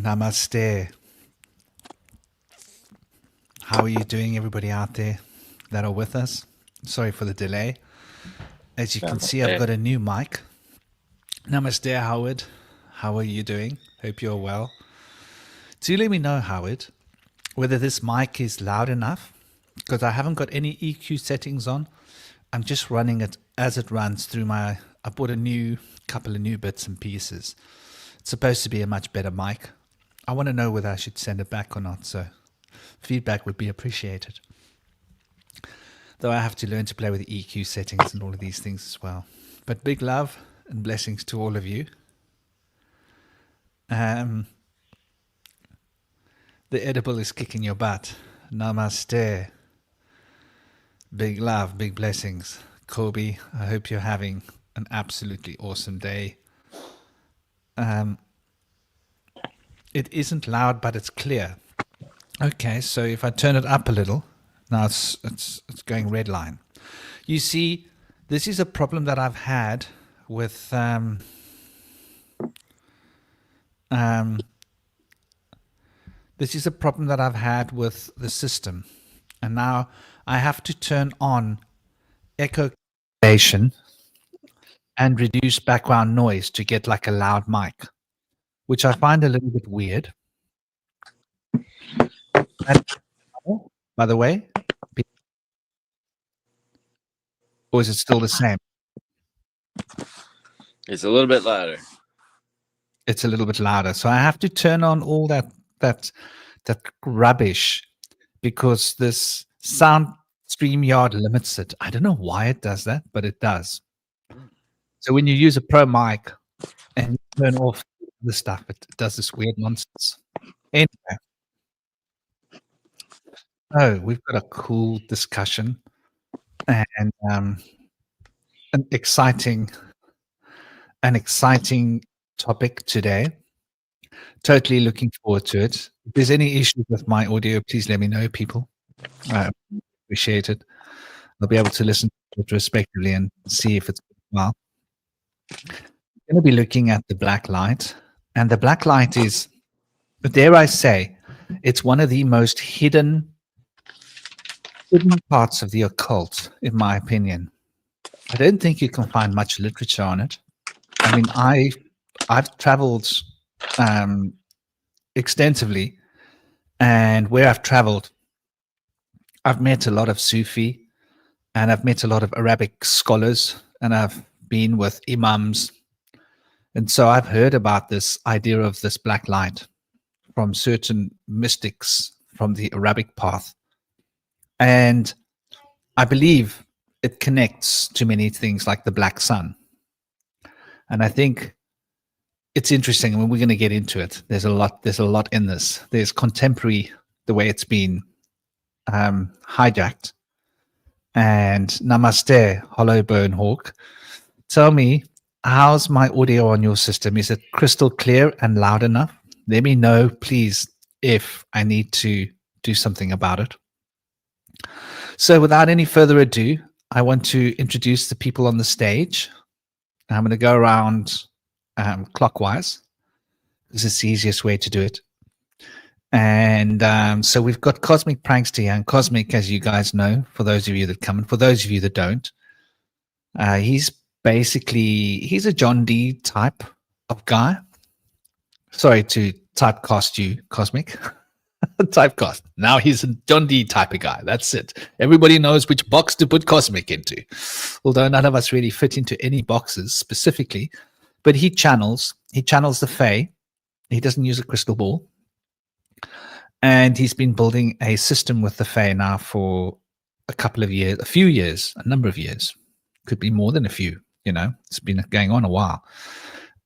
Namaste. How are you doing, everybody out there that are with us? Sorry for the delay. As you can see, I've got a new mic. Namaste, Howard. How are you doing? Hope you're well. Do let me know, Howard, whether this mic is loud enough, because I haven't got any EQ settings on. I'm just running it as it runs through I bought a couple of new bits and pieces. It's supposed to be a much better mic. I want to know whether I should send it back or not, so feedback would be appreciated. Though I have to learn to play with EQ settings and all of these things as well. But big love and blessings to all of you. The edible is kicking your butt. Namaste. Big love, big blessings. Kobe, I hope you're having an absolutely awesome day. It isn't loud, but it's clear. Okay, so if I turn it up a little, now it's going red line. You see, this is a problem that I've had with this is a problem that I've had with the system, and now I have to turn on echo cancellation and reduce background noise to get like a loud mic, which I find a little bit weird. And, by the way, or is it still the same? It's a little bit louder. It's a little bit louder. So I have to turn on all that rubbish because this sound StreamYard limits it. I don't know why it does that, but it does. So when you use a pro mic and you turn off the stuff, it does this weird nonsense. Anyway. Oh, we've got a cool discussion and an exciting topic today. Totally looking forward to it. If there's any issues with my audio, please let me know, people. I appreciate it. I'll be able to listen to it respectively and see if it's well. I'm going to be looking at the black light, and the black light is, dare I say, it's one of the most hidden parts of the occult, in my opinion. I don't think you can find much literature on it. I mean, I've traveled extensively, and where I've traveled, I've met a lot of Sufi, and I've met a lot of Arabic scholars, and I've been with imams, and so I've heard about this idea of this black light from certain mystics from the Arabic path. And I believe it connects to many things like the black sun. And I think it's interesting. I mean, we're going to get into it. There's a lot in this. There's contemporary, the way it's been hijacked. And namaste, Hollow Bone Hawk. Tell me, how's my audio on your system? Is it crystal clear and loud enough? Let me know, please, if I need to do something about it. So without any further ado, I want to introduce the people on the stage. I'm going to go around clockwise. This is the easiest way to do it. And so we've got Cosmic Prankster here. And Cosmic, as you guys know, for those of you that come and for those of you that don't, he's a John Dee type of guy. Sorry to typecast you, Cosmic. Typecast. Now he's a John Dee type of guy. That's it. Everybody knows which box to put Cosmic into. Although none of us really fit into any boxes specifically. But he channels the Fae. He doesn't use a crystal ball. And he's been building a system with the Fae now for a number of years. Could be more than a few, It's been going on a while.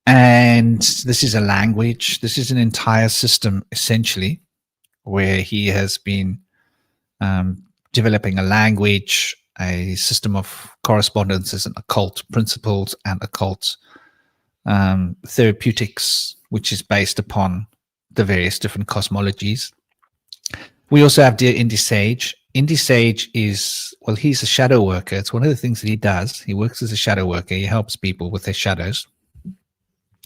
And this is a language. This is an entire system, essentially, where he has been developing a language, a system of correspondences and occult principles and occult therapeutics, which is based upon the various different cosmologies. We also have dear Indy Sage. Indy Sage is, well, he's a shadow worker. It's one of the things that he does. He works as a shadow worker. He helps people with their shadows.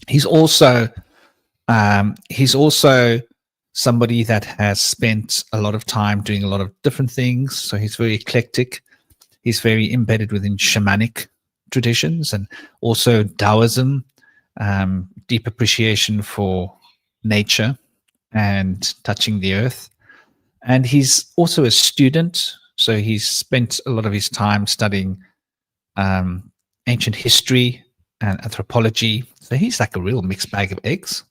He's also He's also somebody that has spent a lot of time doing a lot of different things. So he's very eclectic. He's very embedded within shamanic traditions and also Taoism, deep appreciation for nature and touching the earth. And he's also a student. So he's spent a lot of his time studying um, ancient history and anthropology. So he's like a real mixed bag of eggs,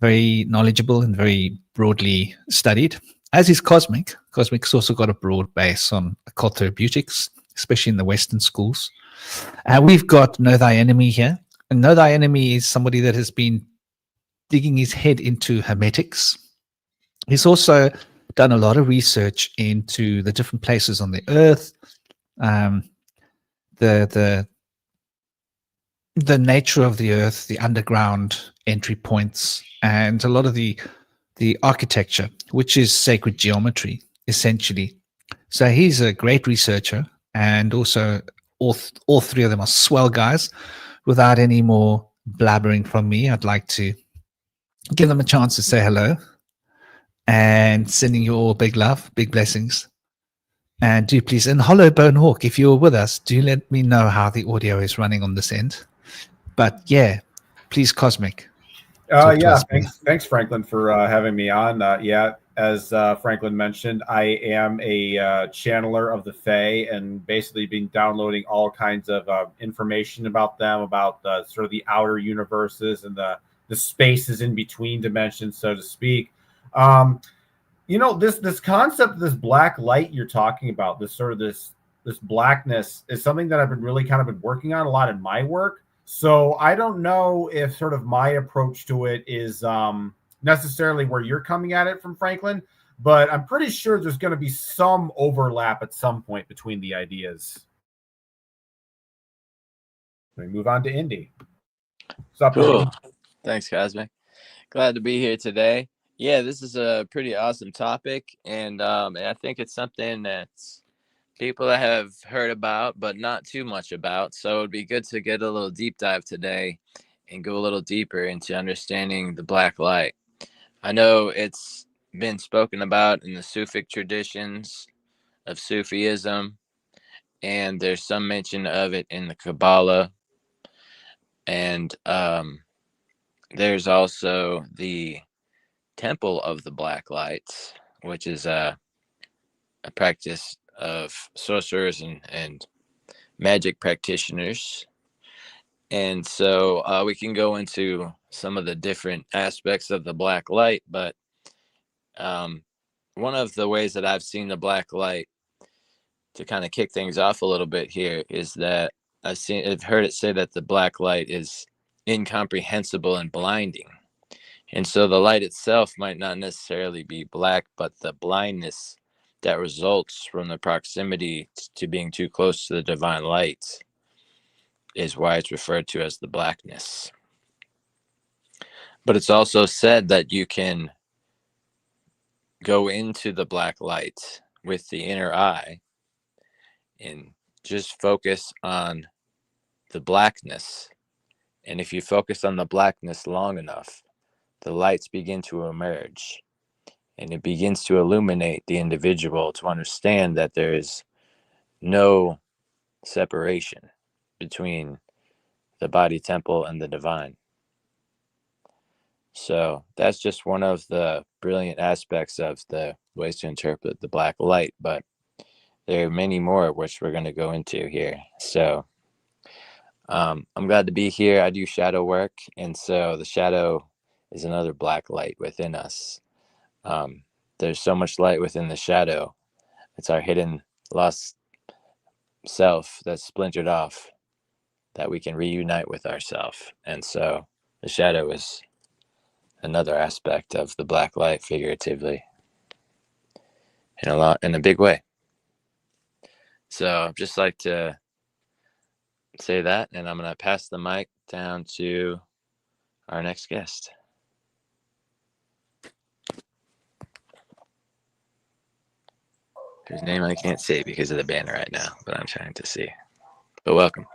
very knowledgeable and very broadly studied, as is Cosmic. Cosmic's also got a broad base on occult therapeutics, especially in the Western schools. We've got Know Thy Enemy here. And Know Thy Enemy is somebody that has been digging his head into hermetics. He's also done a lot of research into the different places on the earth, um, the nature of the earth, the underground entry points, and a lot of the architecture, which is sacred geometry, essentially. So he's a great researcher, and also all three of them are swell guys. Without any more blabbering from me, I'd like to give them a chance to say hello, and sending you all big love, big blessings. And do please, and Hollow Bone Hawk, if you're with us, do let me know how the audio is running on this end. But yeah, please, Cosmic. Yeah, thanks, Franklin, for having me on. Yeah, as Franklin mentioned, I am a channeler of the Fae, and basically been downloading all kinds of information about them, about sort of the outer universes and the spaces in between dimensions, so to speak. This concept, this black light you're talking about, this blackness, is something that I've been really kind of been working on a lot in my work. So I don't know if sort of my approach to it is necessarily where you're coming at it from, Franklin, but I'm pretty sure there's going to be some overlap at some point between the ideas. Let me move on to Indy. What's up, cool. Indy? Thanks, Cosmic. Glad to be here today. Yeah, this is a pretty awesome topic, and I think it's something that's people that have heard about, but not too much about. So it'd be good to get a little deep dive today and go a little deeper into understanding the black light. I know it's been spoken about in the Sufic traditions of Sufism, and there's some mention of it in the Kabbalah. And there's also the Temple of the Black Lights, which is a practice of sorcerers and magic practitioners. And so we can go into some of the different aspects of the black light, but one of the ways that I've seen the black light, to kind of kick things off a little bit here, is that I've heard it say that the black light is incomprehensible and blinding. And so the light itself might not necessarily be black, but the blindness that results from the proximity to being too close to the divine light is why it's referred to as the blackness. But it's also said that you can go into the black light with the inner eye and just focus on the blackness. And if you focus on the blackness long enough, the lights begin to emerge. And it begins to illuminate the individual to understand that there is no separation between the body temple and the divine. So that's just one of the brilliant aspects of the ways to interpret the black light, but there are many more which we're going to go into here. So I'm glad to be here. I do shadow work, and so the shadow is another black light within us. There's so much light within the shadow. It's our hidden lost self that's splintered off that we can reunite with ourself. And so the shadow is another aspect of the black light, figuratively, in a big way. So I'd just like to say that, and I'm going to pass the mic down to our next guest. Whose name I can't say because of the banner right now, but I'm trying to see. But welcome.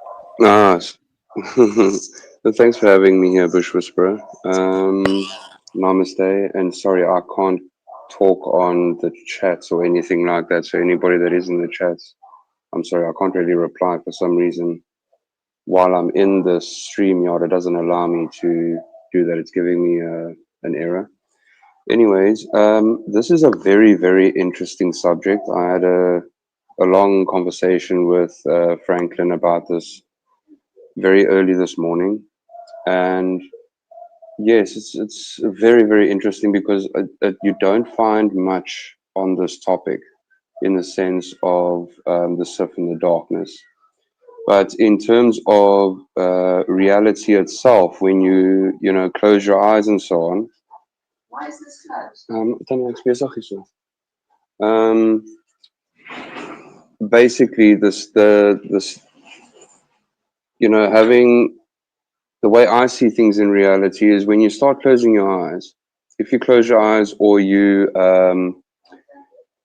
Well, thanks for having me here, Bush Whisperer. Namaste, and sorry, I can't talk on the chats or anything like that. So anybody that is in the chats, I'm sorry, I can't really reply for some reason. While I'm in the StreamYard, it doesn't allow me to do that. It's giving me an error. Anyways, this is a very, very interesting subject. I had a long conversation with Franklin about this very early this morning, and yes, it's very, very interesting because you don't find much on this topic in the sense of the Sif and the darkness. But in terms of reality itself, when you know close your eyes and so on. Why is this closed? Dan ek's besig hierso. Basically, this you know having the way I see things in reality is when you start closing your eyes. If you close your eyes or you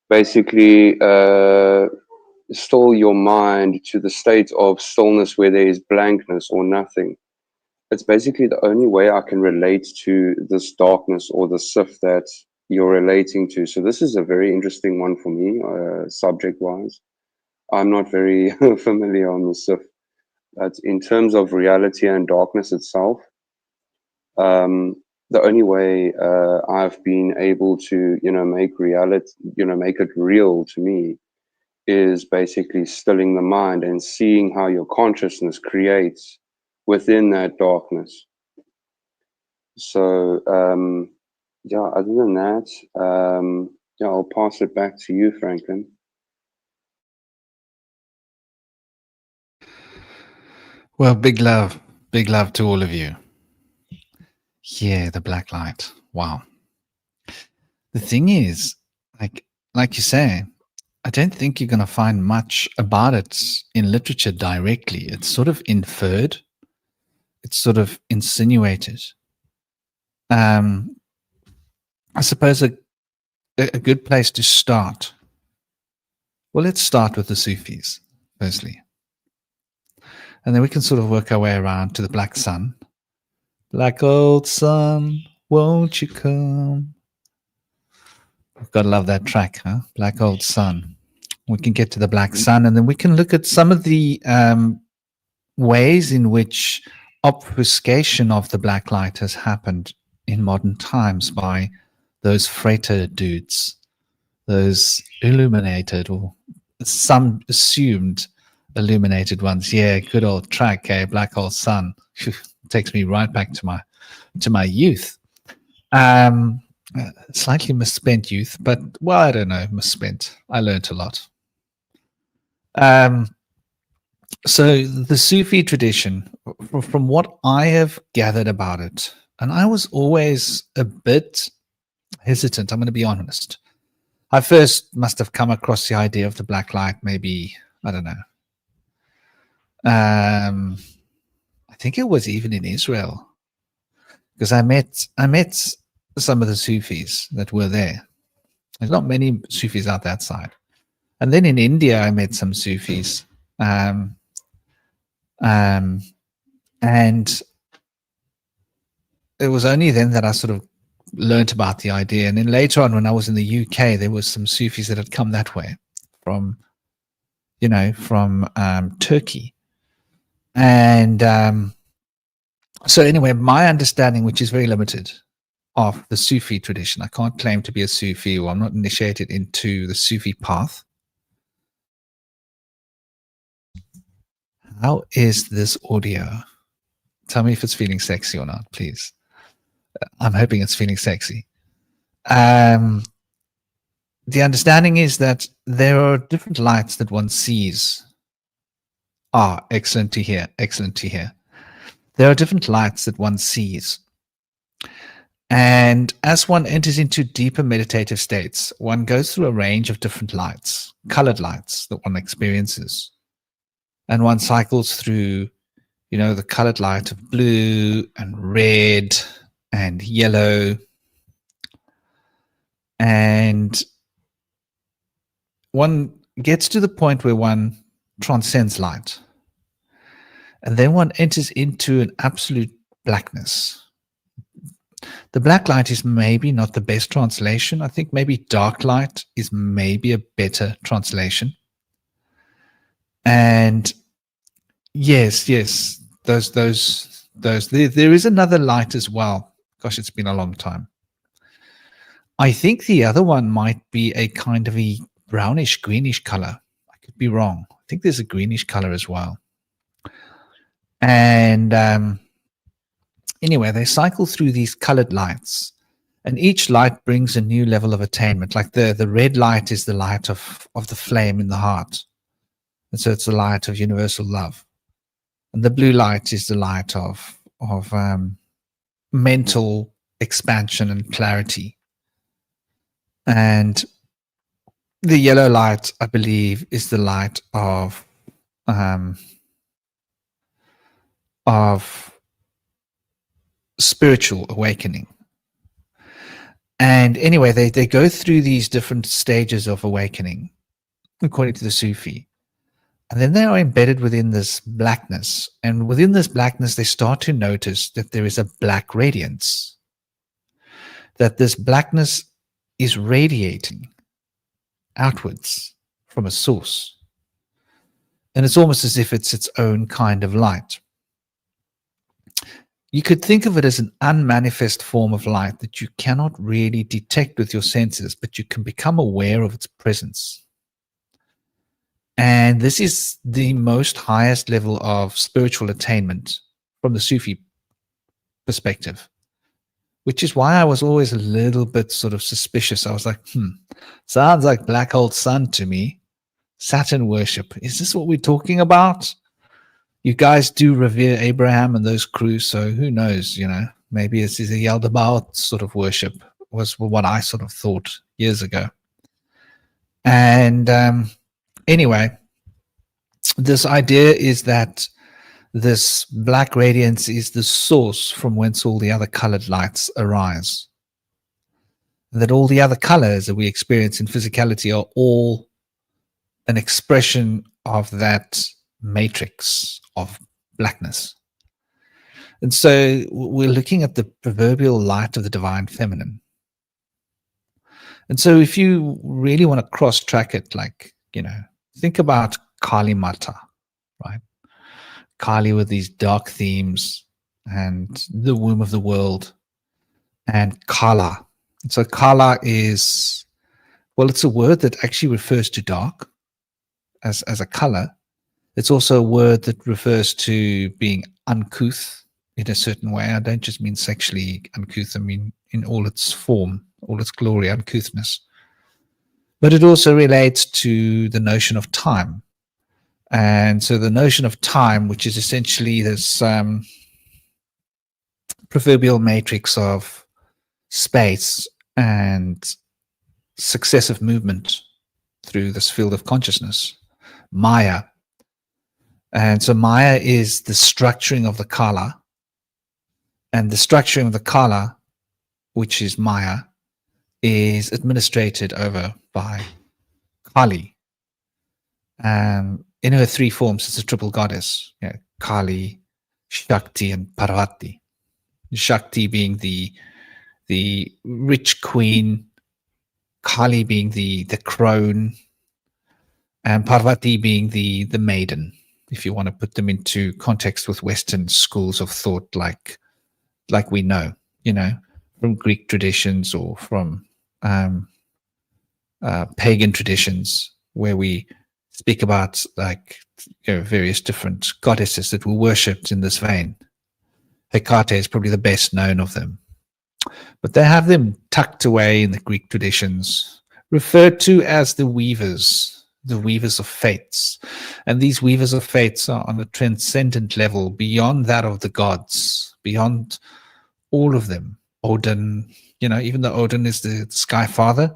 basically still your mind to the state of stillness where there is blankness or nothing. It's basically the only way I can relate to this darkness or the Sif that you're relating to. So this is a very interesting one for me, subject-wise. I'm not very familiar on the Sif, but in terms of reality and darkness itself, the only way I've been able to, make reality, make it real to me is basically stilling the mind and seeing how your consciousness creates within that darkness. So, yeah, other than that, yeah, I'll pass it back to you, Franklin. Well, big love to all of you. Yeah, the black light. Wow. The thing is, like you say, I don't think you're going to find much about it in literature directly. It's sort of inferred. It's sort of insinuated. I suppose a good place to start. Well, let's start with the Sufis, firstly. And then we can sort of work our way around to the black sun. Black old sun, won't you come? I've got to love that track, huh? Black old sun. We can get to the black sun, and then we can look at some of the ways in which obfuscation of the black light has happened in modern times by those freighter dudes, those illuminated, or some assumed illuminated ones. Yeah, good old track, eh? Black old sun. Takes me right back to my youth. Slightly misspent youth, but well, I don't know, misspent. I learned a lot. So the Sufi tradition, from what I have gathered about it, and I was always a bit hesitant, I'm going to be honest. I first must have come across the idea of the black light, maybe, I don't know. I think it was even in Israel, because I met some of the Sufis that were there. There's not many Sufis out that side. And then in India, I met some Sufis. And it was only then that I sort of learned about the idea. And then later on, when I was in the UK, there was some Sufis that had come that way from Turkey. And so anyway, my understanding, which is very limited, of the Sufi tradition, I can't claim to be a Sufi, or I'm not initiated into the Sufi path. How is this audio? Tell me if it's feeling sexy or not, please. I'm hoping it's feeling sexy. The understanding is that there are different lights that one sees. Excellent to hear. Excellent to hear. There are different lights that one sees. And as one enters into deeper meditative states, one goes through a range of different lights, colored lights that one experiences. And one cycles through, the colored light of blue and red and yellow. And one gets to the point where one transcends light. and then one enters into an absolute blackness. The black light is maybe not the best translation. I think maybe dark light is maybe a better translation. And yes, those. There is another light as well. Gosh, it's been a long time. I think the other one might be a kind of a brownish, greenish color. I could be wrong. I think there's a greenish color as well. And anyway, they cycle through these colored lights, and each light brings a new level of attainment. Like the red light is the light of the flame in the heart. And so it's the light of universal love. And the blue light is the light of mental expansion and clarity. And the yellow light, I believe, is the light of spiritual awakening. And anyway, they go through these different stages of awakening, according to the Sufi. And then they are embedded within this blackness. And within this blackness, they start to notice that there is a black radiance, that this blackness is radiating outwards from a source. And it's almost as if it's its own kind of light. You could think of it as an unmanifest form of light that you cannot really detect with your senses, but you can become aware of its presence. And this is the most highest level of spiritual attainment from the Sufi perspective, which is why I was always a little bit sort of suspicious. I was like, sounds like black hole sun to me. Saturn worship. Is this what we're talking about? You guys do revere Abraham and those crews, so who knows, maybe this is a Yaldabaoth sort of worship, was what I sort of thought years ago. And anyway, this idea is that this black radiance is the source from whence all the other colored lights arise. That all the other colors that we experience in physicality are all an expression of that matrix of blackness. And so we're looking at the proverbial light of the divine feminine. And so if you really want to cross-track it, think about Kali Mata, right? Kali with these dark themes and the womb of the world, and Kala. And so Kala is, it's a word that actually refers to dark as a color. It's also a word that refers to being uncouth in a certain way. I don't just mean sexually uncouth. I mean in all its form, all its glory, uncouthness. But it also relates to the notion of time. And so the notion of time, which is essentially this proverbial matrix of space and successive movement through this field of consciousness, Maya. And so Maya is the structuring of the Kala. And the structuring of the Kala, which is Maya, is administrated over by Kali. In her three forms, it's a triple goddess, Kali, Shakti, and Parvati. Shakti being the rich queen, Kali being the crone, and Parvati being the maiden, if you want to put them into context with Western schools of thought, like we know, from Greek traditions or from pagan traditions, where we speak about various different goddesses that were worshipped in this vein. Hecate is probably the best known of them, but they have them tucked away in the Greek traditions, referred to as the weavers of fates. And these weavers of fates are on a transcendent level beyond that of the gods, beyond all of them. Odin, even though Odin is the sky father,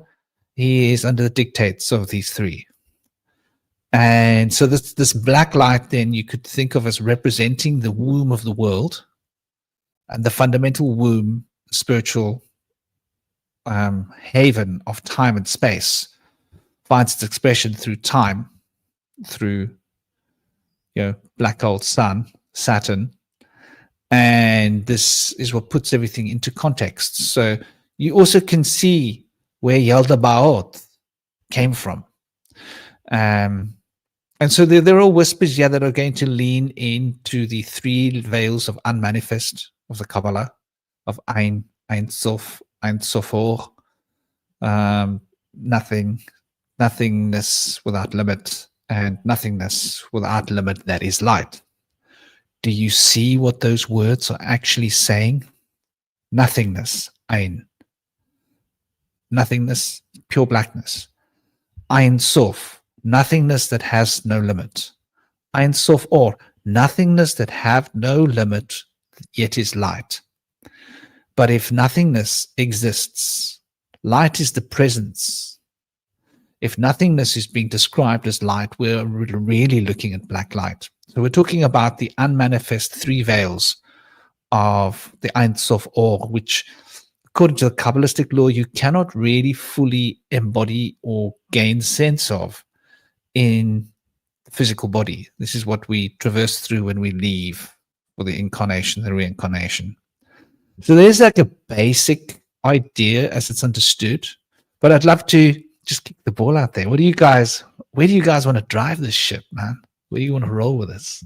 he is under the dictates of these three. And so this black light, then, you could think of as representing the womb of the world, and the fundamental womb, spiritual haven of time and space, finds its expression through time, through black hole sun, Saturn. And this is what puts everything into context. So you also can see where Yaldabaoth came from. And so there are whispers here that are going to lean into the three veils of unmanifest of the Kabbalah, of Ein Sof, Ein Sofor, nothing, nothingness without limit, and nothingness without limit that is light. Do you see what those words are actually saying? Nothingness, Ein. Nothingness, pure blackness. Ein Sof, nothingness that has no limit. Ein Sof or nothingness that have no limit, yet is light. But if nothingness exists, light is the presence. If nothingness is being described as light, we're really looking at black light. So we're talking about the unmanifest three veils of the Ein Sof Or, which, according to the Kabbalistic law, you cannot really fully embody or gain sense of in the physical body. This is what we traverse through when we leave for the incarnation, the reincarnation. So there's like a basic idea as it's understood, but I'd love to just kick the ball out there. Where do you guys want to drive this ship, man? Where do you want to roll with this?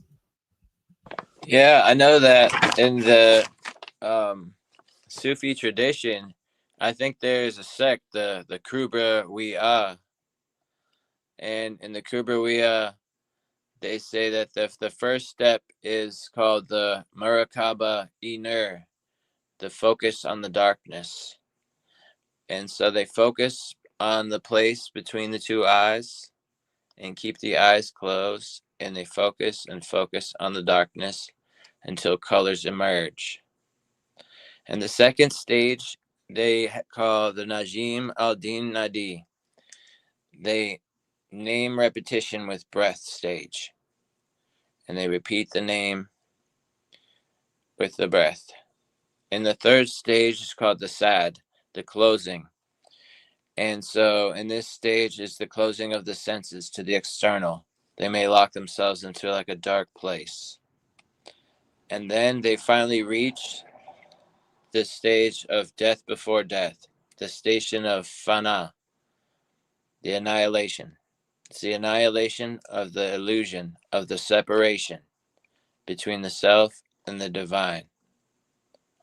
Yeah, I know that in the Sufi tradition, I think there's a sect, the Kubra Wi'a, and in the Kubra Wi'a, they say that the first step is called the Murakaba Inur, the focus on the darkness. And so they focus on the place between the two eyes and keep the eyes closed, and they focus and focus on the darkness until colors emerge. And the second stage they call the Najim al-Din Nadi. They name repetition with breath stage, and they repeat the name with the breath. And the third stage is called the Sad, the closing. And so in this stage is the closing of the senses to the external. They may lock themselves into like a dark place. And then they finally reach the stage of death before death, the station of Fana, the annihilation. It's the annihilation of the illusion of the separation between the self and the divine,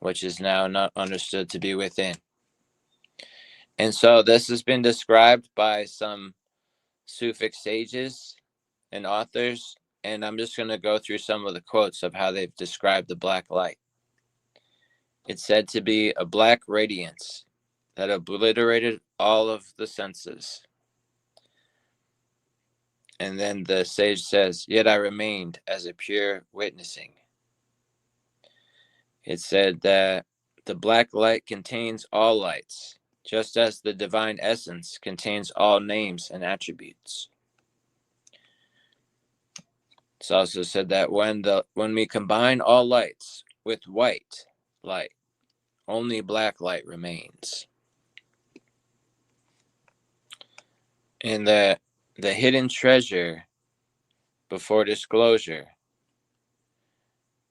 which is now not understood to be within. And so this has been described by some Sufic sages and authors, and I'm just going to go through some of the quotes of how they've described the black light. It's said to be a black radiance that obliterated all of the senses. And then the sage says, yet I remained as a pure witnessing. It said that the black light contains all lights, just as the divine essence contains all names and attributes. It's also said that when we combine all lights with white light, only black light remains. And that the hidden treasure before disclosure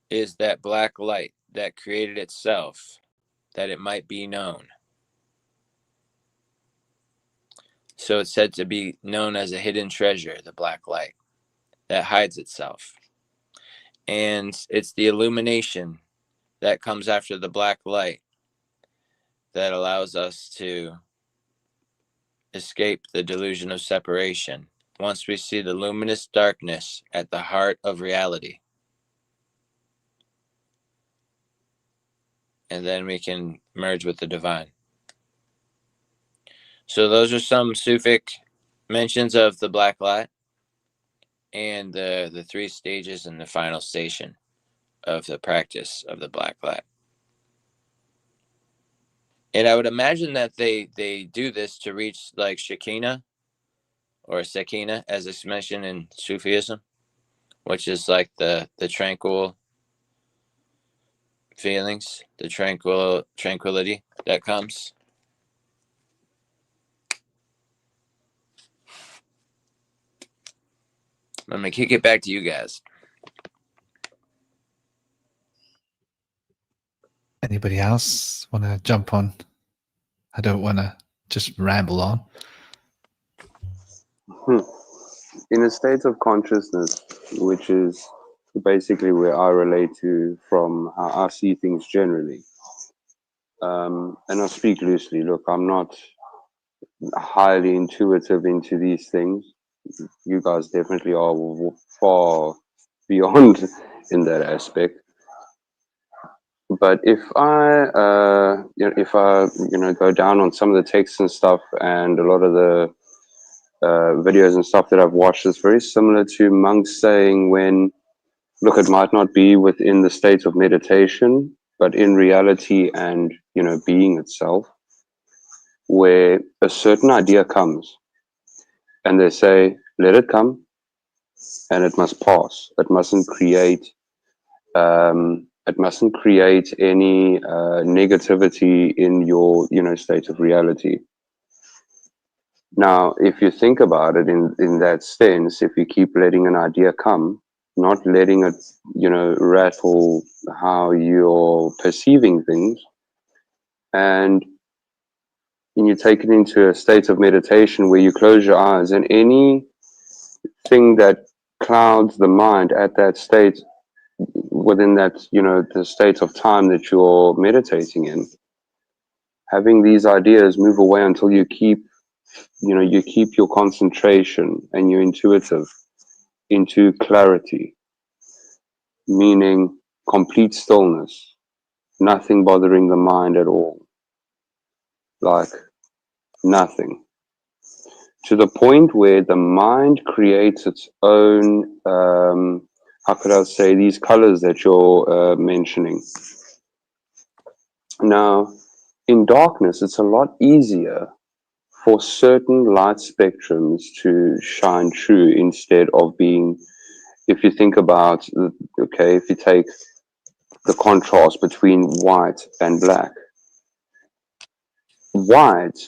is that black light that created itself, that it might be known. So it's said to be known as a hidden treasure, the black light that hides itself. And it's the illumination that comes after the black light that allows us to escape the delusion of separation once we see the luminous darkness at the heart of reality. And then we can merge with the divine. So those are some Sufic mentions of the black light and the three stages and the final station of the practice of the black light. And I would imagine that they do this to reach like Shekinah or Sakina, as it's mentioned in Sufism, which is like the tranquil feelings, the tranquility that comes. I'm gonna kick it back to you guys. Anybody else want to jump on? I don't want to just ramble on. In a state of consciousness, which is basically where I relate to from how I see things generally, and I speak loosely. Look, I'm not highly intuitive into these things. You guys definitely are far beyond in that aspect. But if I go down on some of the texts and stuff, and a lot of the videos and stuff that I've watched, it's very similar to monks saying when, look, it might not be within the state of meditation, but in reality and, being itself, where a certain idea comes and they say, let it come and it must pass. It mustn't create any negativity in your, state of reality. Now, if you think about it in that sense, if you keep letting an idea come, not letting it, rattle how you're perceiving things, and you take it into a state of meditation where you close your eyes, and anything that clouds the mind at that state, within that, the state of time that you're meditating in, having these ideas move away until you keep your concentration and your intuitive into clarity, meaning complete stillness, nothing bothering the mind at all, like nothing, to the point where the mind creates its own, how could I say, these colors that you're mentioning. Now, in darkness, it's a lot easier for certain light spectrums to shine true instead of being, if you think about, okay, if you take the contrast between white and black, white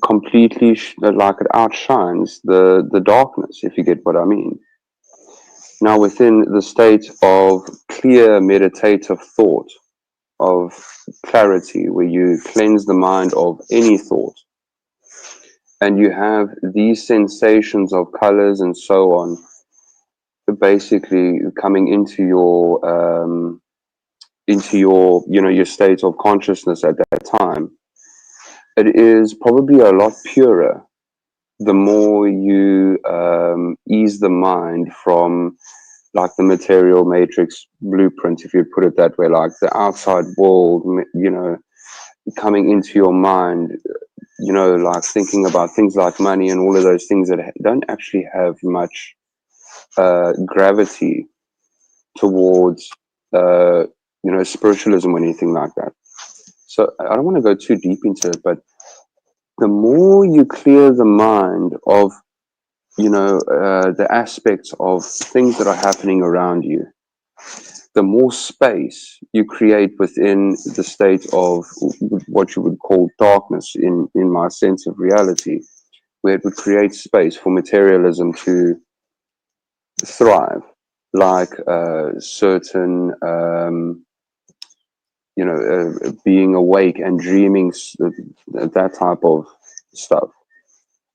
completely like it outshines the darkness, if you get what I mean. Now, within the state of clear meditative thought, of clarity, where you cleanse the mind of any thought, and you have these sensations of colors and so on, basically coming into your your state of consciousness at that time, it is probably a lot purer the more you ease the mind from, like, the material matrix blueprint, if you put it that way, like the outside world, coming into your mind, like thinking about things like money and all of those things that don't actually have much gravity towards, spiritualism or anything like that. So I don't want to go too deep into it, but the more you clear the mind of, the aspects of things that are happening around you, the more space you create within the state of what you would call darkness in my sense of reality, where it would create space for materialism to thrive, like certain, being awake and dreaming, that type of stuff.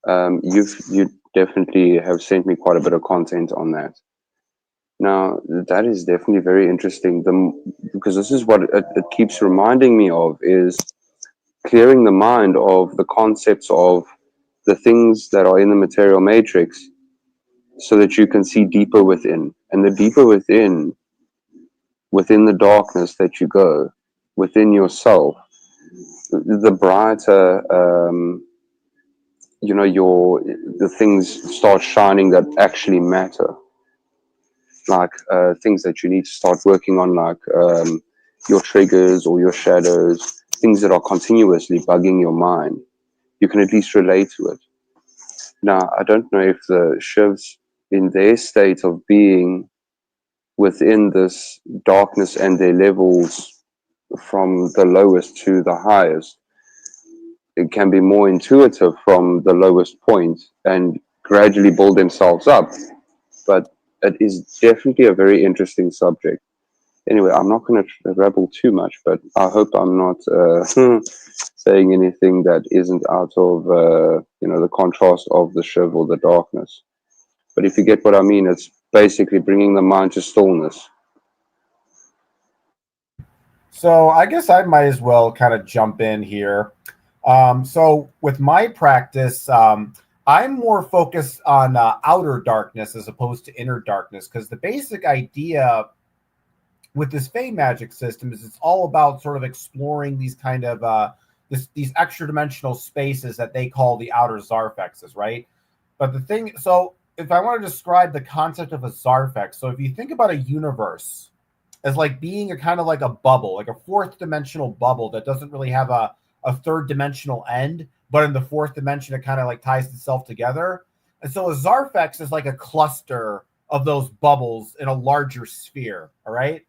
You definitely have sent me quite a bit of content on that. Now, that is definitely very interesting. Because this is what it keeps reminding me of, is clearing the mind of the concepts of the things that are in the material matrix, so that you can see deeper within. And the deeper within the darkness that you go, within yourself, the brighter, the things start shining that actually matter. Like things that you need to start working on, like your triggers or your shadows, things that are continuously bugging your mind. You can at least relate to it. Now, I don't know if the Shivs, in their state of being within this darkness and their levels from the lowest to the highest, it can be more intuitive from the lowest point and gradually build themselves up. But it is definitely a very interesting subject. Anyway, I'm not going to rabble too much, but I hope I'm not saying anything that isn't out of the contrast of the Shiv or the darkness. But if you get what I mean, it's basically bringing the mind to stillness. So I guess I might as well kind of jump in here. So with my practice, I'm more focused on outer darkness as opposed to inner darkness, because the basic idea with this Fey magic system is it's all about sort of exploring these kind of these extra dimensional spaces that they call the outer Zarfexes, right? But the thing, so if I want to describe the concept of a Zarfex, so if you think about a universe as like being a kind of like a bubble, like a fourth dimensional bubble that doesn't really have a third dimensional end, but in the fourth dimension, it kind of like ties itself together. And so a Zarfex is like a cluster of those bubbles in a larger sphere. All right.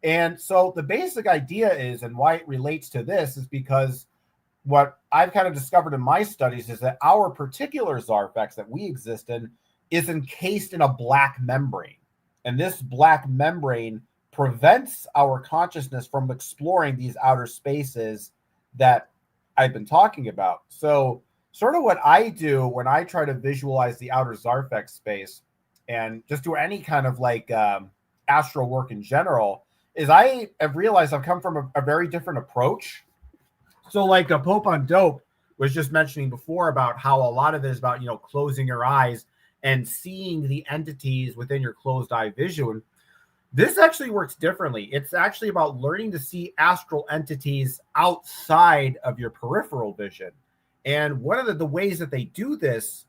And so the basic idea is, and why it relates to this is because what I've kind of discovered in my studies is that our particular Zarfex that we exist in is encased in a black membrane. And this black membrane prevents our consciousness from exploring these outer spaces that I've been talking about. So sort of what I do when I try to visualize the outer Zarfex space and just do any kind of like astral work in general is I have realized I've come from a very different approach. So like a Pope on Dope was just mentioning before about how a lot of it is about, closing your eyes and seeing the entities within your closed eye vision. This actually works differently. It's actually about learning to see astral entities outside of your peripheral vision. And one of the ways that they do this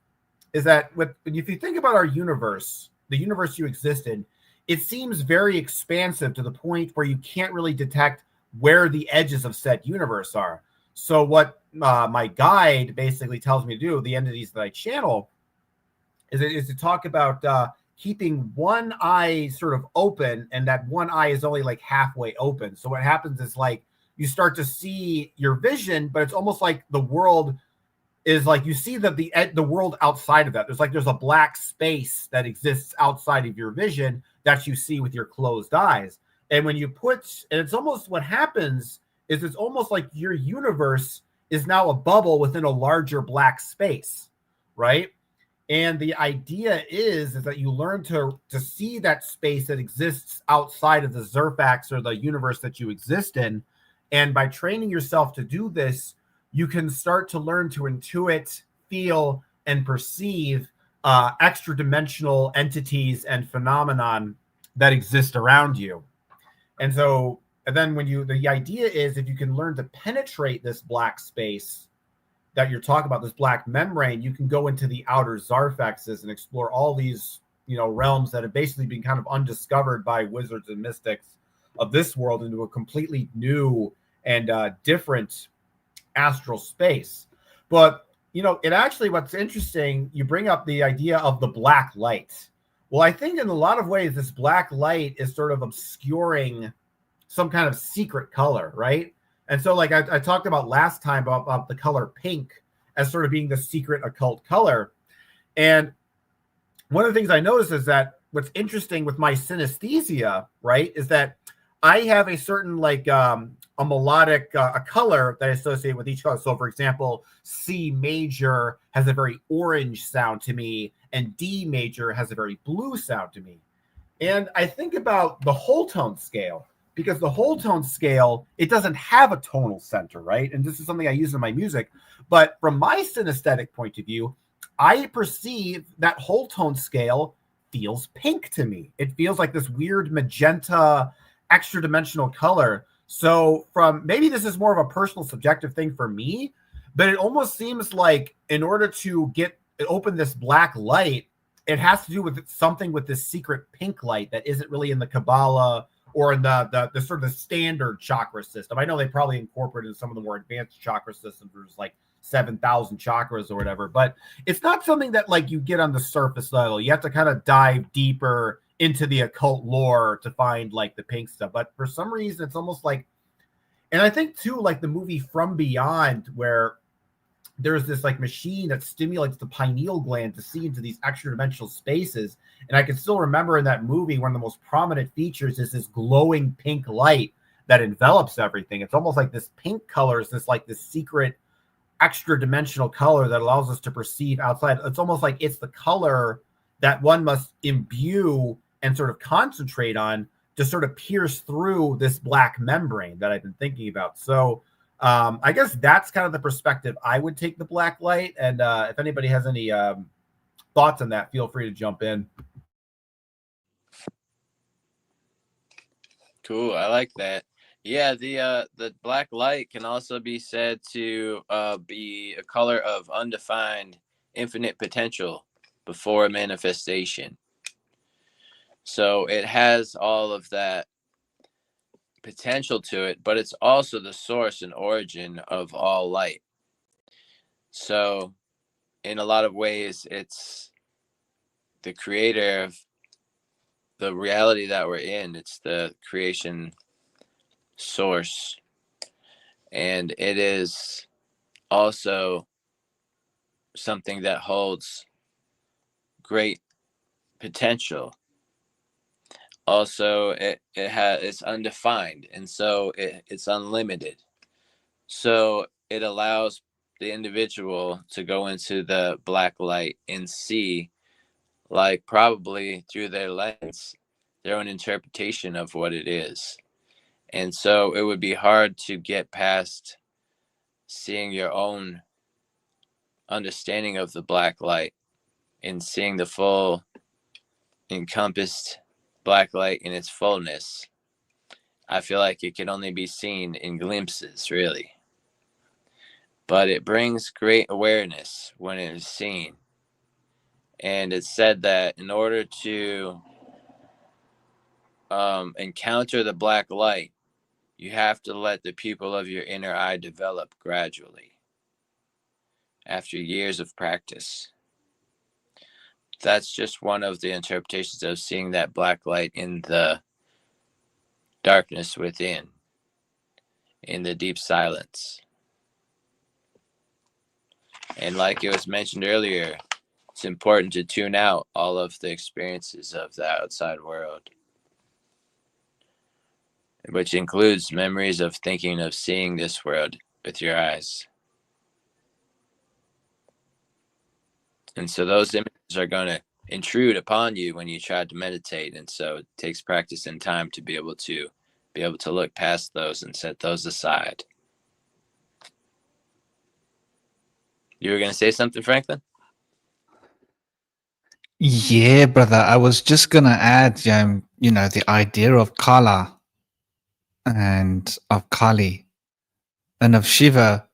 is that if you think about our universe, the universe you exist in, it seems very expansive to the point where you can't really detect where the edges of said universe are. So what my guide basically tells me to do, the entities that I channel, is to talk about keeping one eye sort of open, and that one eye is only like halfway open. So what happens is like you start to see your vision, but it's almost like the world is like you see the world outside of that. There's a black space that exists outside of your vision that you see with your closed eyes. And when you and it's almost what happens is it's almost like your universe is now a bubble within a larger black space, right? And the idea is that you learn to see that space that exists outside of the Zerfax or the universe that you exist in. And by training yourself to do this, you can start to learn to intuit, feel, and perceive extra dimensional entities and phenomenon that exist around you. And so, and then the idea is if you can learn to penetrate this black space that you're talking about, this black membrane, you can go into the outer Zarfexes and explore all these, realms that have basically been kind of undiscovered by wizards and mystics of this world into a completely new and different astral space. But, it actually, what's interesting, you bring up the idea of the black light. Well, I think in a lot of ways, this black light is sort of obscuring some kind of secret color, right? And so like I talked about last time about the color pink as sort of being the secret occult color. And one of the things I noticed is that what's interesting with my synesthesia, right, is that I have a certain like a melodic a color that I associate with each color. So for example, C major has a very orange sound to me and D major has a very blue sound to me. And I think about the whole tone scale, because the whole tone scale, it doesn't have a tonal center, right? And this is something I use in my music. But from my synesthetic point of view, I perceive that whole tone scale feels pink to me. It feels like this weird magenta, extra dimensional color. So maybe this is more of a personal subjective thing for me, but it almost seems like in order to open this black light, it has to do with something with this secret pink light that isn't really in the Kabbalah or in the sort of the standard chakra system. I know they probably incorporated some of the more advanced chakra systems. There's like 7,000 chakras or whatever, but it's not something that like you get on the surface level. You have to kind of dive deeper into the occult lore to find like the pink stuff. But for some reason, it's almost like, and I think too, like the movie From Beyond, where there's this like machine that stimulates the pineal gland to see into these extra dimensional spaces. And I can still remember in that movie, one of the most prominent features is this glowing pink light that envelops everything. It's almost like this pink color is this like this secret extra dimensional color that allows us to perceive outside. It's almost like it's the color that one must imbue and sort of concentrate on to sort of pierce through this black membrane that I've been thinking about. So I guess that's kind of the perspective I would take the black light. And if anybody has any thoughts on that, feel free to jump in. Cool. I like that. Yeah, the black light can also be said to be a color of undefined infinite potential before manifestation. So it has all of that potential to it, but it's also the source and origin of all light. So in a lot of ways, it's the creator of the reality that we're in. It's the creation source, and it is also something that holds great potential. Also, it's undefined, and so it's unlimited. So it allows the individual to go into the black light and see, like probably through their lens, their own interpretation of what it is. And so it would be hard to get past seeing your own understanding of the black light and seeing the full encompassed black light in its fullness. I feel like it can only be seen in glimpses, really. But it brings great awareness when it is seen. And it's said that in order to encounter the black light, you have to let the pupil of your inner eye develop gradually after years of practice. That's just one of the interpretations of seeing that black light in the darkness within, in the deep silence. And like it was mentioned earlier, it's important to tune out all of the experiences of the outside world, which includes memories of thinking of seeing this world with your eyes. And so those images are going to intrude upon you when you try to meditate. And so it takes practice and time to be able to look past those and set those aside. You were going to say something, Franklin? Yeah, brother. I was just going to add, the idea of Kala and of Kali and of Shiva,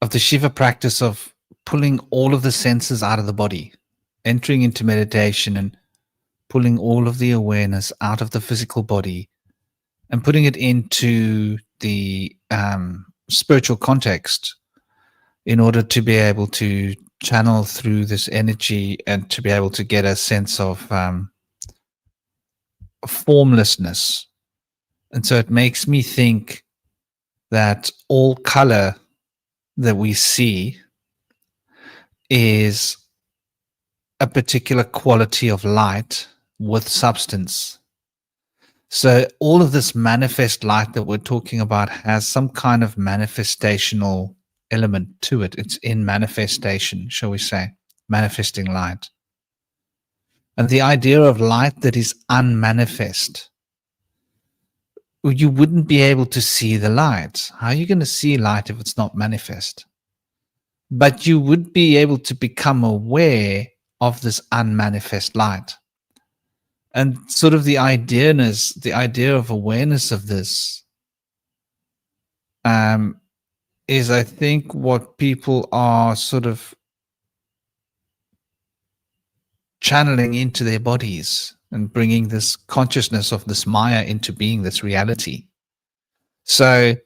of the Shiva practice of pulling all of the senses out of the body, entering into meditation and pulling all of the awareness out of the physical body and putting it into the spiritual context in order to be able to channel through this energy and to be able to get a sense of formlessness. And so it makes me think that all color that we see is a particular quality of light with substance. So all of this manifest light that we're talking about has some kind of manifestational element to it. It's in manifestation, shall we say, manifesting light. And the idea of light that is unmanifest, you wouldn't be able to see the light. How are you going to see light if it's not manifest? But you would be able to become aware of this unmanifest light. And sort of the idea of awareness of this is, I think, what people are sort of channeling into their bodies and bringing this consciousness of this Maya into being, this reality. So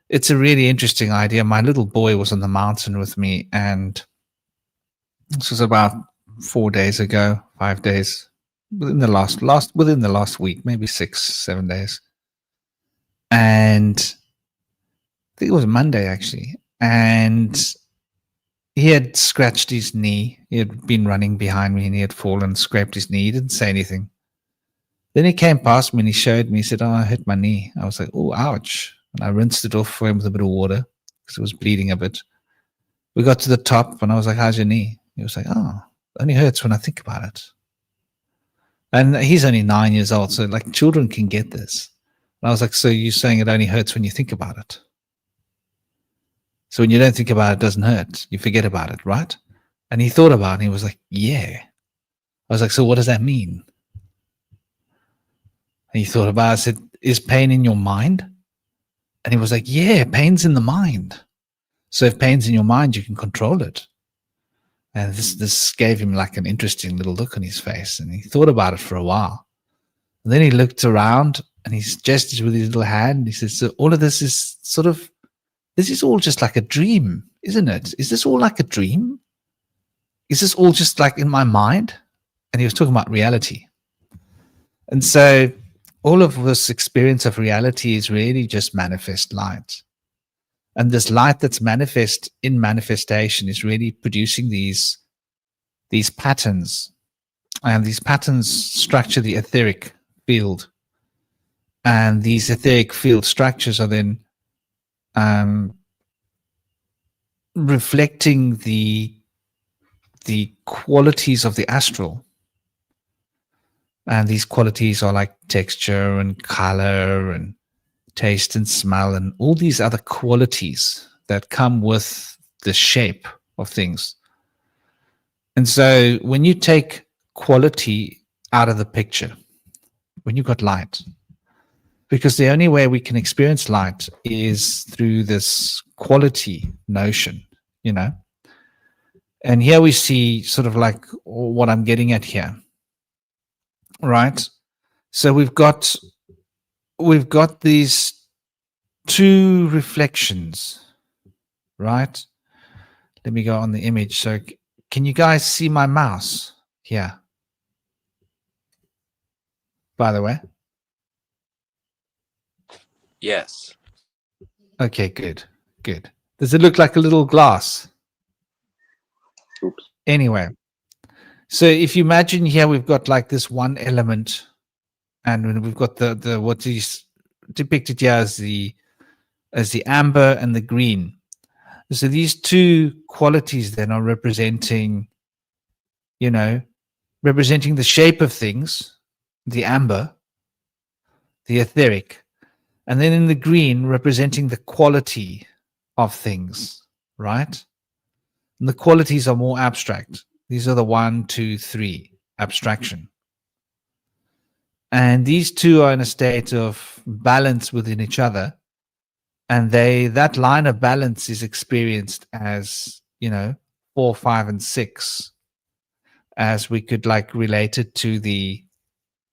it's a really interesting idea. My little boy was on the mountain with me, and this was about 4 days ago, 5 days, within the last week, maybe 6-7 days. And I think it was Monday actually. And he had scratched his knee. He had been running behind me and he had fallen, scraped his knee. He didn't say anything. Then he came past me and he showed me. He said, "Oh, I hit my knee." I was like, "Oh, ouch." And I rinsed it off for him with a bit of water because it was bleeding a bit. We got to the top and I was like, "How's your knee?" He was like, "Oh, it only hurts when I think about it." And he's only 9 years old. So like children can get this. And I was like, "So you're saying it only hurts when you think about it? So when you don't think about it, it doesn't hurt. You forget about it, right?" And he thought about it and he was like, "Yeah." I was like, "So what does that mean?" And he thought about it. I said, "Is pain in your mind?" And he was like, "Yeah, pain's in the mind. So if pain's in your mind, you can control it." And this gave him like an interesting little look on his face. And he thought about it for a while. And then he looked around and he gestured with his little hand. And he said, "So all of this is sort of, this is all just like a dream, isn't it? Is this all like a dream? Is this all just like in my mind?" And he was talking about reality. And so all of this experience of reality is really just manifest light. And this light that's manifest in manifestation is really producing these patterns. And these patterns structure the etheric field. And these etheric field structures are then reflecting the qualities of the astral. And these qualities are like texture and color and taste and smell and all these other qualities that come with the shape of things. And so when you take quality out of the picture, when you've got light, because the only way we can experience light is through this quality notion, you know. And here we see sort of like what I'm getting at here. Right. So we've got these two reflections, right? Let me go on the image. So can you guys see my mouse here? By the way. Yes. Okay, good. Good. Does it look like a little glass? Oops. Anyway. So if you imagine here we've got like this one element, and when we've got the what is depicted here as the amber and the green. So these two qualities then are representing, you know, representing the shape of things, the amber, the etheric, and then in the green representing the quality of things, right? And the qualities are more abstract. These are the 1, 2, 3 abstraction. And these two are in a state of balance within each other. And that line of balance is experienced as, 4, 5, and 6, as we could like relate it to the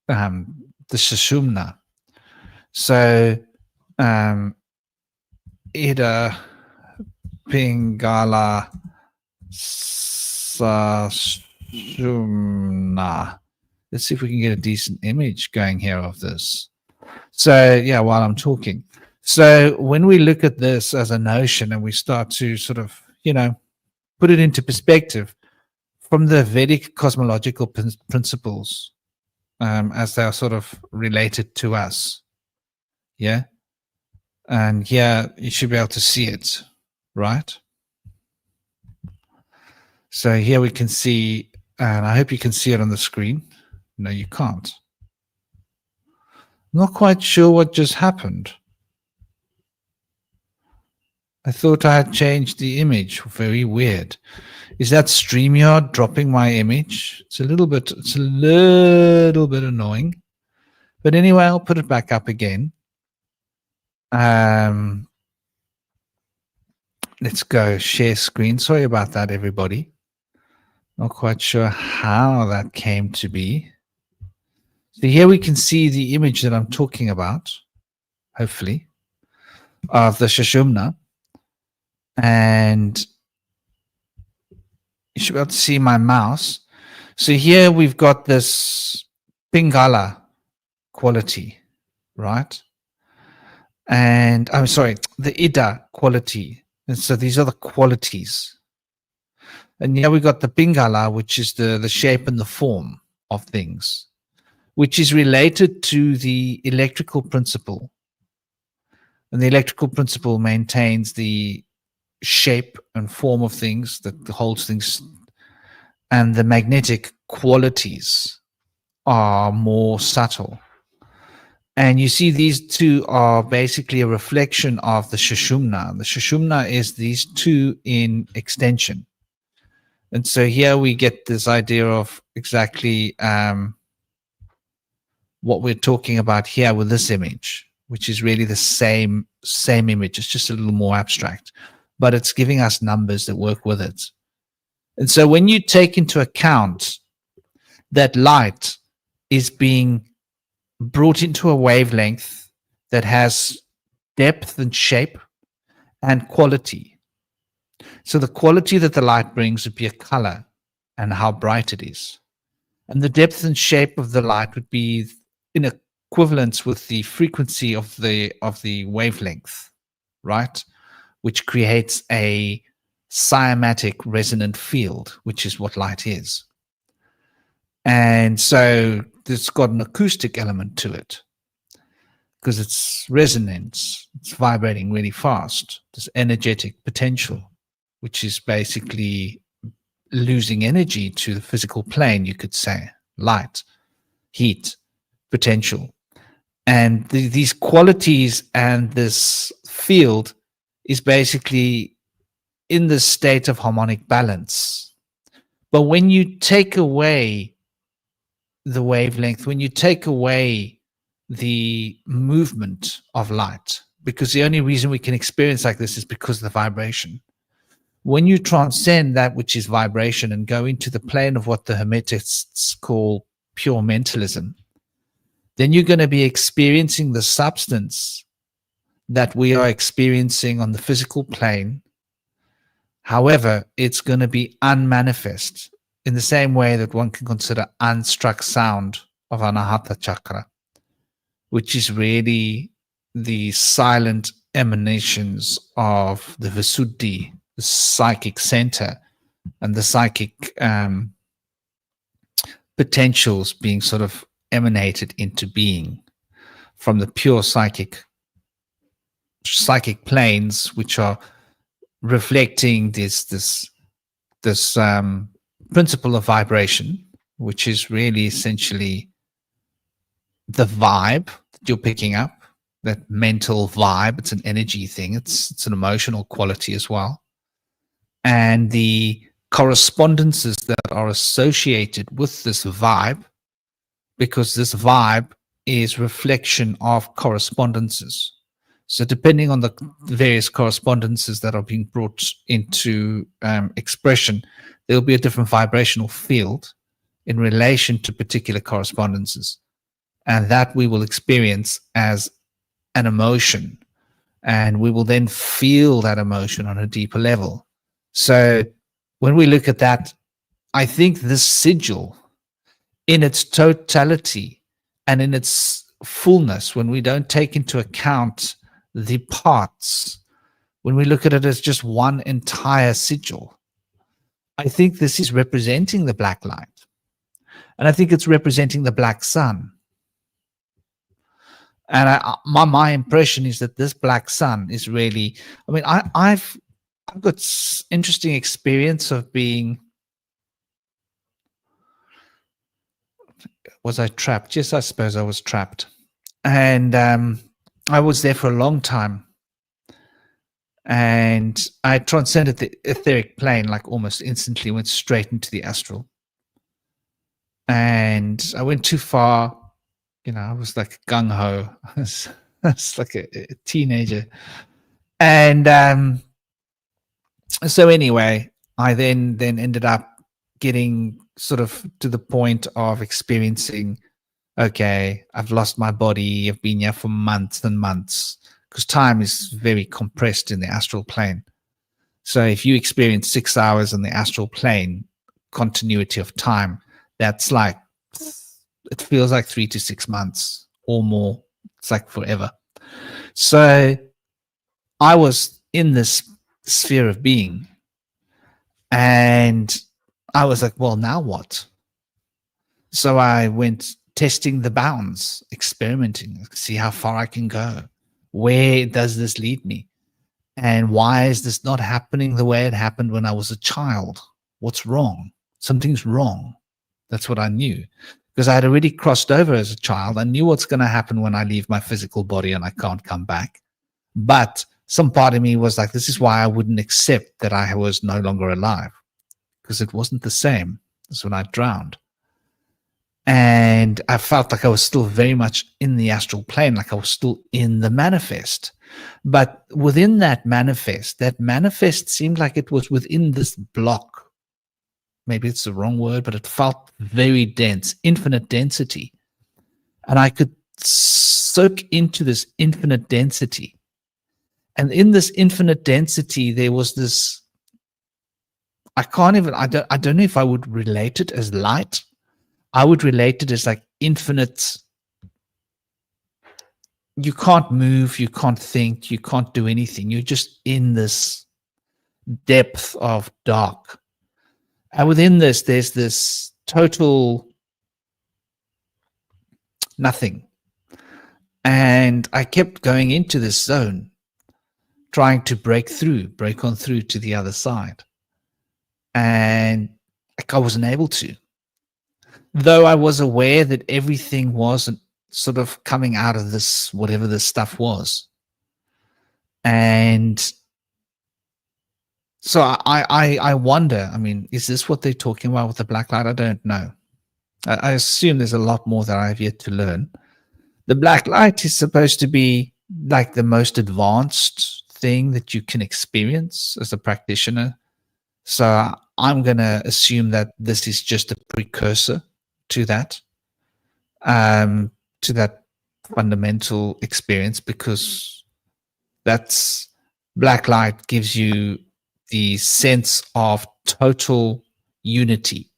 Sushumna. So Ida, Pingala, Sushumna. Let's see if we can get a decent image going here of this. So yeah, while I'm talking. So when we look at this as a notion and we start to sort of, put it into perspective from the Vedic cosmological principles, as they are sort of related to us. Yeah. And here you should be able to see it, right? So here we can see, and I hope you can see it on the screen. No, you can't. Not quite sure what just happened. I thought I had changed the image. Very weird. Is that StreamYard dropping my image? It's a little bit annoying. But anyway, I'll put it back up again. Let's go share screen. Sorry about that, everybody. Not quite sure how that came to be. So here we can see the image that I'm talking about, hopefully, of the Sushumna. And you should be able to see my mouse. So here we've got this Pingala quality, right? And I'm sorry, the Ida quality. And so these are the qualities. And here we got the Pingala, which is the shape and the form of things, which is related to the electrical principle. And the electrical principle maintains the shape and form of things, that holds things, and the magnetic qualities are more subtle. And you see these two are basically a reflection of the Shushumna. The Shushumna is these two in extension. And so here we get this idea of exactly what we're talking about here with this image, which is really the same image. It's just a little more abstract, but it's giving us numbers that work with it. And so when you take into account that light is being brought into a wavelength that has depth and shape and quality. So the quality that the light brings would be a color and how bright it is. And the depth and shape of the light would be in equivalence with the frequency of the wavelength, right? Which creates a cymatic resonant field, which is what light is. And so it's got an acoustic element to it because it's resonance, it's vibrating really fast, this energetic potential, which is basically losing energy to the physical plane, you could say, light, heat, potential. And these qualities and this field is basically in this state of harmonic balance. But when you take away the wavelength, when you take away the movement of light, because the only reason we can experience like this is because of the vibration. When you transcend that which is vibration and go into the plane of what the Hermetists call pure mentalism, then you're going to be experiencing the substance that we are experiencing on the physical plane. However, it's going to be unmanifest in the same way that one can consider unstruck sound of Anahata chakra, which is really the silent emanations of the Visuddhi, the psychic center, and the psychic potentials being sort of emanated into being from the pure psychic planes, which are reflecting this principle of vibration, which is really essentially the vibe that you're picking up, that mental vibe. It's an energy thing. It's an emotional quality as well. And the correspondences that are associated with this vibe, because this vibe is reflection of correspondences. So depending on the various correspondences that are being brought into expression, there'll be a different vibrational field in relation to particular correspondences. And that we will experience as an emotion. And we will then feel that emotion on a deeper level. So when we look at that, I think this sigil in its totality and in its fullness, when we don't take into account the parts, when we look at it as just one entire sigil, I think this is representing the black light. And I think it's representing the black sun. And my impression is that this black sun is really, I mean, I've got interesting experience of being, was I trapped? Yes, I suppose I was trapped. And I was there for a long time. And I transcended the etheric plane like almost instantly, went straight into the astral. And I went too far. You know, I was like gung-ho. I was like a teenager. And so anyway, I then ended up getting sort of to the point of experiencing, okay, I've lost my body. I've been here for months and months, because time is very compressed in the astral plane. So if you experience 6 hours in the astral plane, continuity of time, that's like, it feels like 3 to 6 months or more. It's like forever. So I was in this sphere of being, And I was like, well, now what? So I went testing the bounds, experimenting, see how far I can go. Where does this lead me? And why is this not happening the way it happened when I was a child? What's wrong? Something's wrong. That's what I knew. Because I had already crossed over as a child. I knew what's going to happen when I leave my physical body and I can't come back. But some part of me was like, this is why I wouldn't accept that I was no longer alive. Because it wasn't the same as when I drowned. And I felt like I was still very much in the astral plane, like I was still in the manifest. But within that manifest seemed like it was within this block. Maybe it's the wrong word, but it felt very dense, infinite density. And I could soak into this infinite density. And in this infinite density, there was this, I don't know if I would relate it as light. I would relate it as like infinite. You can't move, you can't think, you can't do anything. You're just in this depth of dark. And within this, there's this total nothing. And I kept going into this zone, trying to break on through to the other side. And I wasn't able to. Though I was aware that everything was sort of coming out of this, whatever this stuff was. And so I wonder, I mean, is this what they're talking about with the black light? I don't know. I assume there's a lot more that I have yet to learn. The black light is supposed to be like the most advanced thing that you can experience as a practitioner. So I'm going to assume that this is just a precursor to that fundamental experience, because that's black light gives you the sense of total unity.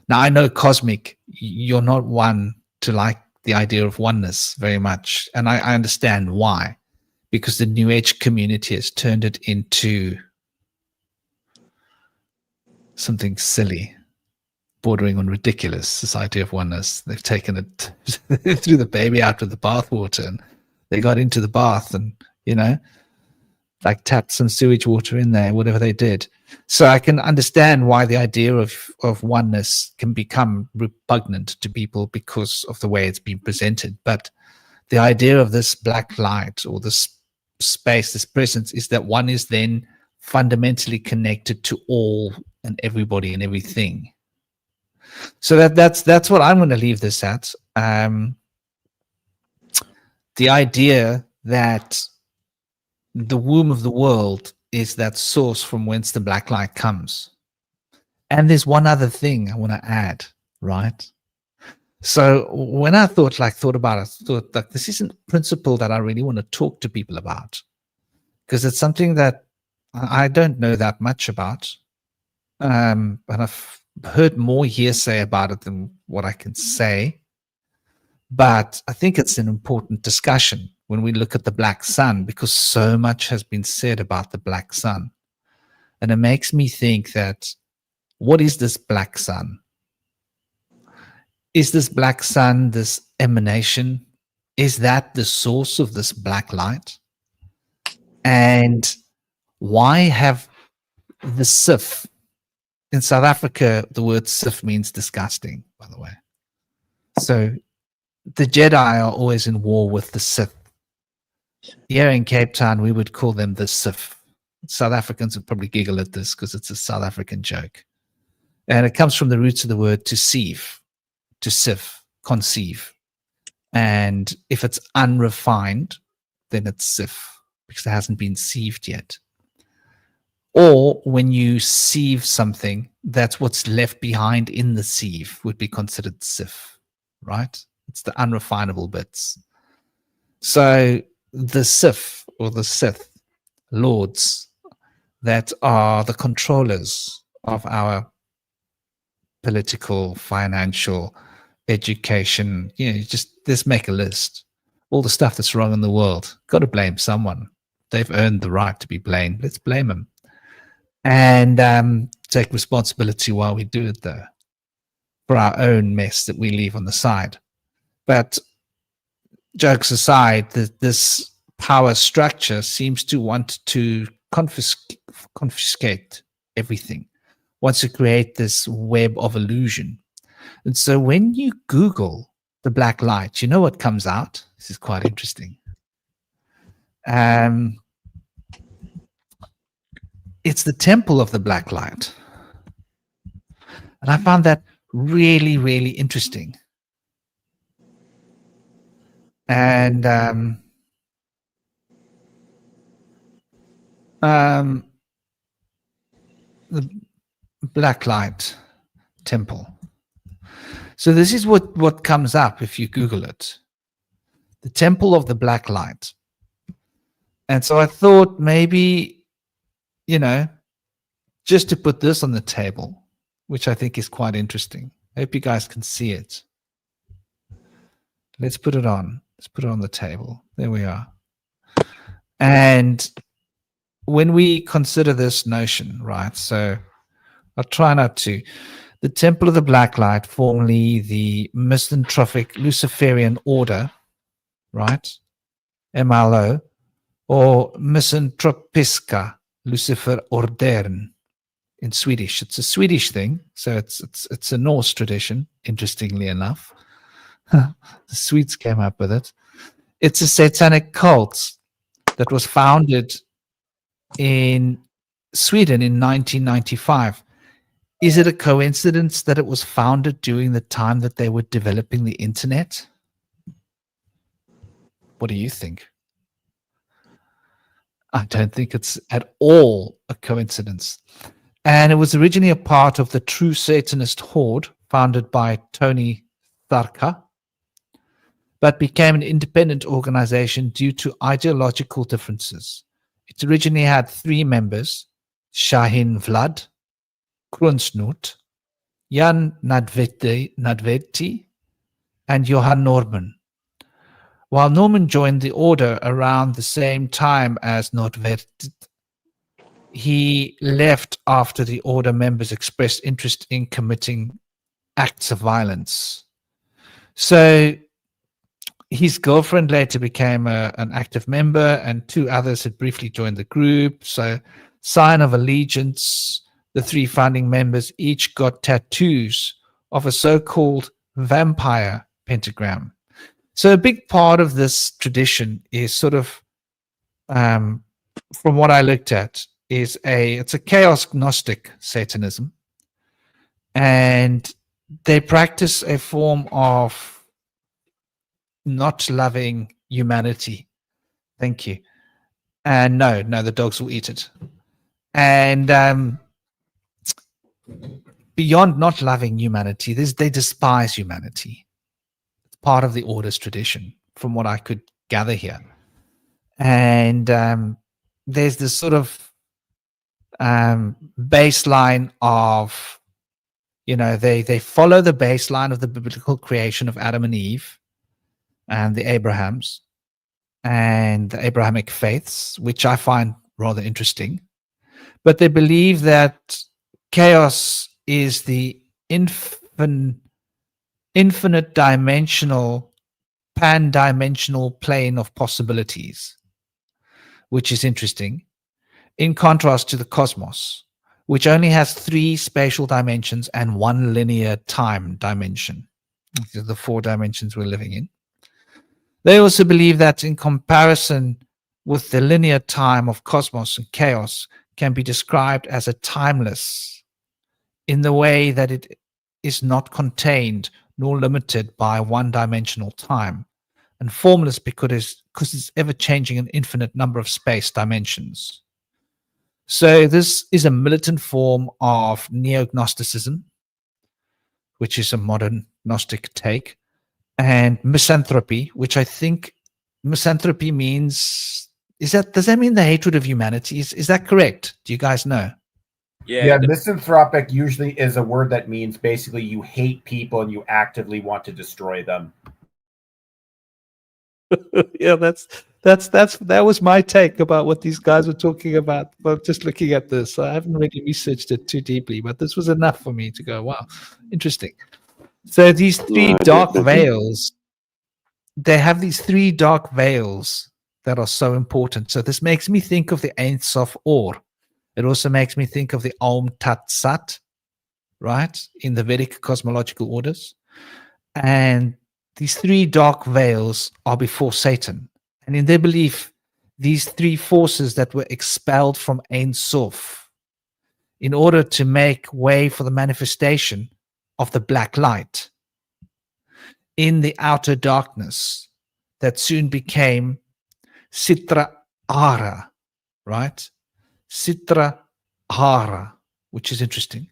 Now, I know cosmic, you're not one to like the idea of oneness very much, and I understand why, because the New Age community has turned it into something silly, bordering on ridiculous, this idea of oneness. They've taken it, they threw the baby out with the bathwater, and they got into the bath and, like tapped some sewage water in there, whatever they did. So I can understand why the idea of oneness can become repugnant to people because of the way it's been presented. But the idea of this black light or this space, this presence, is that one is then fundamentally connected to all and everybody and everything. So that's what I'm going to leave this at. The idea that the womb of the world is that source from whence the black light comes. And there's one other thing I want to add, right? So when I thought about it, I thought like this isn't a principle that I really want to talk to people about, because it's something that I don't know that much about. And I've heard more hearsay about it than what I can say. But I think it's an important discussion when we look at the black sun, because so much has been said about the black sun. And it makes me think that, what is this black sun? Is this black sun this emanation? Is that the source of this black light? And why have the Sith, in South Africa, the word Sith means disgusting, by the way. So the Jedi are always in war with the Sith. Here in Cape Town, we would call them the Sith. South Africans would probably giggle at this because it's a South African joke. And it comes from the roots of the word to sieve, conceive. And if it's unrefined, then it's sif, because it hasn't been sieved yet. Or when you sieve something, that's what's left behind in the sieve would be considered sif, right? It's the unrefinable bits. So the Sith or the Sith lords that are the controllers of our political, financial, education, just make a list. All the stuff that's wrong in the world, got to blame someone. They've earned the right to be blamed. Let's blame them. and take responsibility while we do it, though, for our own mess that we leave on the side. But jokes aside, this power structure seems to want to confiscate everything, wants to create this web of illusion. And so when you Google the black light, you know what comes out? This is quite interesting. It's the temple of the black light. And I found that really, really interesting. And the black light temple. So this is what comes up if you Google it. The temple of the black light. And so I thought maybe, just to put this on the table, which I think is quite interesting. I hope you guys can see it. Let's put it on. Let's put it on the table. There we are. And when we consider this notion, right, so I'll try not to. The Temple of the Black Light, formerly the Misanthropic Luciferian Order, right, MLO, or Misanthropiska Lucifer Ordern in Swedish. It's a Swedish thing, so it's a Norse tradition, interestingly enough. The Swedes came up with it. It's a satanic cult that was founded in Sweden in 1995. Is it a coincidence that it was founded during the time that they were developing the internet? What do you think? I don't think it's at all a coincidence. And it was originally a part of the True Satanist Horde, founded by Tony Tharka, but became an independent organization due to ideological differences. It originally had 3 members, Shahin Vlad, Krunsnut, Jan Nadveti, and Johan Norman. While Norman joined the order around the same time as Nordved, he left after the order members expressed interest in committing acts of violence. So his girlfriend later became an active member, and 2 others had briefly joined the group. So, sign of allegiance, the 3 founding members each got tattoos of a so-called vampire pentagram. So a big part of this tradition is sort of, from what I looked at, it's a chaos gnostic Satanism, and they practice a form of not loving humanity. Thank you. And no, the dogs will eat it. And beyond not loving humanity, they despise humanity. It's part of the order's tradition, from what I could gather here. And there's this sort of baseline of, they follow the baseline of the biblical creation of Adam and Eve and the Abrahams and the Abrahamic faiths, which I find rather interesting. But they believe that chaos is the infinite dimensional, pan-dimensional plane of possibilities, which is interesting, in contrast to the cosmos, which only has 3 spatial dimensions and 1 linear time dimension. These are the 4 dimensions we're living in. They also believe that in comparison with the linear time of cosmos and chaos can be described as a timeless, in the way that it is not contained nor limited by one-dimensional time, and formless because it's ever-changing an infinite number of space dimensions. So this is a militant form of neo-Gnosticism, which is a modern Gnostic take, and misanthropy, which I think misanthropy means, does that mean the hatred of humanity? Is that correct? Do you guys know? Yeah, misanthropic usually is a word that means basically you hate people and you actively want to destroy them. Yeah, that was my take about what these guys were talking about. But just looking at this, I haven't really researched it too deeply, but this was enough for me to go, wow, interesting. So these three No, dark definitely. veils, they have these three dark veils that are so important. So this makes me think of the Ein Sof Or. It also makes me think of the Om Tat Sat, right, in the Vedic cosmological orders. And these three dark veils are before Satan. And in their belief, these three forces that were expelled from Ein Sof in order to make way for the manifestation of the black light in the outer darkness that soon became Sitra Ara, right? Sitra Ara, which is interesting.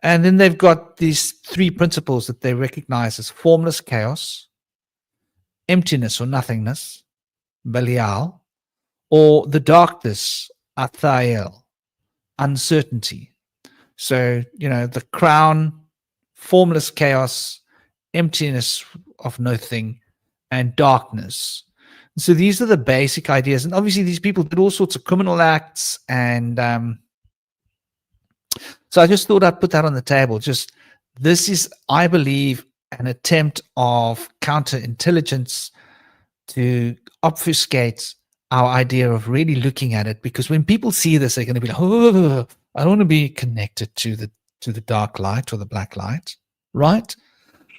And then they've got these three principles that they recognize as formless chaos, emptiness or nothingness, Belial, or the darkness, Athael, uncertainty. So, the crown, formless chaos, emptiness of nothing, and darkness. So these are the basic ideas. And obviously, these people did all sorts of criminal acts. And so I just thought I'd put that on the table. Just this is, I believe, an attempt of counterintelligence to obfuscate our idea of really looking at it, because when people see this, they're going to be like, oh, I don't want to be connected to the dark light or the black light, right?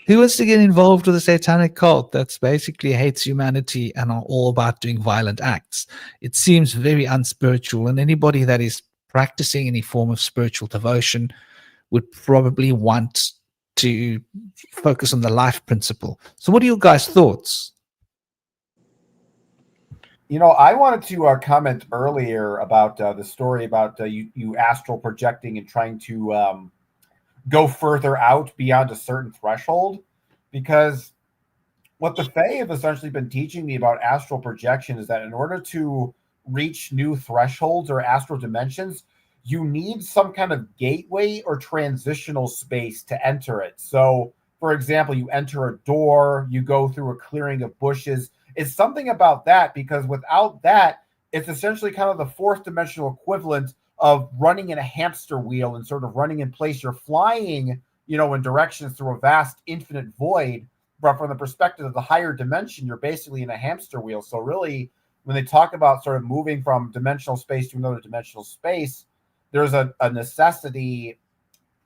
Who wants to get involved with a satanic cult that's basically hates humanity and are all about doing violent acts? It seems very unspiritual, and anybody that is practicing any form of spiritual devotion would probably want to focus on the life principle. So what are your guys' thoughts? I wanted to comment earlier about the story about you astral projecting and trying to go further out beyond a certain threshold, because what the Fae have essentially been teaching me about astral projection is that in order to reach new thresholds or astral dimensions, you need some kind of gateway or transitional space to enter it. So, for example, you enter a door, you go through a clearing of bushes. It's something about that, because without that, it's essentially kind of the fourth dimensional equivalent of running in a hamster wheel and sort of running in place. You're flying, in directions through a vast infinite void, but from the perspective of the higher dimension, you're basically in a hamster wheel. So really, when they talk about sort of moving from dimensional space to another dimensional space, there's a necessity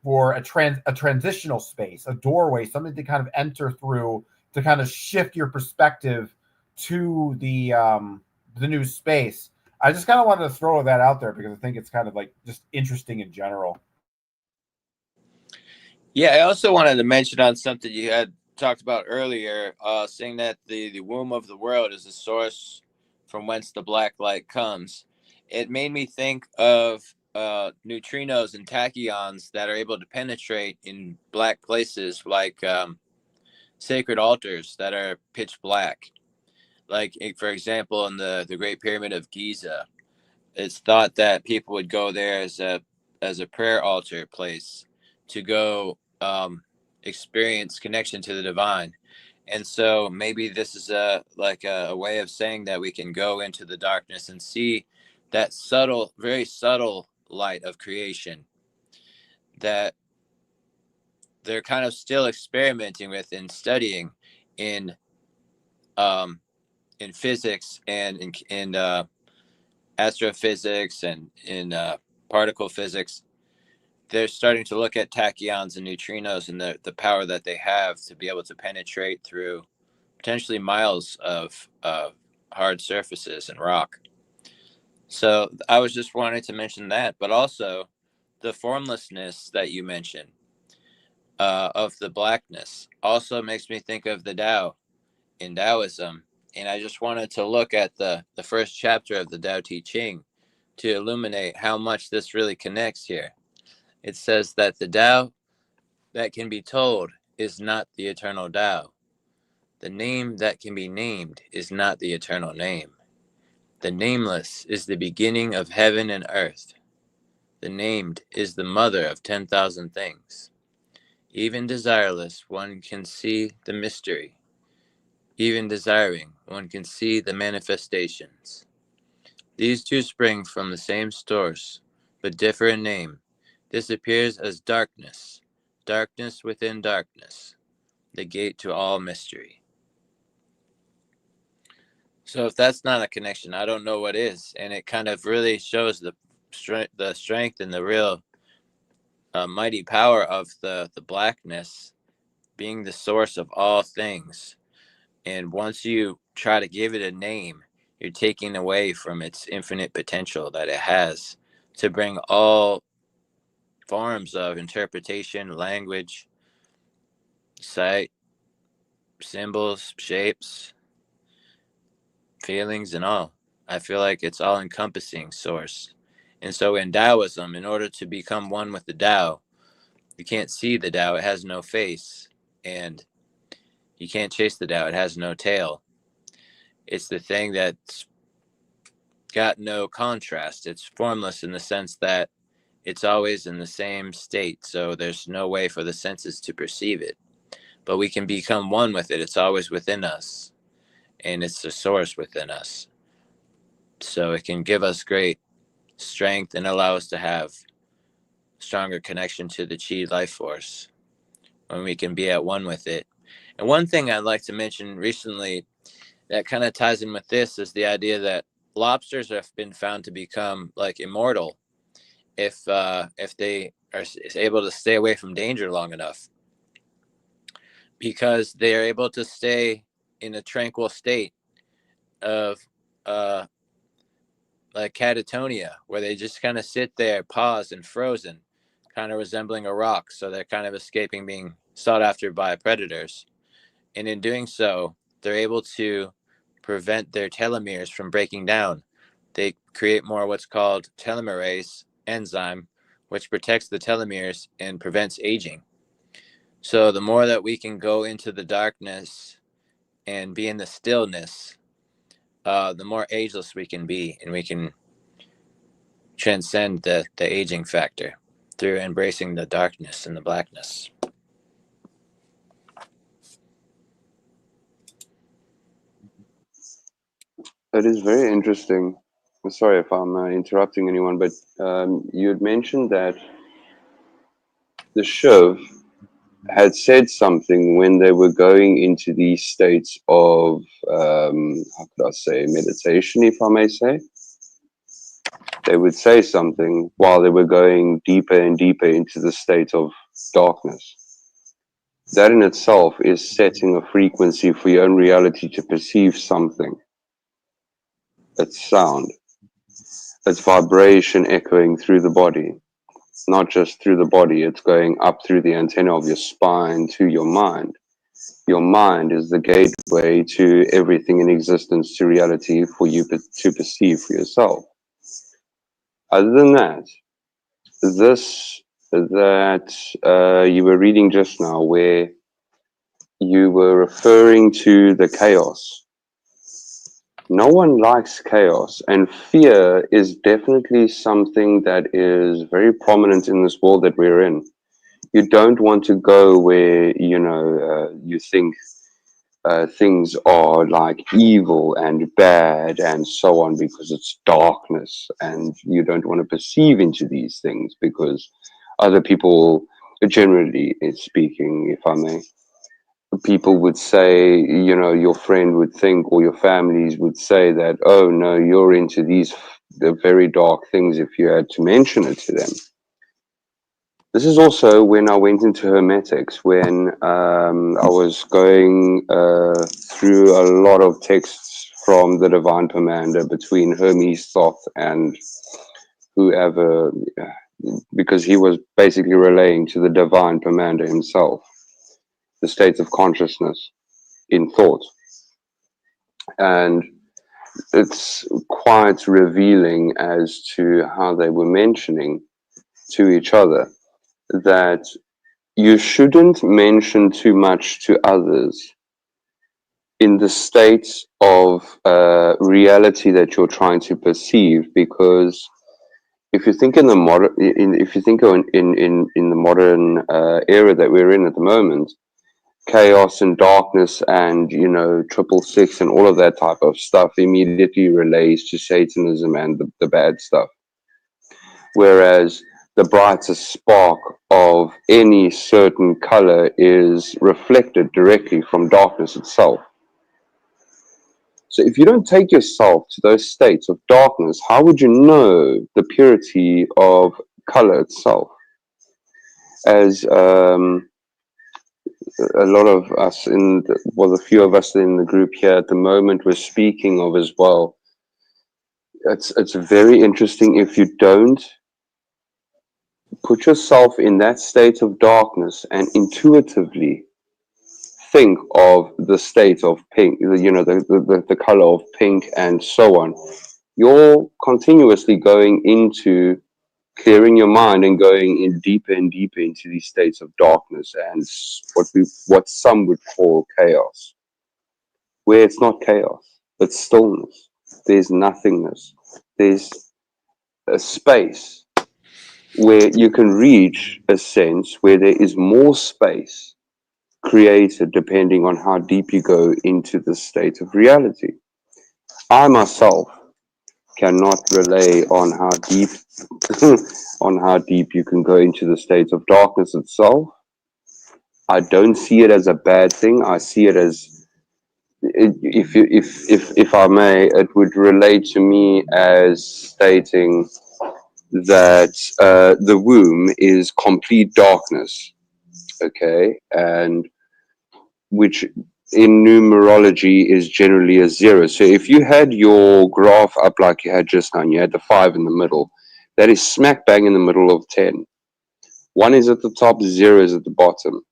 for a transitional space, a doorway, something to kind of enter through to kind of shift your perspective to the new space. I just kind of wanted to throw that out there because I think it's kind of like just interesting in general. Yeah, I also wanted to mention on something you had talked about earlier, saying that the womb of the world is the source from whence the black light comes. It made me think of neutrinos and tachyons that are able to penetrate in black places, like sacred altars that are pitch black. Like, for example, in the Great Pyramid of Giza, it's thought that people would go there as a prayer altar place to go experience connection to the divine. And so maybe this is a way of saying that we can go into the darkness and see that subtle, very subtle light of creation that they're kind of still experimenting with and studying in physics and in astrophysics and in particle physics. They're starting to look at tachyons and neutrinos and the power that they have to be able to penetrate through potentially miles of hard surfaces and rock. So I was just wanting to mention that, but also the formlessness that you mentioned of the blackness also makes me think of the Tao in Taoism. And I just wanted to look at the first chapter of the Tao Te Ching to illuminate how much this really connects here. It says that the Tao that can be told is not the eternal Tao. The name that can be named is not the eternal name. The nameless is the beginning of heaven and earth. The named is the mother of 10,000 things. Even desireless, one can see the mystery. even desiring, one can see the manifestations. These two spring from the same source, but differ in name. This appears as darkness, darkness within darkness, the gate to all mystery. So if that's not a connection, I don't know what is. And it kind of really shows the strength and the real mighty power of the blackness being the source of all things. And once you try to give it a name, you're taking away from its infinite potential that it has to bring all forms of interpretation, language, sight, symbols, shapes, feelings, and all. I feel like it's all encompassing source. And so in Taoism, in order to become one with the Tao, you can't see the Tao, it has no face. And you can't chase the Tao, it has no tail. It's the thing that's got no contrast. It's formless in the sense that it's always in the same state. So there's no way for the senses to perceive it. But we can become one with it. It's always within us. And it's the source within us. So it can give us great strength and allow us to have stronger connection to the chi life force when we can be at one with it. And one thing I'd like to mention recently that kind of ties in with this is the idea that lobsters have been found to become like immortal if they are able to stay away from danger long enough, because they are able to stay in a tranquil state of like catatonia, where they just kind of sit there, paused and frozen, kind of resembling a rock. So they're kind of escaping being sought after by predators. And in doing so, they're able to prevent their telomeres from breaking down. They create more what's called telomerase enzyme, which protects the telomeres and prevents aging. So the more that we can go into the darkness and be in the stillness, the more ageless we can be, and we can transcend the aging factor through embracing the darkness and the blackness. It is very interesting. Sorry if I'm interrupting anyone, but you had mentioned that the Shiv had said something when they were going into these states of, how could I say, meditation, if I may say. They would say something while they were going deeper and deeper into the state of darkness. That in itself is setting a frequency for your own reality to perceive something. It's sound. It's vibration echoing through the body. Not just through the body, it's going up through the antenna of your spine to your mind. Your mind is the gateway to everything in existence, to reality, for you to perceive for yourself. Other than that, this that you were reading just now, where you were referring to the chaos. No one likes chaos, and fear is definitely something that is very prominent in this world that we're in. You don't want to go where, you think things are like evil and bad and so on, because it's darkness, and you don't want to perceive into these things because other people, generally speaking, if I may, people would say, your friend would think, or your families would say that, oh no, you're into the very dark things, if you had to mention it to them. This is also when I went into Hermetics, when I was going through a lot of texts from the Divine Commander between Hermes, Thoth, and whoever, because he was basically relaying to the Divine Commander himself the states of consciousness in thought. And it's quite revealing as to how they were mentioning to each other that you shouldn't mention too much to others in the state of reality that you're trying to perceive, because if you think in the modern, if you think in the modern era that we're in at the moment, chaos and darkness and, you know, 666 and all of that type of stuff immediately relates to Satanism and the bad stuff. Whereas the brightest spark of any certain color is reflected directly from darkness itself. So if you don't take yourself to those states of darkness, how would you know the purity of color itself? As a lot of us a few of us in the group here at the moment were speaking of as well. It's very interesting if you don't put yourself in that state of darkness and intuitively think of the state of pink, you know, the color of pink and so on. You're continuously going into clearing your mind and going in deeper and deeper into these states of darkness and what some would call chaos, where it's not chaos, it's stillness. There's nothingness. There's a space where you can reach a sense where there is more space created depending on how deep you go into the state of reality. I myself cannot relay on how deep on how deep you can go into the state of darkness itself. I don't see it as a bad thing. I see it as, if I may, it would relate to me as stating that the womb is complete darkness, okay, and which in numerology is generally a 0. So if you had your graph up like you had just now, and you had the 5 in the middle, that is smack bang in the middle of 10. 1 is at the top, 0 is at the bottom,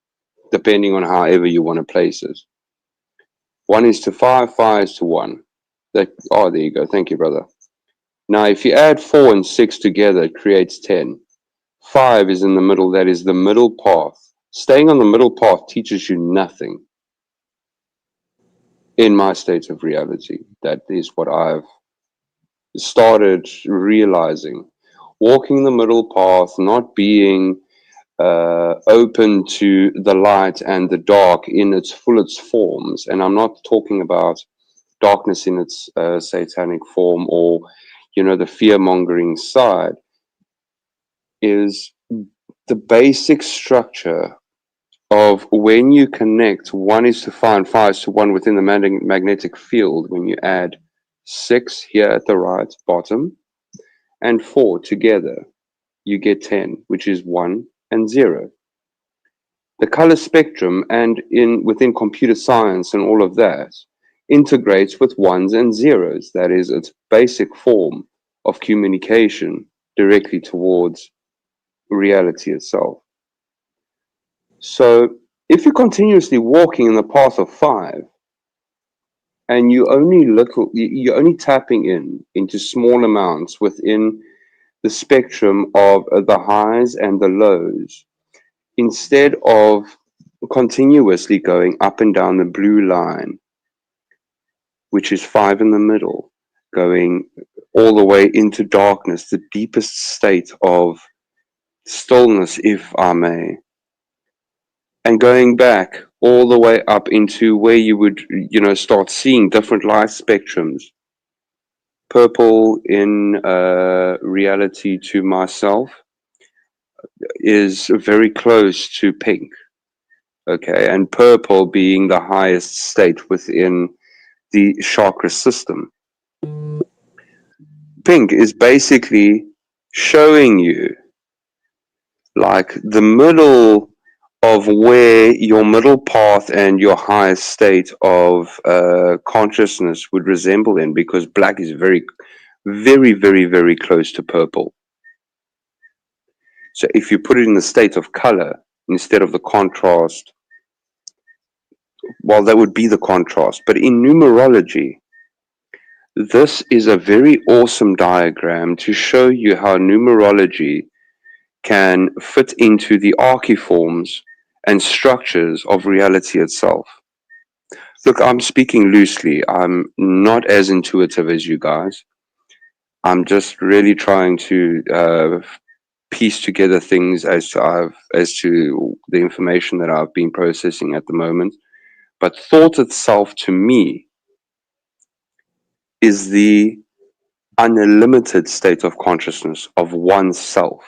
depending on however you want to place it. 1 is to 5, 5 is to 1. There you go. Thank you, brother. Now, if you add 4 and 6 together, it creates 10. 5 is in the middle. That is the middle path. Staying on the middle path teaches you nothing. In my state of reality, that is what I've started realizing. Walking the middle path, not being open to the light and the dark in its fullest forms. And I'm not talking about darkness in its satanic form or, you know, the fear-mongering side, is the basic structure of when you connect 1 is to 5 and 5 is to 1 within the magnetic field. When you add 6 here at the right bottom and 4 together, you get 10, which is 1 and 0. The color spectrum and within computer science and all of that integrates with 1s and 0s. That is its basic form of communication directly towards reality itself. So if you're continuously walking in the path of 5 and you're only tapping into small amounts within the spectrum of the highs and the lows, instead of continuously going up and down the blue line, which is 5 in the middle, going all the way into darkness, the deepest state of stillness, if I may, and going back all the way up into where you would, you know, start seeing different light spectrums. Purple in reality to myself is very close to pink, okay, and purple being the highest state within the chakra system. Pink is basically showing you like the middle of where your middle path and your highest state of consciousness would resemble in, because black is very, very, very, very close to purple. So if you put it in the state of color instead of the contrast, well, that would be the contrast. But in numerology, this is a very awesome diagram to show you how numerology can fit into the archiforms and structures of reality itself. Look, I'm speaking loosely. I'm not as intuitive as you guys. I'm just really trying to piece together things as to the information that I've been processing at the moment. But thought itself, to me, is the unlimited state of consciousness of oneself.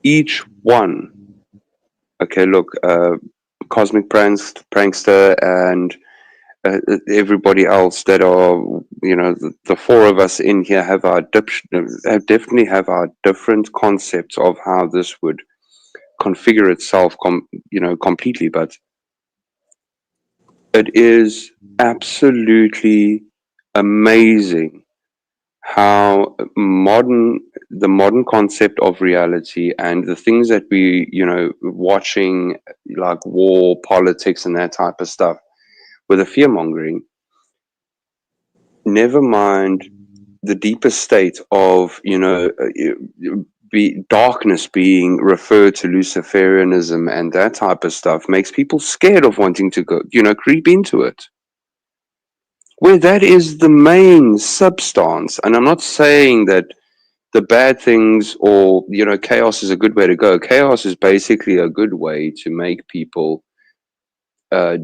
Each one. Okay, look, Cosmic Prankster and everybody else that are, the four of us in here definitely have our different concepts of how this would configure itself, completely. But it is absolutely amazing how the modern concept of reality and the things that we, watching, like war, politics, and that type of stuff, with the fear mongering, never mind the deeper state of, darkness being referred to Luciferianism and that type of stuff, makes people scared of wanting to go, creep into it. Where that is the main substance. And I'm not saying that the bad things or, chaos is a good way to go. Chaos is basically a good way to make people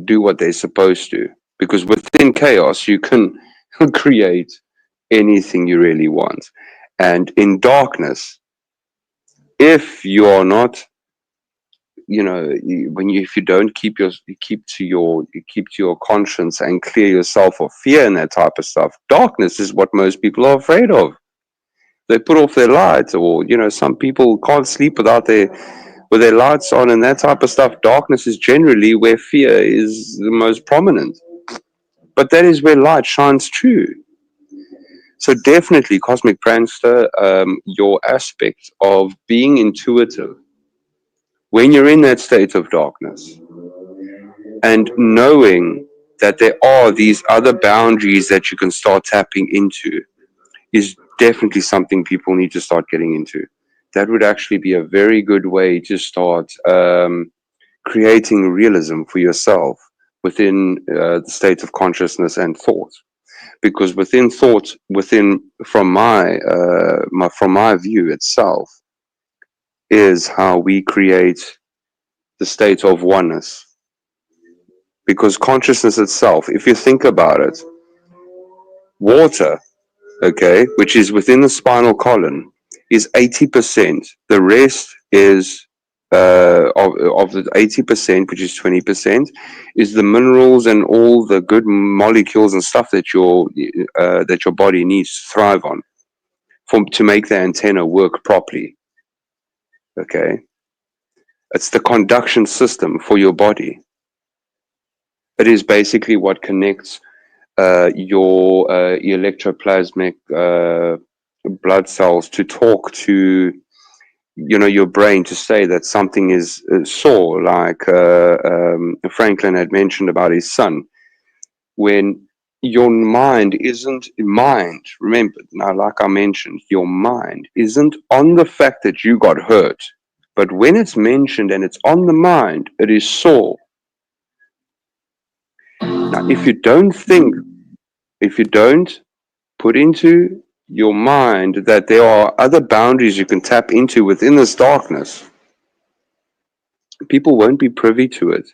do what they're supposed to. Because within chaos, you can create anything you really want. And in darkness, if you are not, if you don't keep to your conscience and clear yourself of fear and that type of stuff, darkness is what most people are afraid of. They put off their lights, or some people can't sleep with their lights on and that type of stuff. Darkness is generally where fear is the most prominent, but that is where light shines true. So definitely, Cosmic Prankster, your aspect of being intuitive when you're in that state of darkness, and knowing that there are these other boundaries that you can start tapping into, is definitely something people need to start getting into. That would actually be a very good way to start creating realism for yourself within the state of consciousness and thought. Because within thought, from my view itself, is how we create the state of oneness. Because consciousness itself, if you think about it, water, okay, which is within the spinal column, is 80%. The rest is of the 80%, which is 20%, is the minerals and all the good molecules and stuff that your body needs to thrive on, to make the antenna work properly. Okay, it's the conduction system for your body. It is basically what connects your electroplasmic blood cells to talk to your brain, to say that something is sore, like Franklin had mentioned about his son. When your mind isn't remember, now, like I mentioned, your mind isn't on the fact that you got hurt, but when it's mentioned and it's on the mind, it is sore. Now, if you don't put into your mind that there are other boundaries you can tap into within this darkness, people won't be privy to it,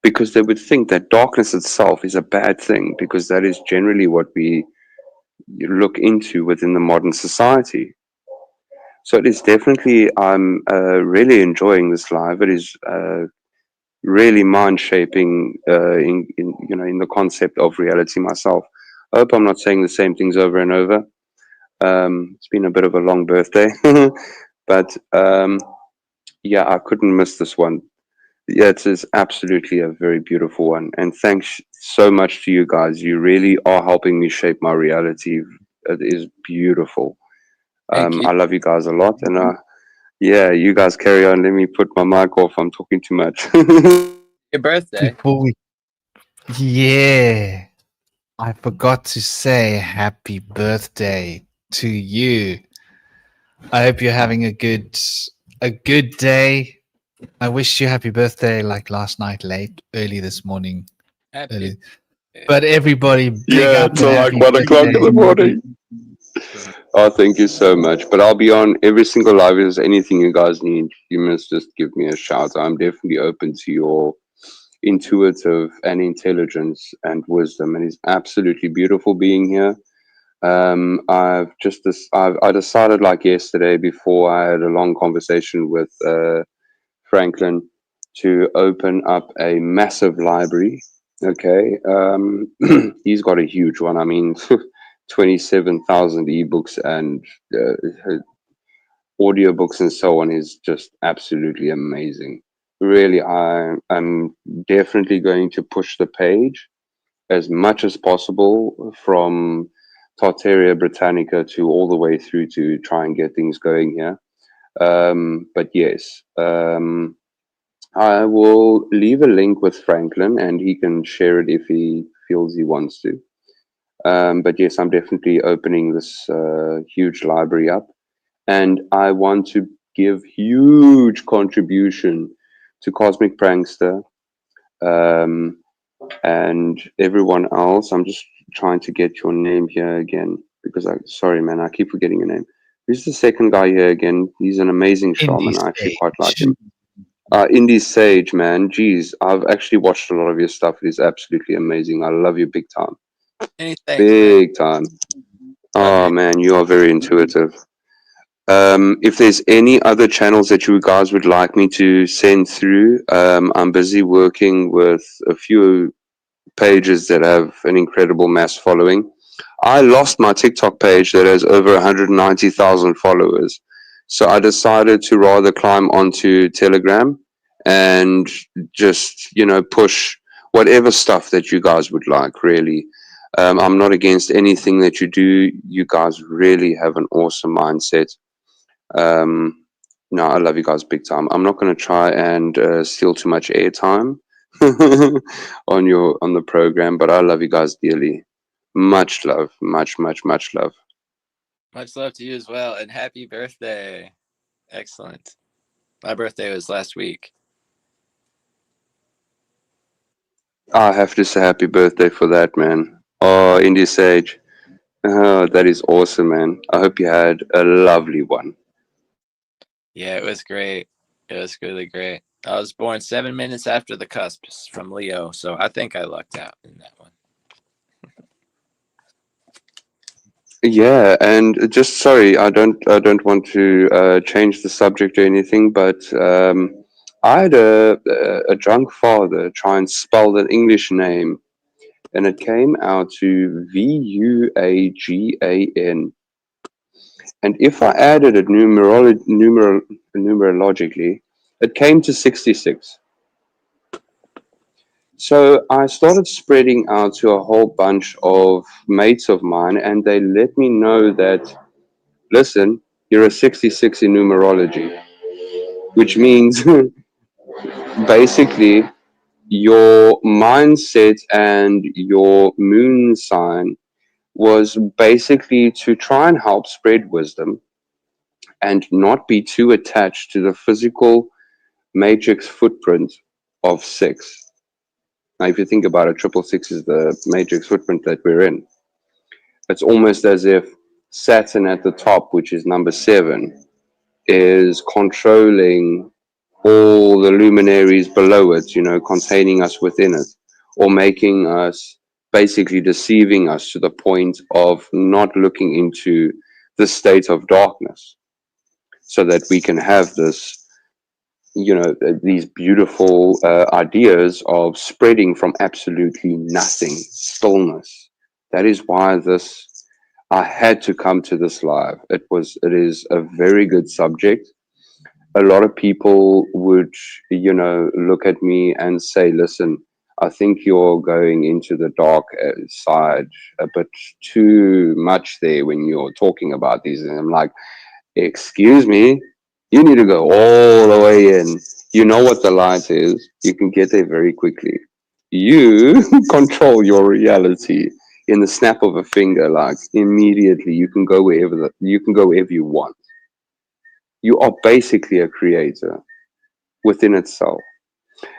because they would think that darkness itself is a bad thing, because that is generally what we look into within the modern society. So it is definitely, I'm really enjoying this live. It is really mind shaping in the concept of reality myself. I hope I'm not saying the same things over and over. It's been a bit of a long birthday, but yeah, I couldn't miss this one. Yeah, it is absolutely a very beautiful one. And thanks so much to you guys. You really are helping me shape my reality. It is beautiful. Thank you. I love you guys a lot. And yeah, you guys carry on. Let me put my mic off. I'm talking too much. Your birthday. Yeah, I forgot to say happy birthday to you. I hope you're having a good day. I wish you happy birthday like last night, early this morning. Happy. But everybody, big Yeah, up till and like happy 1 o'clock in birthday. the morning. Oh, thank you so much. But I'll be on every single live. If there's anything you guys need, you must just give me a shout. I'm definitely open to your intuitive and intelligence and wisdom. And it's absolutely beautiful being here. I decided like yesterday before I had a long conversation with Franklin to open up a massive library. Okay, he's got a huge one. I mean, 27,000 ebooks and audiobooks and so on is just absolutely amazing. Really, I'm definitely going to push the page as much as possible from Tartaria Britannica to all the way through to try and get things going here. But yes, I will leave a link with Franklin and he can share it if he feels he wants to. But yes, I'm definitely opening this huge library up. And I want to give huge contribution to Cosmic Prankster um, and everyone else. I'm just trying to get your name here again because sorry, man, I keep forgetting your name. Who's the second guy here again? He's an amazing Indie shaman. I actually quite like Sage. him. Indie Sage, man. Jeez, I've actually watched a lot of your stuff. It is absolutely amazing. I love you big time. Thanks, man. Big time. Love Oh, you. man, you are very intuitive. If there's any other channels that you guys would like me to send through, I'm busy working with a few pages that have an incredible mass following. I lost my TikTok page that has over 190,000 followers. So I decided to rather climb onto Telegram and just, push whatever stuff that you guys would like, really. I'm not against anything that you do. You guys really have an awesome mindset. Um, no, I love you guys big time. I'm not going to try and steal too much airtime on the program, but I love you guys dearly. Much love, much love. Much love to you as well, and happy birthday. Excellent. My birthday was last week. I have to say happy birthday for that, man. Oh, Indie Sage. Oh, that is awesome, man. I hope you had a lovely one. Yeah, it was great. It was really great. I was born 7 minutes after the cusps from Leo, so I think I lucked out in that one. Yeah, and just sorry, I don't want to change the subject or anything, but I had a drunk father try and spell an English name, and it came out to Vuagan. And if I added it numerologically, it came to 66. So I started spreading out to a whole bunch of mates of mine, and they let me know that, listen, you're a 66 in numerology, which means basically your mindset and your moon sign was basically to try and help spread wisdom and not be too attached to the physical matrix footprint of six. Now, if you think about it, 666 is the matrix footprint that we're in. It's almost as if Saturn at the top, which is number 7, is controlling all the luminaries below it, containing us within it, or making us basically deceiving us to the point of not looking into the state of darkness so that we can have this, these beautiful ideas of spreading from absolutely nothing, stillness. That is why I had to come to this live. It is a very good subject. A lot of people would, look at me and say, listen, I think you're going into the dark side a bit too much there when you're talking about these. And I'm like, excuse me, you need to go all the way in. You know what the light is. You can get there very quickly. You control your reality in the snap of a finger. Like immediately, you can go wherever you want. You are basically a creator within itself.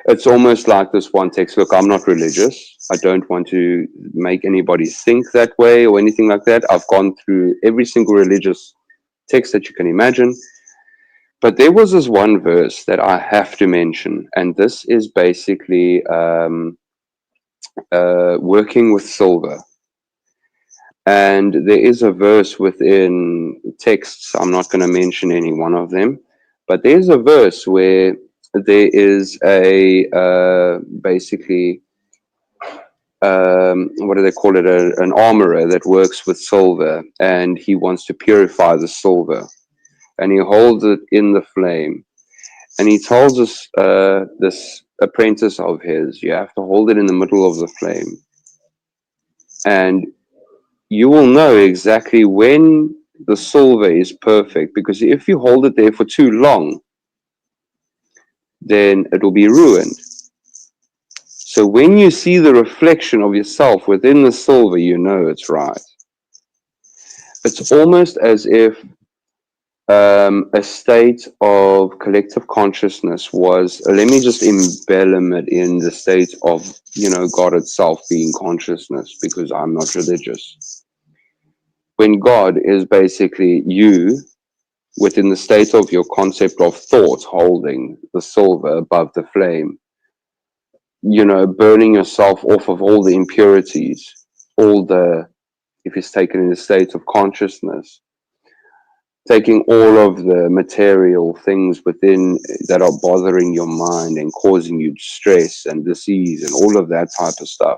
It's almost like this one text. Look, I'm not religious. I don't want to make anybody think that way or anything like that. I've gone through every single religious text that you can imagine. But there was this one verse that I have to mention, and this is basically working with silver. And there is a verse within texts, I'm not going to mention any one of them, but there's a verse where there is a basically, what do they call it, an armorer that works with silver, and he wants to purify the silver, and he holds it in the flame. And he tells us, this apprentice of his, you have to hold it in the middle of the flame. And you will know exactly when the silver is perfect, because if you hold it there for too long, then it will be ruined. So when you see the reflection of yourself within the silver, you know it's right. It's almost as if a state of collective consciousness was, let me just embellish it in the state of, God itself being consciousness, because I'm not religious. When God is basically you within the state of your concept of thought, holding the silver above the flame, burning yourself off of all the impurities, if it's taken in a state of consciousness, taking all of the material things within that are bothering your mind and causing you stress and disease and all of that type of stuff.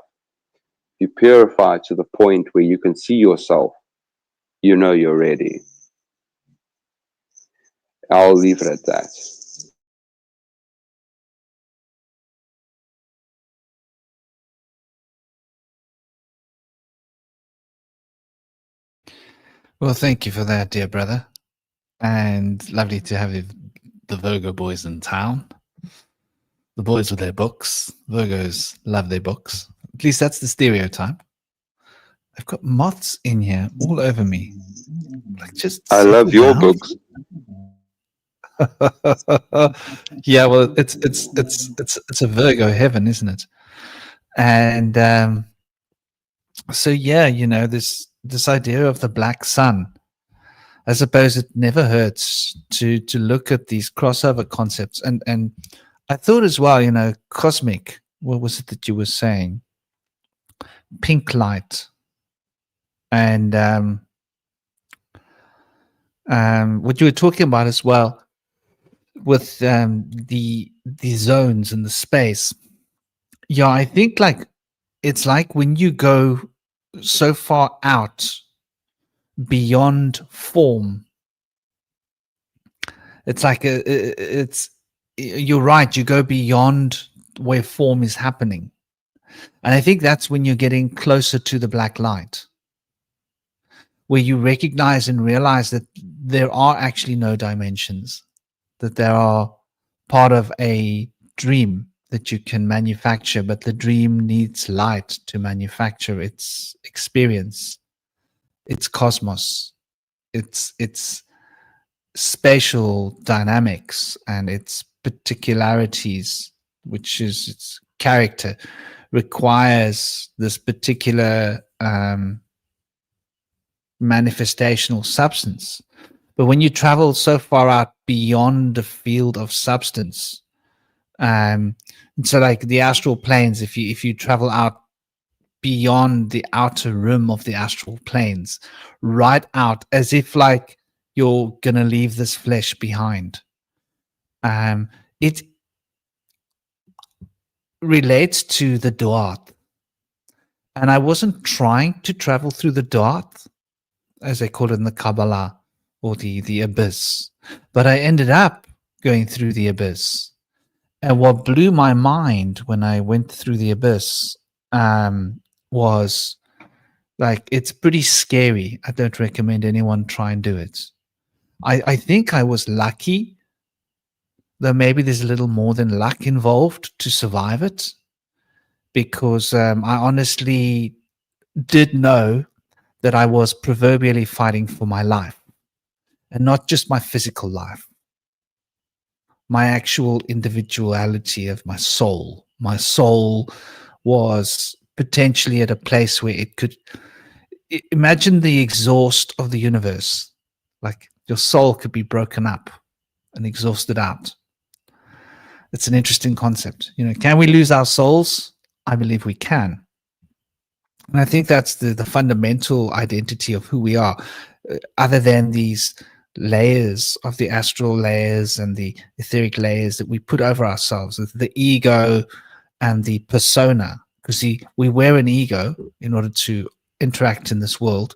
You purify to the point where you can see yourself, you're ready. I'll leave it at that. Well, thank you for that, dear brother. And lovely to have the Virgo boys in town. The boys with their books. Virgos love their books. At least that's the stereotype. I've got moths in here all over me. Like, just I love your books. Yeah, well, it's a Virgo heaven, isn't it? And so yeah, this idea of the black sun. I suppose it never hurts to look at these crossover concepts, and I thought as well, cosmic. What was it that you were saying? Pink light, and what you were talking about as well with the zones and the space. Yeah, I think it's like when you go so far out beyond form. It's like you're right. You go beyond where form is happening, and I think that's when you're getting closer to the black light, where you recognize and realize that there are actually no dimensions, that there are part of a dream that you can manufacture, but the dream needs light to manufacture its experience, its cosmos, its spatial dynamics and its particularities, which is its character, requires this particular manifestational substance. But when you travel so far out beyond the field of substance, so like the astral planes, if you travel out beyond the outer rim of the astral planes, right out, as if like you're gonna leave this flesh behind. It relates to the Duat, and I wasn't trying to travel through the Duat, as they call it in the Kabbalah, or the abyss, but I ended up going through the abyss. And what blew my mind when I went through the abyss was like, it's pretty scary. I don't recommend anyone try and do it. I think I was lucky, though maybe there's a little more than luck involved to survive it, because I honestly did know that I was proverbially fighting for my life, and not just my physical life. my actual individuality of my soul. My soul was potentially at a place where it could imagine the exhaust of the universe. Like your soul could be broken up and exhausted out. It's an interesting concept. Can we lose our souls? I believe we can. And I think that's the fundamental identity of who we are, other than these layers of the astral layers and the etheric layers that we put over ourselves, the ego and the persona. Because we wear an ego in order to interact in this world,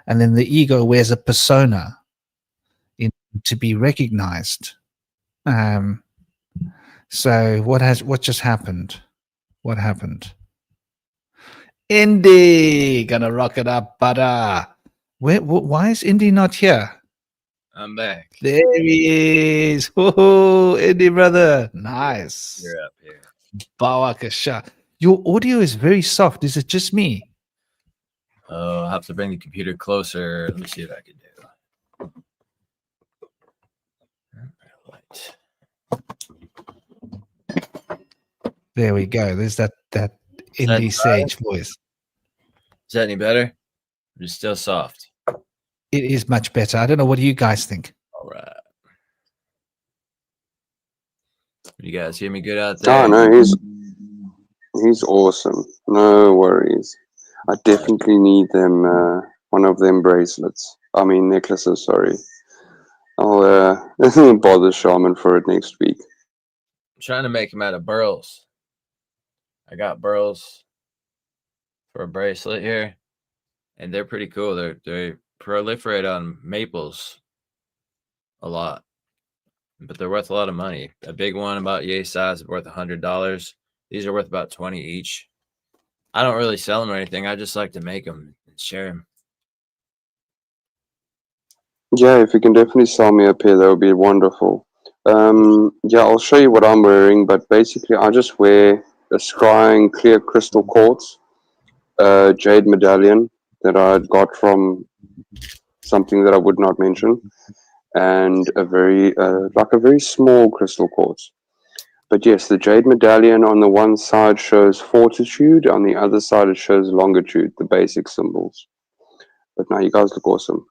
and then the ego wears a persona to be recognized. So what just happened? What happened? Indy, gonna rock it up, butter. Why is Indy not here? I'm back. There he is. Oh, Indy, brother. Nice. You're up here. Bawakasha. Your audio is very soft. Is it just me? Oh, I'll have to bring the computer closer. Let me see if I can do. There we go. There's that Indy Sage voice. Is that any better? It's still soft. It is much better. I don't know. What do you guys think? All right. You guys hear me good out there? Oh no, he's awesome. No worries. I definitely need them. One of them bracelets. I mean necklaces. Sorry. I'll bother Shaman for it next week. I'm trying to make them out of burls. I got burls for a bracelet here, and they're pretty cool. They proliferate on maples a lot, but they're worth a lot of money. A big one about yay size is worth $100. These are worth about 20 each. I don't really sell them or anything. I just like to make them and share them. Yeah, if you can definitely sell me a pair, that would be wonderful. Yeah, I'll show you what I'm wearing, but basically I just wear a scrying clear crystal quartz jade medallion that I got from something that I would not mention, and a very small crystal quartz. But yes, the jade medallion on the one side shows fortitude, on the other side it shows longitude, the basic symbols. But now you guys look awesome.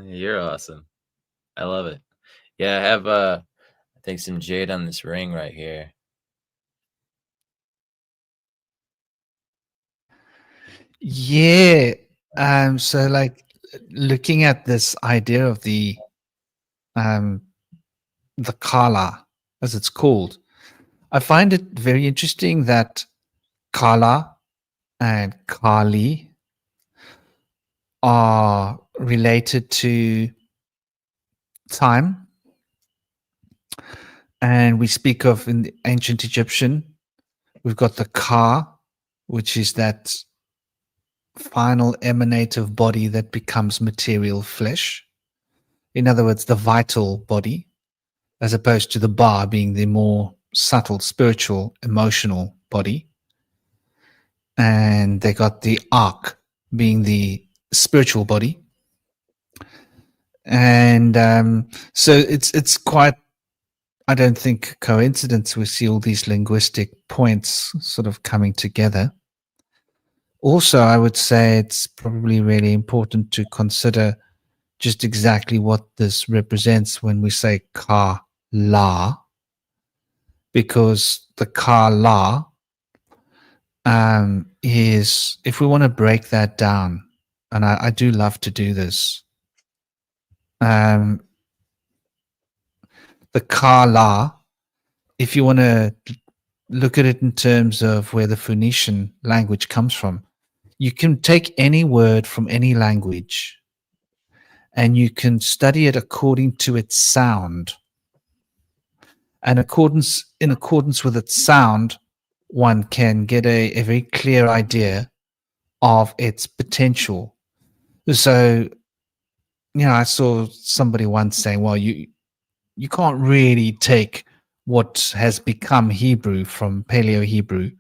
You're awesome. I love it. Yeah, I have I think some jade on this ring right here. Yeah. So like looking at this idea of the Kala, as it's called, I find it very interesting that Kala and Kali are related to time. And we speak of in the ancient Egyptian, we've got the Ka, which is that final emanative body that becomes material flesh. In other words, the vital body, as opposed to the Ba being the more subtle, spiritual, emotional body. And they got the Ak being the spiritual body. And so it's quite, I don't think, coincidence we see all these linguistic points sort of coming together. Also, I would say it's probably really important to consider just exactly what this represents when we say Ka La, because the Ka La is, if we want to break that down, and I do love to do this, the Ka La, if you want to look at it in terms of where the Phoenician language comes from, you can take any word from any language and you can study it according to its sound. And in accordance with its sound, one can get a very clear idea of its potential. So, I saw somebody once saying, well, you can't really take what has become Hebrew from Paleo-Hebrew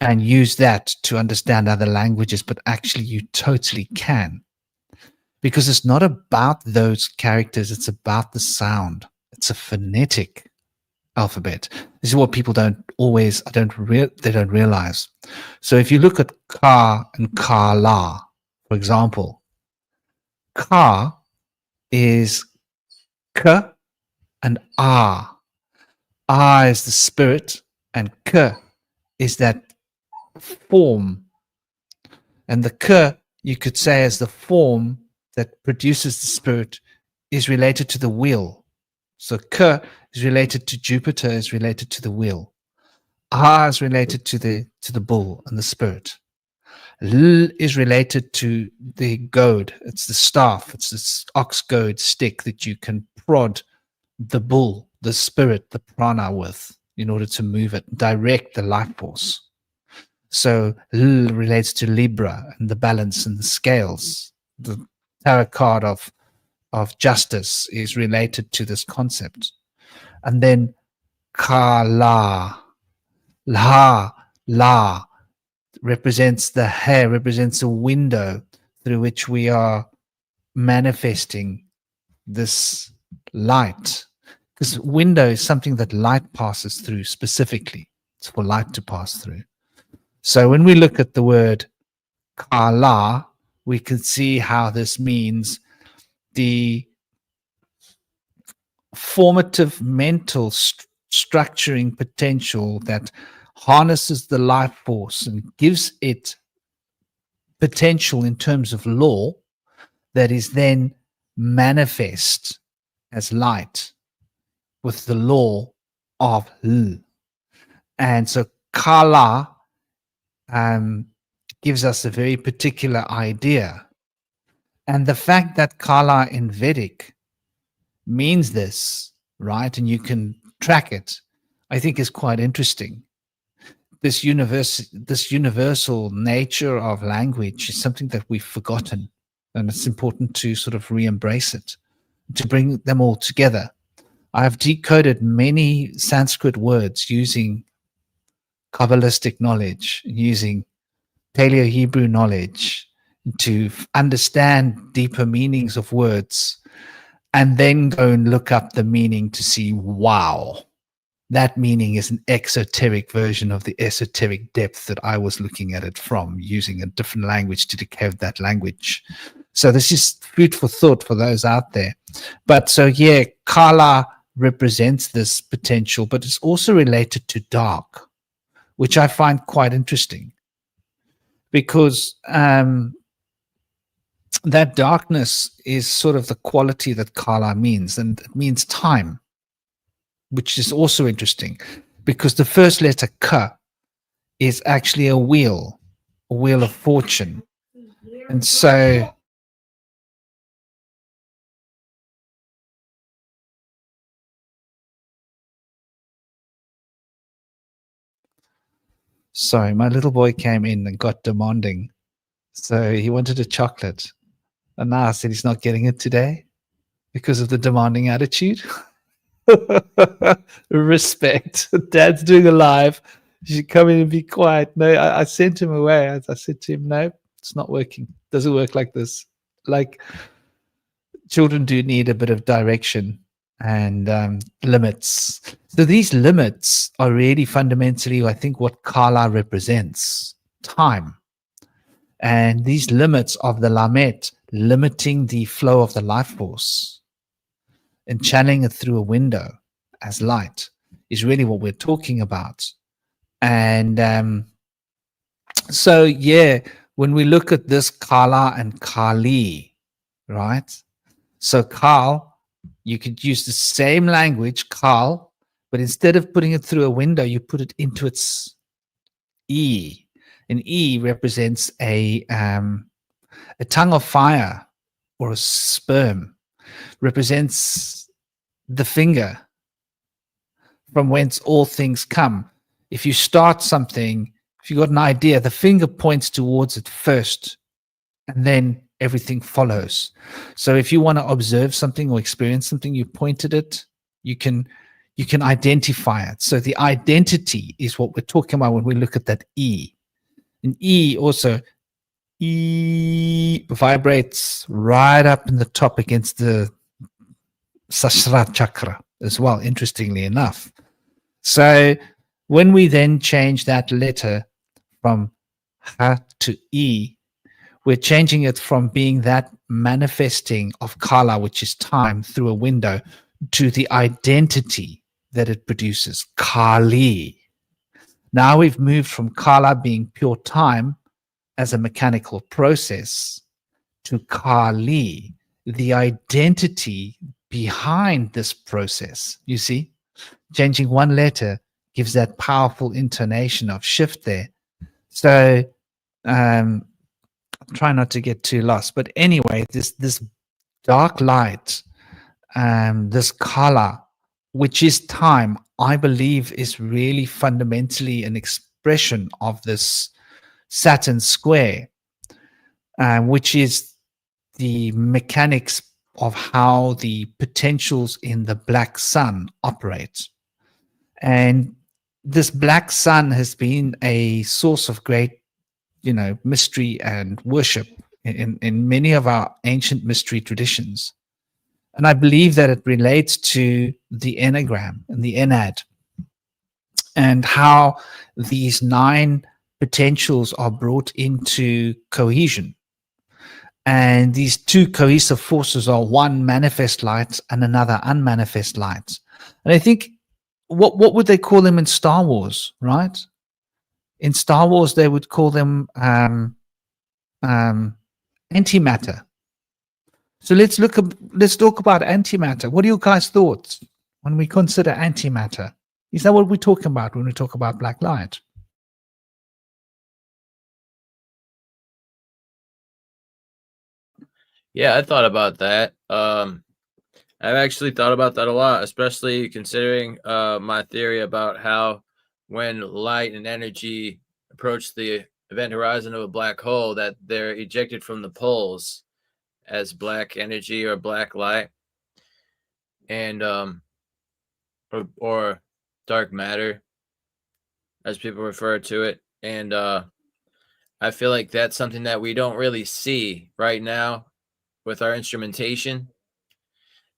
and use that to understand other languages, but actually you totally can. because it's not about those characters, it's about the sound. It's a phonetic alphabet. This is what people they don't realize. So if you look at ka and kala, for example, ka is k and ah. Ah is the spirit, and k is that form. And the k, you could say, as the form that produces the spirit, is related to the wheel. So k is related to Jupiter, is related to the wheel. Ah is related to the bull and the spirit. L is related to the goad. It's the staff. It's this ox goad stick that you can prod the bull, the spirit, the prana with in order to move it, direct the life force. So L relates to Libra and the balance and the scales. The tarot card of justice is related to this concept. And then Kala, La represents the hair, represents a window through which we are manifesting this light. Because window is something that light passes through specifically. It's for light to pass through. So when we look at the word Kala, we can see how this means the formative mental structuring potential that harnesses the life force and gives it potential in terms of law that is then manifest as light with the law of L. And so Kala gives us a very particular idea. And the fact that Kala in Vedic means this, right, and you can track it, I think is quite interesting. This universal nature of language is something that we've forgotten, and it's important to sort of re-embrace it, to bring them all together. I've decoded many Sanskrit words using Kabbalistic knowledge, using Paleo-Hebrew knowledge to understand deeper meanings of words, and then go and look up the meaning to see, wow, that meaning is an exoteric version of the esoteric depth that I was looking at it from, using a different language to decode that language. So this is food for thought for those out there. But so, yeah, Kala represents this potential, but it's also related to dark, which I find quite interesting, because that darkness is sort of the quality that Kala means, and it means time, which is also interesting, because the first letter K is actually a wheel of fortune. And so sorry, my little boy came in and got demanding. So he wanted a chocolate. And now I said he's not getting it today because of the demanding attitude. Respect. Dad's doing a live. You should come in and be quiet. No, I sent him away. I said to him, no, it's not working. It doesn't work like this. Like, children do need a bit of direction and limits. So these limits are really fundamentally, I think, what Kala represents: time. And these limits of the Lamet, limiting the flow of the life force and channeling it through a window as light, is really what we're talking about. And so, yeah, when we look at this Kala and Kali, right? So Kal, you could use the same language, Kal, but instead of putting it through a window, you put it into its E. An E represents a tongue of fire, or a sperm, represents the finger from whence all things come. If you start something, if you got an idea, the finger points towards it first, and then everything follows. So if you want to observe something or experience something, you point at it, you can identify it. So the identity is what we're talking about when we look at that E. And E also vibrates right up in the top against the Sasra chakra as well, interestingly enough. So when we then change that letter from Ha to E, we're changing it from being that manifesting of Kala, which is time through a window, to the identity that it produces, Kali. Now we've moved from Kala being pure time as a mechanical process to Kali, the identity behind this process. You see, changing one letter gives that powerful intonation of shift there. So try not to get too lost. But anyway, this dark light, this color, which is time, I believe is really fundamentally an expression of this Saturn square, which is the mechanics of how the potentials in the black sun operate. And this black sun has been a source of great, mystery and worship in many of our ancient mystery traditions. And I believe that it relates to the enneagram and the enad, and how these 9 potentials are brought into cohesion. And these 2 cohesive forces are one manifest light and another unmanifest light. And I think, what would they call them in Star Wars, right? In Star Wars, they would call them antimatter. So let's talk about antimatter. What are your guys' thoughts when we consider antimatter? Is that what we're talking about when we talk about black light? Yeah, I thought about that. I've actually thought about that a lot, especially considering my theory about how when light and energy approach the event horizon of a black hole, that they're ejected from the poles as black energy or black light, and or dark matter, as people refer to it. And I feel like that's something that we don't really see right now with our instrumentation.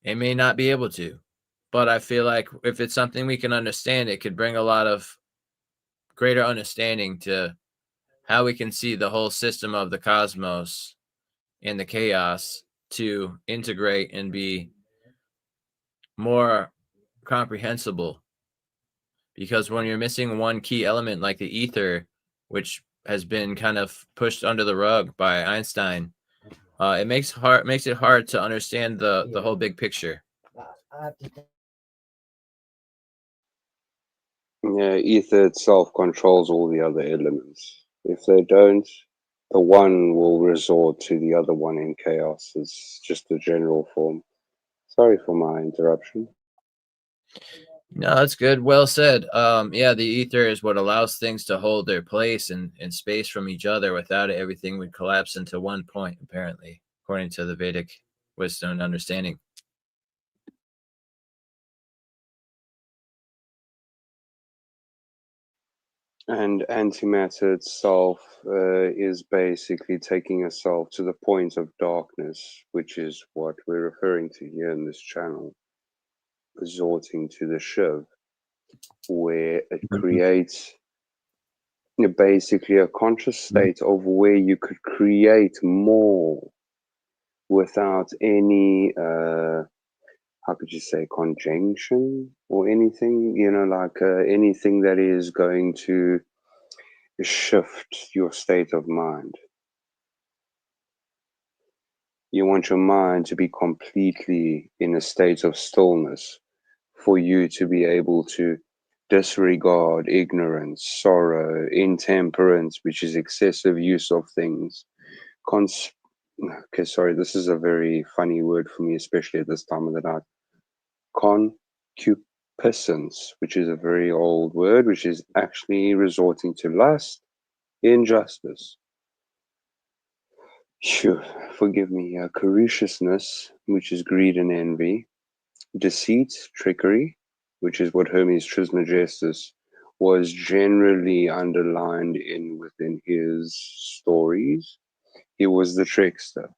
It may not be able to, but I feel like if it's something we can understand, it could bring a lot of greater understanding to how we can see the whole system of the cosmos and the chaos to integrate and be more comprehensible. Because when you're missing one key element like the ether, which has been kind of pushed under the rug by Einstein, it makes it hard to understand the whole big picture. Yeah, ether itself controls all the other elements. If they don't, the one will resort to the other one in chaos. It's just the general form. Sorry for my interruption. No, that's good. Well said. Yeah, the ether is what allows things to hold their place and space from each other. Without it, everything would collapse into one point, apparently, according to the Vedic wisdom and understanding. And antimatter itself is basically taking a self to the point of darkness, which is what we're referring to here in this channel, resorting to the Shiv, where it creates basically a conscious state of where you could create more without any, how could you say, conjunction or anything, like anything that is going to shift your state of mind. You want your mind to be completely in a state of stillness for you to be able to disregard ignorance, sorrow, intemperance, which is excessive use of things. Okay, sorry, this is a very funny word for me, especially at this time of the night. Concupiscence, which is a very old word, which is actually resorting to lust, injustice. Sure, forgive me. Capriciousness, which is greed and envy. Deceit, trickery, which is what Hermes Trismegistus was generally underlined within his stories. He was the trickster.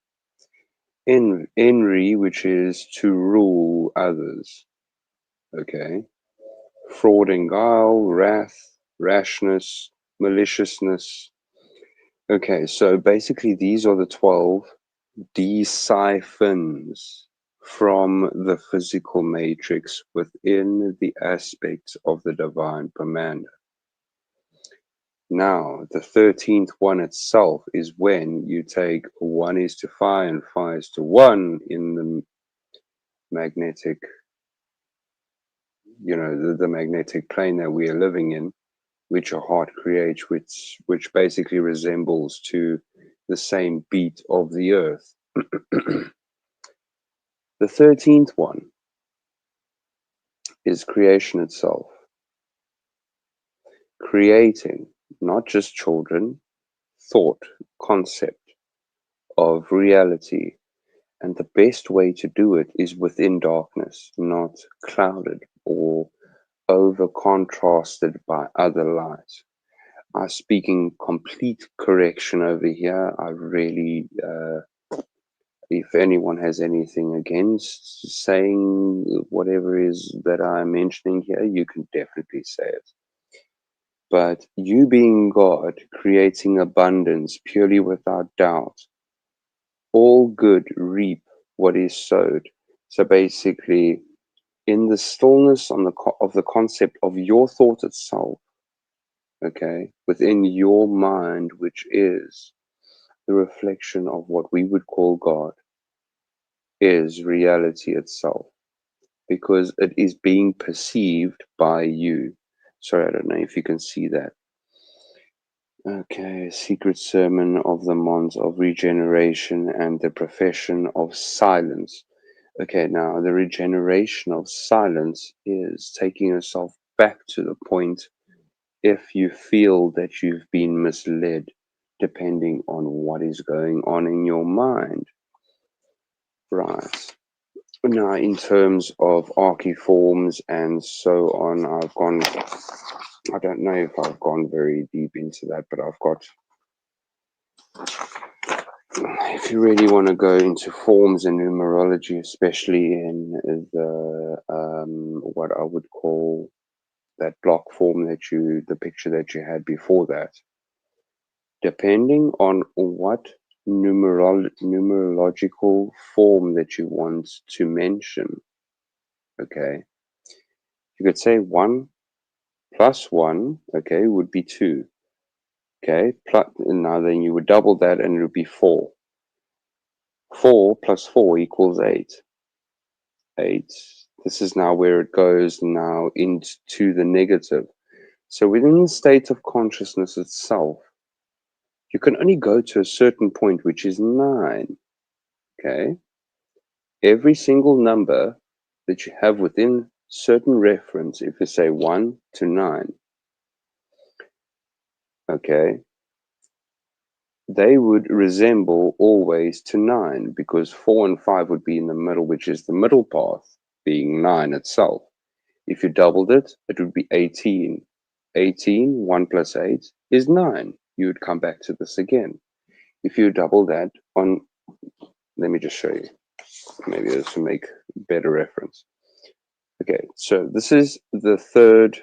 Envy, which is to rule others. Okay. Fraud and guile, wrath, rashness, maliciousness. Okay, so basically these are the 12 deciphers from the physical matrix within the aspects of the divine commander. Now, the 13th one itself is when you take 1:5 and 5:1 in the magnetic, the magnetic plane that we are living in, which your heart creates, which basically resembles to the same beat of the earth. The 13th one is creation itself. Creating not just children, thought, concept of reality. And the best way to do it is within darkness, not clouded or over contrasted by other lights. I'm speaking complete correction over here. I really, if anyone has anything against saying whatever is that I'm mentioning here, you can definitely say it. But you being God, creating abundance purely without doubt, all good reap what is sowed. So basically, in the stillness of the concept of your thought itself, okay, within your mind, which is the reflection of what we would call God, is reality itself, because it is being perceived by you. Sorry, I don't know if you can see that. Okay, secret sermon of the Mons of regeneration and the profession of silence. Okay, now the regeneration of silence is taking yourself back to the point if you feel that you've been misled, depending on what is going on in your mind. Right. Now, in terms of archiforms and so on, I don't know if I've gone very deep into that, but if you really want to go into forms and numerology, especially in the, what I would call that block form the picture that you had before that, depending on what numerological form that you want to mention, okay, you could say 1 plus 1, okay, would be 2, okay, now then you would double that and it would be 4. 4 plus 4 equals 8. 8. This is now where it goes now into the negative. So within the state of consciousness itself, you can only go to a certain point, which is 9. Okay? Every single number that you have within certain reference, if you say 1 to 9, okay, they would resemble always to 9, because 4 and 5 would be in the middle, which is the middle path, being 9 itself. If you doubled it, it would be 18. 18, 1 plus 8 is 9. You would come back to this again. If you double that on, let me just show you. Maybe this will make better reference. Okay, so this is the third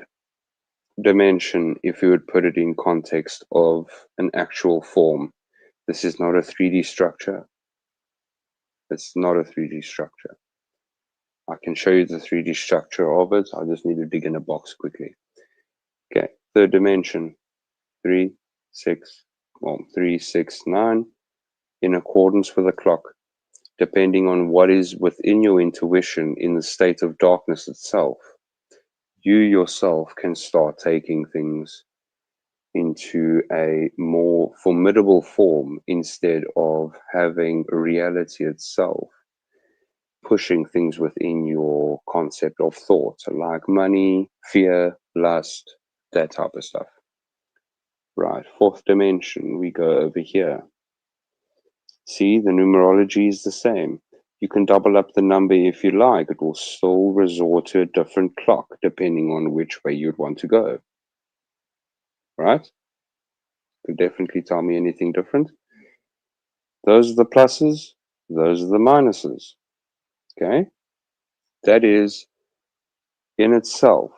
dimension if you would put it in context of an actual form. This is not a 3D structure. It's not a 3D structure. I can show you the 3D structure of it. I just need to dig in a box quickly. Okay, third dimension, 3, 6, 9, in accordance with the clock, depending on what is within your intuition in the state of darkness itself. You yourself can start taking things into a more formidable form instead of having reality itself pushing things within your concept of thought, like money, fear, lust, that type of stuff. Right, fourth dimension, we go over here. See, the numerology is the same. You can double up the number if you like. It will still resort to a different clock depending on which way you'd want to go. Right? Could definitely tell me anything different. Those are the pluses, those are the minuses. Okay? That is in itself.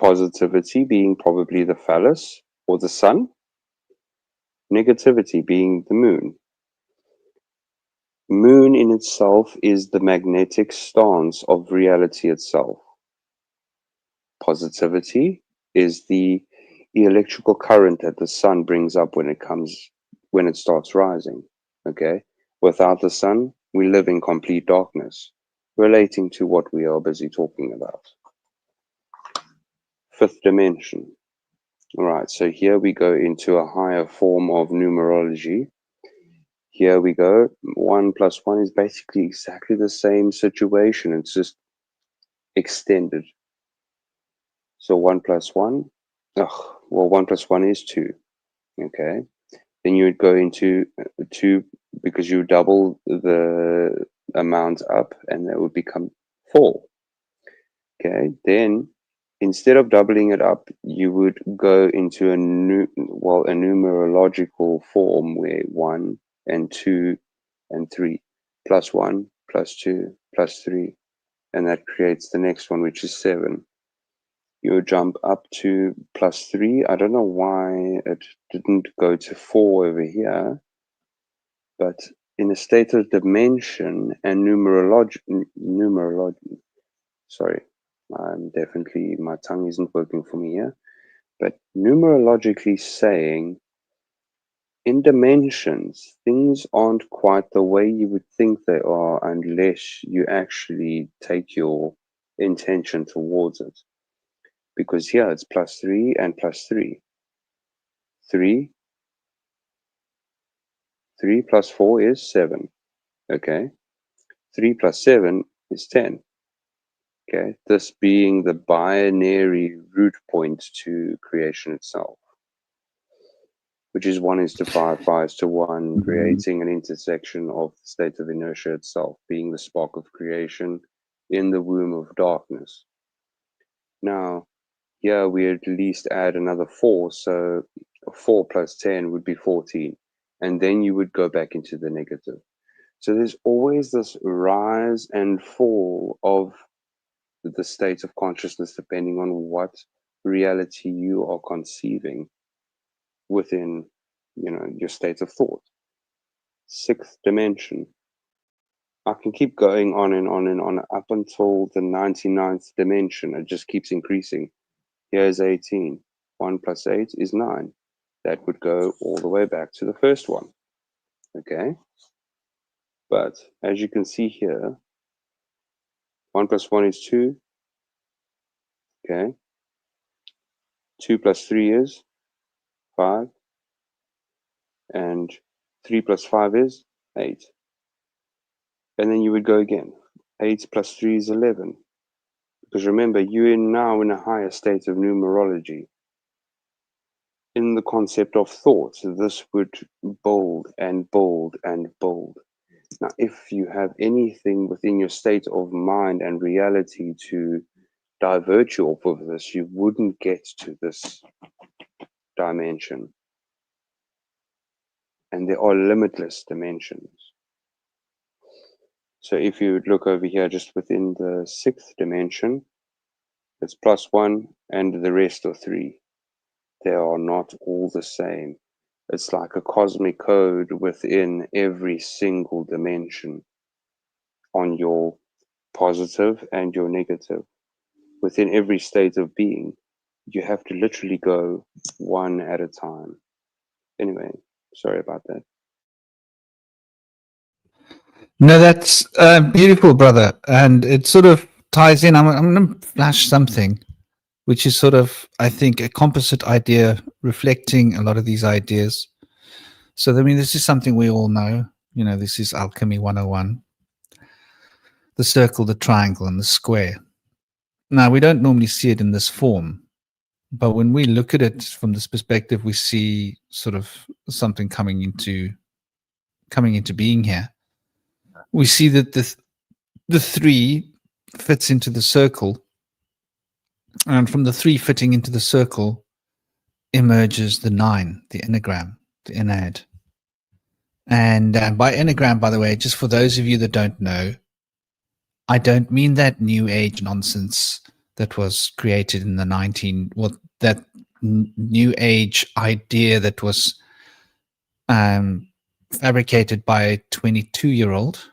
Positivity being probably the phallus or the sun, negativity being the moon. Moon in itself is the magnetic stance of reality itself. Positivity is the electrical current that the sun brings up when it starts rising. Okay? Without the sun, we live in complete darkness, relating to what we are busy talking about. Fifth dimension. All right, so here we go into a higher form of numerology. Here we go. 1 plus 1 is basically exactly the same situation. It's just extended. So 1 plus 1, 1 plus 1 is 2. Okay. Then you would go into 2 because you double the amount up and that would become 4. Okay. Then instead of doubling it up, you would go into a numerological form where 1 and 2 and 3 plus 1 plus 2 plus 3, and that creates the next one, which is 7. You jump up to plus 3. I don't know why it didn't go to 4 over here, but in a state of dimension and numerology, sorry, my tongue isn't working for me here, but numerologically saying, in dimensions, things aren't quite the way you would think they are unless you actually take your intention towards it. Because here it's plus 3 and plus 3. 3 plus 4 is 7. Okay. 3 plus 7 is 10. Okay. This being the binary root point to creation itself, which is 1 is to 5, 5 is to 1, creating an intersection of the state of inertia itself, being the spark of creation in the womb of darkness. Now, here we at least add another 4, so 4 plus 10 would be 14, and then you would go back into the negative. So there's always this rise and fall of the state of consciousness depending on what reality you are conceiving within, your state of thought. Sixth dimension. I can keep going on and on and on up until the 99th dimension. It just keeps increasing. Here's 18. 1 plus 8 is 9. That would go all the way back to the first one. Okay? But as you can see here, 1 plus 1 is 2. Okay? 2 plus 3 is 5. And 3 plus 5 is 8. And then you would go again. 8 plus 3 is 11. Because remember, you're now in a higher state of numerology. In the concept of thought, this would build and build and build. Now, if you have anything within your state of mind and reality to divert you off of this, you wouldn't get to this dimension. And there are limitless dimensions. So if you look over here, just within the 6th dimension, it's plus 1 and the rest are 3. They are not all the same. It's like a cosmic code within every single dimension on your positive and your negative. Within every state of being, you have to literally go one at a time. Anyway, sorry about that. No, that's beautiful, brother. And it sort of ties in. I'm going to flash something, which is sort of, I think, a composite idea reflecting a lot of these ideas. So, I mean, this is something we all know. This is Alchemy 101. The circle, the triangle, and the square. Now, we don't normally see it in this form. But when we look at it from this perspective, we see sort of something coming into being here. We see that the 3 fits into the circle, and from the 3 fitting into the circle emerges the 9, the enneagram, the ennead. And by enneagram, by the way, just for those of you that don't know, I don't mean that new age nonsense that was created in the that new age idea that was fabricated by a 22-year-old.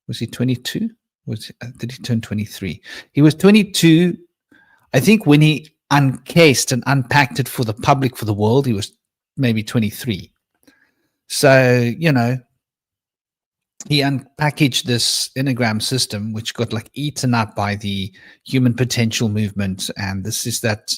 Was he 22? Did he turn 23? He was 22. I think when he uncased and unpacked it for the public, for the world, he was maybe 23. So, you know, he unpackaged this enneagram system, which got like eaten up by the human potential movement. And this is that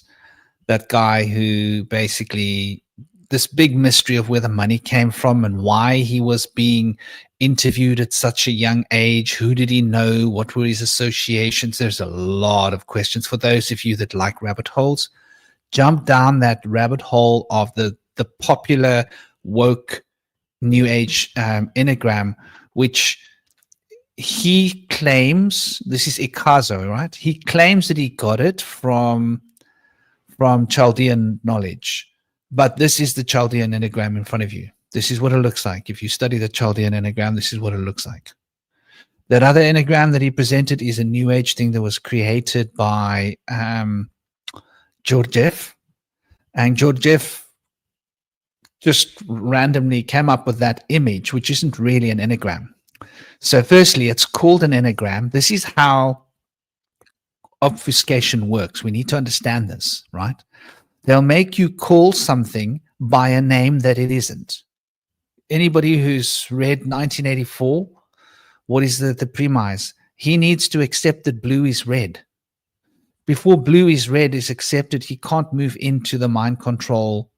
guy who basically, this big mystery of where the money came from and why he was being interviewed at such a young age. Who did he know? What were his associations? There's a lot of questions. For those of you that like rabbit holes, jump down that rabbit hole of the popular woke new age enneagram, which he claims, this is Ikazo, right? He claims that he got it from Chaldean knowledge. But this is the Chaldean enneagram in front of you. This is what it looks like. If you study the Chaldean enneagram, this is what it looks like. That other enneagram that he presented is a new age thing that was created by Georgiev. And Georgiev just randomly came up with that image, which isn't really an enneagram. So firstly, it's called an enneagram. This is how obfuscation works. We need to understand this, right? They'll make you call something by a name that it isn't. Anybody who's read 1984, what is the premise? He needs to accept that blue is red. Before blue is red is accepted, he can't move into the mind control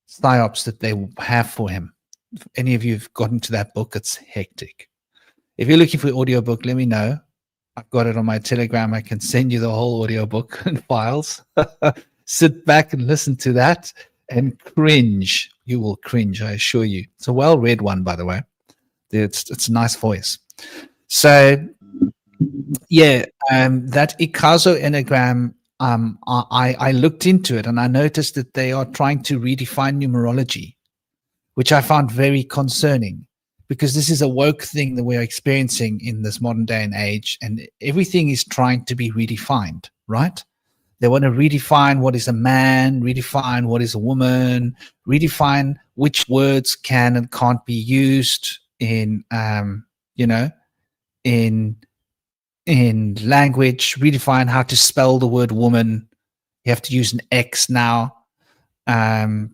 psyops that they have for him. If any of you have gotten to that book, it's hectic. If you're looking for an audiobook, let me know. I've got it on my Telegram. I can send you the whole audiobook and files. Sit back and listen to that and cringe. You will cringe, I assure you. It's a well-read one, by the way. It's a nice voice. So, yeah, that Ikazo enneagram, I looked into it and I noticed that they are trying to redefine numerology, which I found very concerning, because this is a woke thing that we're experiencing in this modern day and age, and everything is trying to be redefined, right? They want to redefine what is a man, redefine what is a woman, redefine which words can and can't be used in, in language, redefine how to spell the word woman. You have to use an X now. Redefine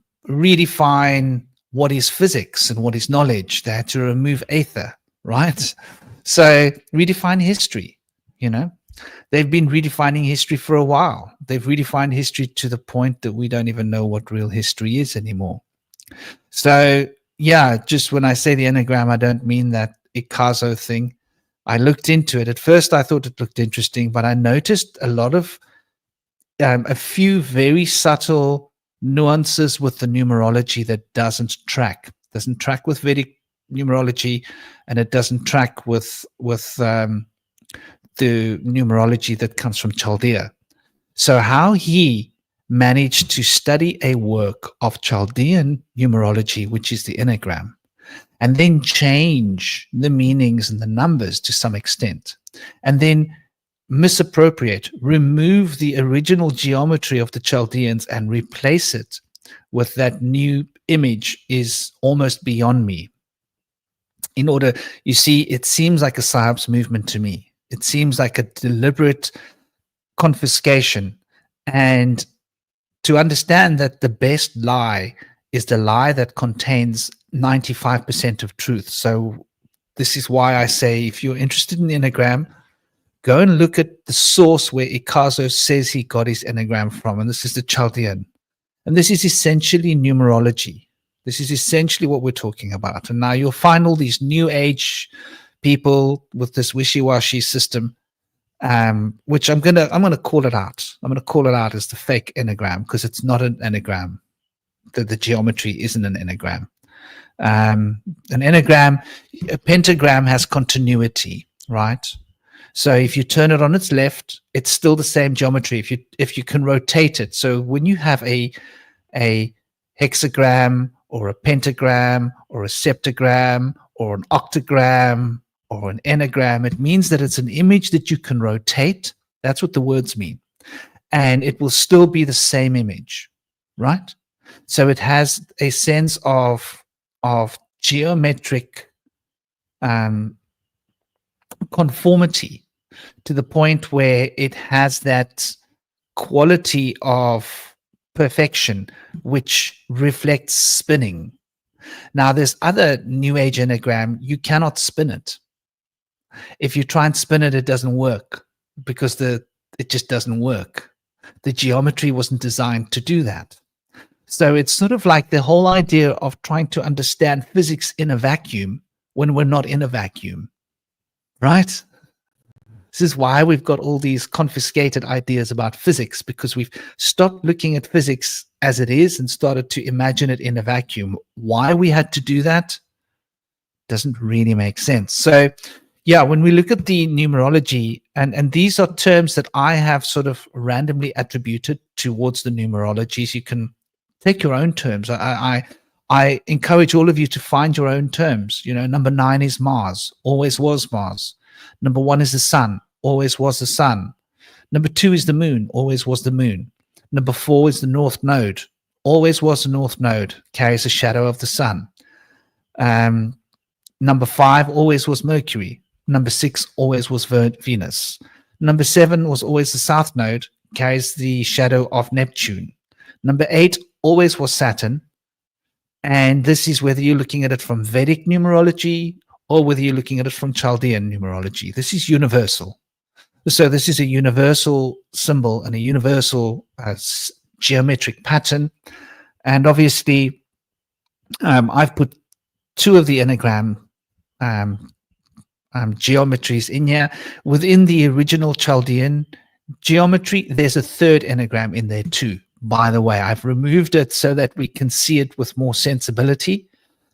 what is physics and what is knowledge. They had to remove aether, right? So redefine history, They've been redefining history for a while. They've redefined history to the point that we don't even know what real history is anymore. So, yeah, just when I say the enneagram, I don't mean that Ikazo thing. I looked into it. At first, I thought it looked interesting, but I noticed a few very subtle nuances with the numerology that doesn't track with Vedic numerology, and it doesn't track with the numerology that comes from Chaldea. So how he managed to study a work of Chaldean numerology, which is the enneagram, and then change the meanings and the numbers to some extent, and then misappropriate, remove the original geometry of the Chaldeans and replace it with that new image is almost beyond me. You see, it seems like a psyops movement to me. It seems like a deliberate confiscation. And to understand that the best lie is the lie that contains 95% of truth. So this is why I say, if you're interested in the enneagram, go and look at the source where Ikazo says he got his enneagram from. And this is the Chaldean. And this is essentially numerology. This is essentially what we're talking about. And now you'll find all these new age people with this wishy-washy system, which I'm gonna call it out. I'm gonna call it out as the fake enneagram, because it's not an enneagram. The geometry isn't an enneagram. An enneagram, a pentagram has continuity, right? So if you turn it on its left, it's still the same geometry. If you can rotate it, so when you have a hexagram or a pentagram or a septagram or an octagram or an enneagram. It means that it's an image that you can rotate. That's what the words mean. And it will still be the same image, right? So it has a sense of geometric conformity to the point where it has that quality of perfection which reflects spinning. Now, there's other New Age enneagram, you cannot spin it. If you try and spin it, it doesn't work because it just doesn't work. The geometry wasn't designed to do that. So it's sort of like the whole idea of trying to understand physics in a vacuum when we're not in a vacuum, right? This is why we've got all these confiscated ideas about physics, because we've stopped looking at physics as it is and started to imagine it in a vacuum. Why we had to do that doesn't really make sense. So, yeah, when we look at the numerology, and these are terms that I have sort of randomly attributed towards the numerologies. You can take your own terms. I encourage all of you to find your own terms. You know, number 9 is Mars, always was Mars. Number 1 is the sun, always was the sun. Number 2 is the moon, always was the moon. Number 4 is the north node, always was the north node, carries the shadow of the sun. Number 5 always was Mercury. Number 6 always was Venus. Number 7 was always the south node, carries the shadow of Neptune. Number 8 always was Saturn. And this is whether you're looking at it from Vedic numerology or whether you're looking at it from Chaldean numerology. This is universal. So this is a universal symbol and a universal geometric pattern. And obviously, I've put 2 of the enneagram geometries in here. Within the original Chaldean geometry, there's a 3rd enneagram in there too. By the way, I've removed it so that we can see it with more sensibility.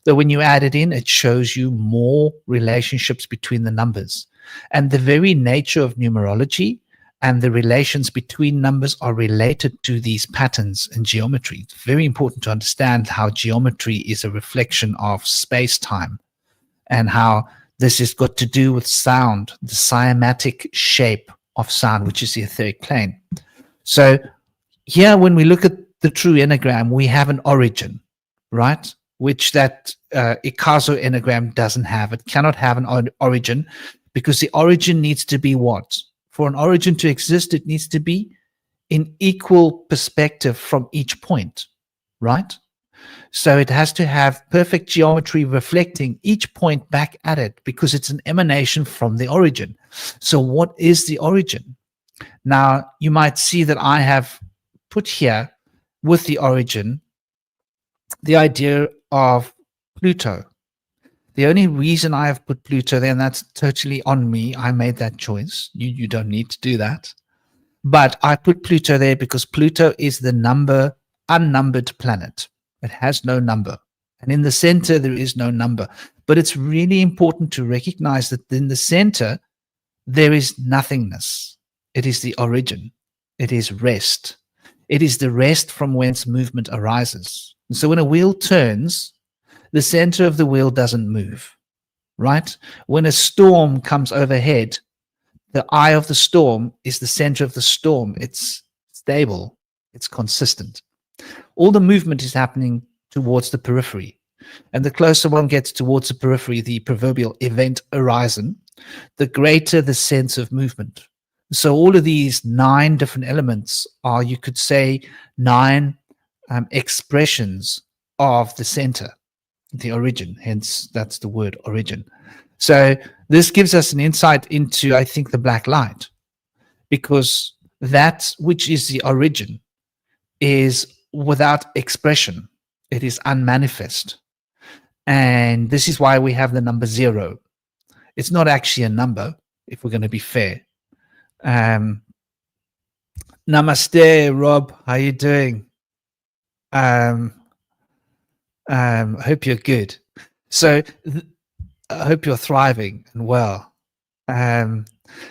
So when you add it in, it shows you more relationships between the numbers. And the very nature of numerology and the relations between numbers are related to these patterns in geometry. It's very important to understand how geometry is a reflection of space-time and how this has got to do with sound, the cymatic shape of sound, which is the etheric plane. So here, when we look at the true enneagram, we have an origin, right? Which that Ikazo enneagram doesn't have. It cannot have an origin because the origin needs to be what? For an origin to exist, it needs to be in equal perspective from each point, right? So it has to have perfect geometry reflecting each point back at it because it's an emanation from the origin. So what is the origin? Now, you might see that I have put here with the origin the idea of Pluto. The only reason I have put Pluto there, and that's totally on me, I made that choice. You don't need to do that. But I put Pluto there because Pluto is the unnumbered planet. It has no number. And in the center, there is no number. But it's really important to recognize that in the center, there is nothingness. It is the origin. It is rest. It is the rest from whence movement arises. And so when a wheel turns, the center of the wheel doesn't move, right? When a storm comes overhead, the eye of the storm is the center of the storm. It's stable. It's consistent. All the movement is happening towards the periphery. And the closer one gets towards the periphery, the proverbial event horizon, the greater the sense of movement. So all of these 9 different elements are, you could say, 9 expressions of the center, the origin. Hence, that's the word origin. So this gives us an insight into, I think, the black light, because that which is the origin is without expression. It is unmanifest. And this is why we have the number 0. It's not actually a number, if we're going to be fair. Namaste, Rob. How you doing? Hope you're good. So I hope you're thriving and well.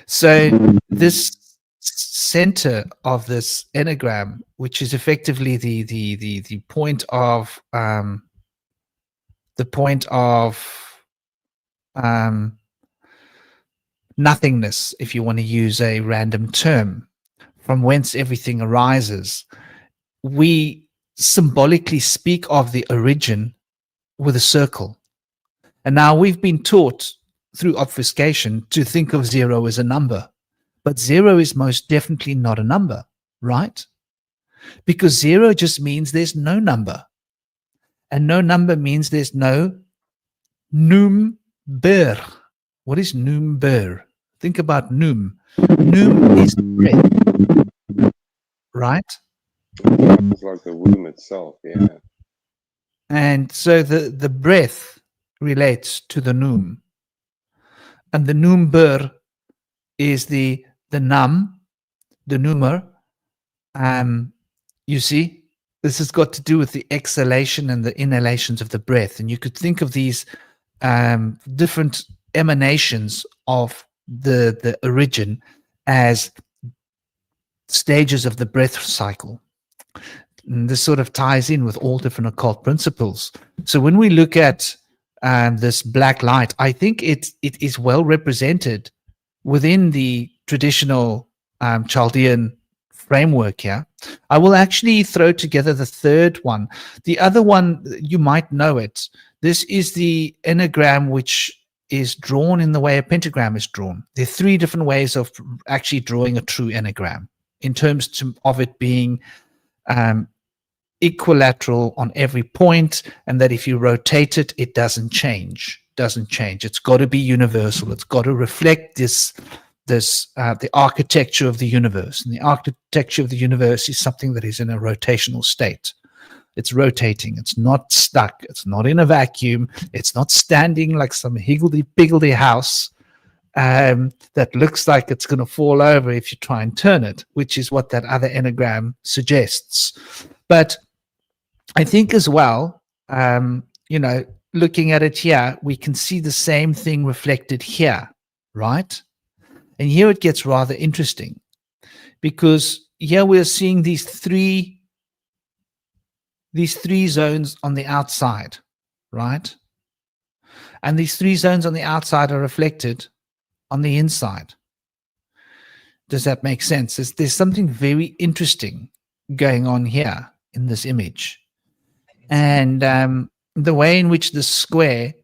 So this center of this enneagram, which is effectively the point of the point of nothingness, if you want to use a random term, from whence everything arises. We symbolically speak of the origin with a circle. And now we've been taught through obfuscation to think of 0 as a number. But 0 is most definitely not a number, right? Because 0 just means there's no number. And no number means there's no number. What is number? Think about num. Num is breath, right? It's like the womb itself, yeah. And so the breath relates to the num. And the number is the num, the numer. You see, this has got to do with the exhalation and the inhalations of the breath. And you could think of these different emanations of the origin as stages of the breath cycle. And this sort of ties in with all different occult principles. So when we look at this black light, I think it is well represented within the traditional Chaldean framework here. I will actually throw together the third one. The other one, you might know it. This is the enneagram, which is drawn in the way a pentagram is drawn. There are 3 different ways of actually drawing a true enneagram in terms of it being equilateral on every point, and that if you rotate it, it doesn't change. It's got to be universal. It's got to reflect the architecture of the universe. And the architecture of the universe is something that is in a rotational state. It's rotating. It's not stuck. It's not in a vacuum. It's not standing like some higgledy-piggledy house that looks like it's going to fall over if you try and turn it, which is what that other enneagram suggests. But I think as well, looking at it here, we can see the same thing reflected here, right? And here it gets rather interesting, because here we're seeing these three zones on the outside, right? And these 3 zones on the outside are reflected on the inside. Does that make sense? There's something very interesting going on here in this image. And the way in which the square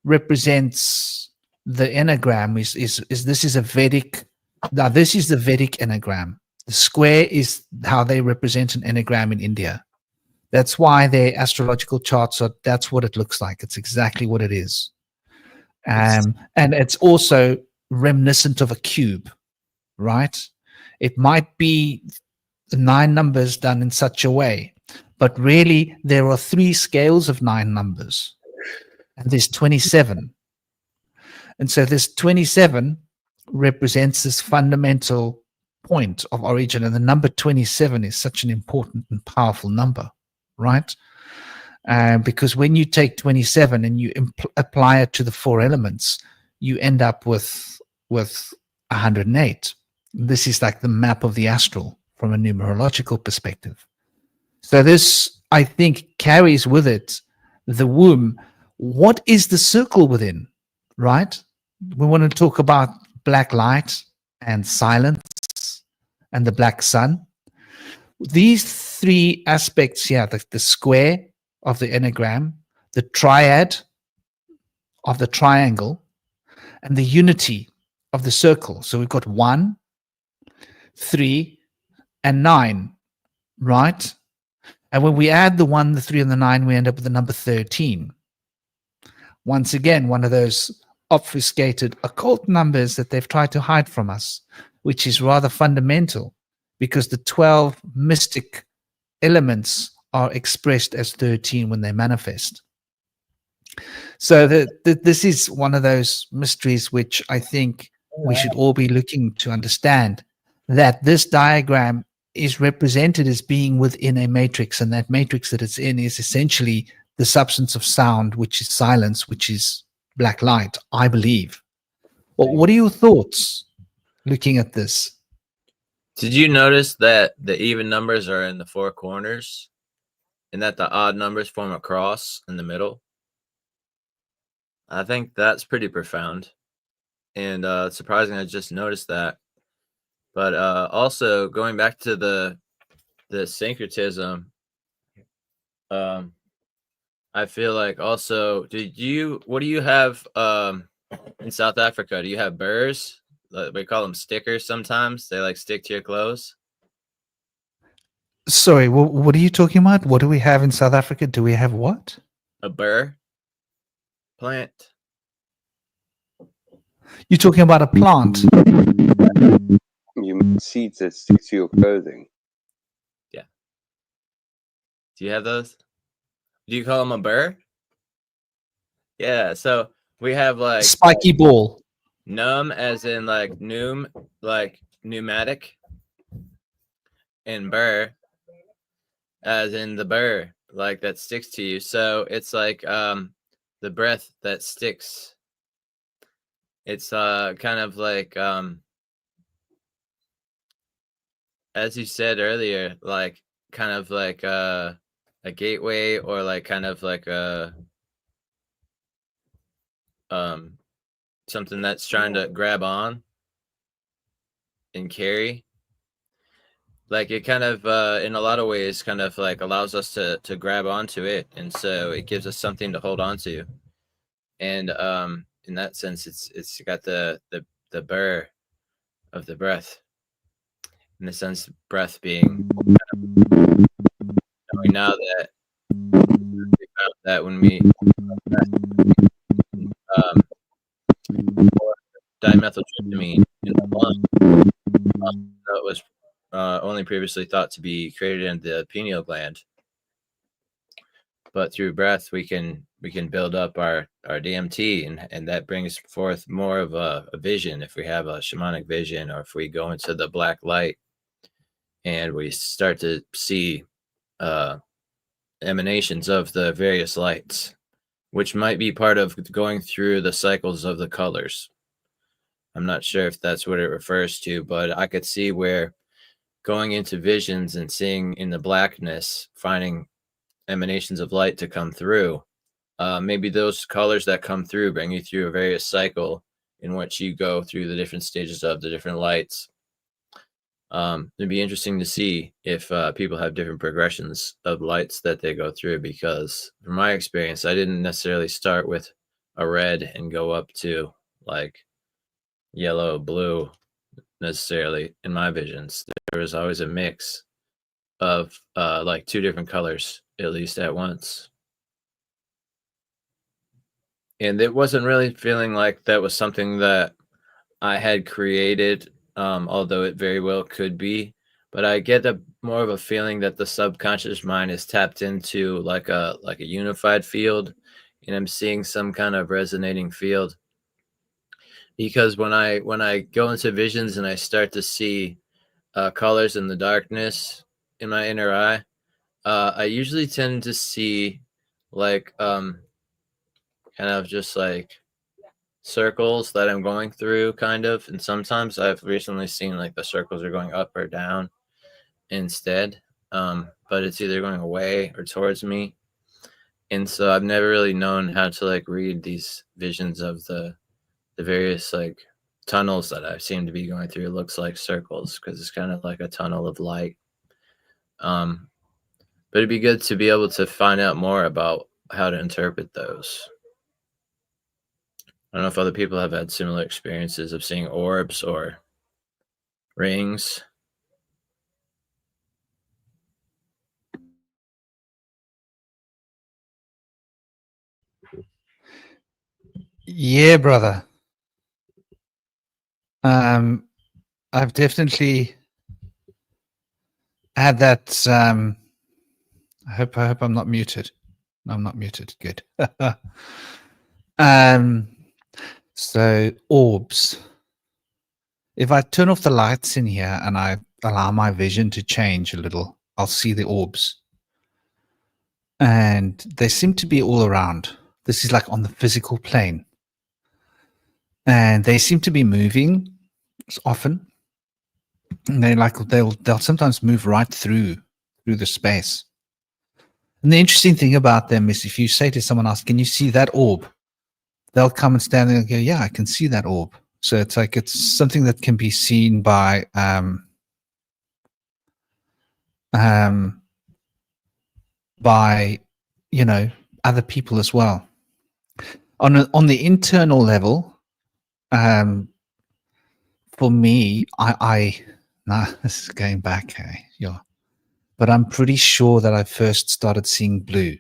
represents the enneagram is this is a Vedic. Now, this is the Vedic enneagram. The square is how they represent an enneagram in India. That's why their astrological charts are, that's what it looks like. It's exactly what it is. And it's also reminiscent of a cube, right? It might be the 9 numbers done in such a way, but really there are 3 scales of 9 numbers, and there's 27. And so this 27 represents this fundamental point of origin, and the number 27 is such an important and powerful number, right? Because when you take 27 and you apply it to the 4 elements, you end up with 108. This is like the map of the astral from a numerological perspective. So this, I think, carries with it the womb. What is the circle within, right? We want to talk about black light and silence and the black sun. These 3 aspects here, the square of the enneagram, the triad of the triangle, and the unity of the circle. So we've got 1, 3, and 9, right? And when we add the 1, the 3, and the 9, we end up with the number 13. Once again, one of those obfuscated occult numbers that they've tried to hide from us, which is rather fundamental, because the 12 mystic elements are expressed as 13 when they manifest. So this is one of those mysteries which I think we should all be looking to understand, that this diagram is represented as being within a matrix, and that matrix that it's in is essentially the substance of sound, which is silence, which is black light, I believe. Well, what are your thoughts looking at this? Did you notice that the even numbers are in the 4 corners and that the odd numbers form a cross in the middle? I think that's pretty profound, and surprising. I just noticed that. But also going back to the syncretism, I feel like also, what do you have in South Africa? Do you have burrs? We call them stickers sometimes. They like stick to your clothes. Sorry, what are you talking about? What do we have in South Africa? Do we have what? A burr plant. You're talking about a plant. You mean seeds that stick to your clothing. Yeah. Do you have those? Do you call them a burr? Yeah. So we have like Spiky ball. Num as in like noom, like pneumatic, and burr as in the burr, like that sticks to you. So it's like the breath that sticks. It's kind of like as you said earlier, like kind of like a gateway, or like kind of like a something that's trying to grab on and carry. Like it kind of in a lot of ways kind of like allows us to grab onto it, and so it gives us something to hold on to. And in that sense, it's got the burr of the breath, in the sense breath being knowing now that we found that when we dimethyltryptamine in the lung, that was only previously thought to be created in the pineal gland, but through breath we can build up our DMT, and that brings forth more of a vision. If we have a shamanic vision, or if we go into the black light and we start to see emanations of the various lights, which might be part of going through the cycles of the colors. I'm not sure if that's what it refers to, but I could see where going into visions and seeing in the blackness, finding emanations of light to come through. Maybe those colors that come through bring you through a various cycle in which you go through the different stages of the different lights. It'd be interesting to see if people have different progressions of lights that they go through, because from my experience, I didn't necessarily start with a red and go up to like yellow, blue necessarily in my visions. There was always a mix of like two different colors at least at once. And it wasn't really feeling like that was something that I had created, although it very well could be. But I get more of a feeling that the subconscious mind is tapped into like a unified field, and I'm seeing some kind of resonating field. Because when I go into visions and I start to see colors in the darkness in my inner eye, I usually tend to see like kind of just like circles that I'm going through, kind of. And sometimes I've recently seen like the circles are going up or down instead, but it's either going away or towards me. And so I've never really known how to like read these visions of the various like tunnels that I seem to be going through. It looks like circles because it's kind of like a tunnel of light. But it'd be good to be able to find out more about how to interpret those. I don't know if other people have had similar experiences of seeing orbs or rings. Yeah, brother. I've definitely had that. I hope I'm not muted. No, I'm not muted. Good. So orbs. If I turn off the lights in here and I allow my vision to change a little, I'll see the orbs. And they seem to be all around. This is like on the physical plane. And they seem to be moving often. And they'll sometimes move right through the space. And the interesting thing about them is if you say to someone else, can you see that orb? they'll come and stand there and go, yeah, I can see that orb. So it's like it's something that can be seen by you know, other people as well. On the internal level, for me, I nah, this is going back, hey, yeah, but I'm pretty sure that I first started seeing blue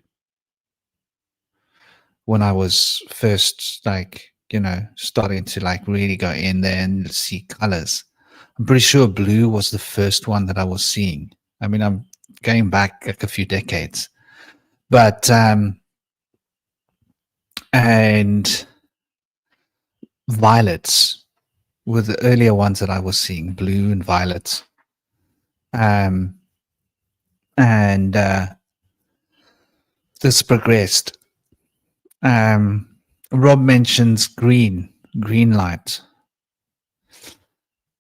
when I was first, like, you know, starting to like really go in there and see colors. I'm pretty sure blue was the first one that I was seeing. I mean, I'm going back like a few decades, but and violets were the earlier ones that I was seeing, blue and violets. And this progressed. Rob mentions green light.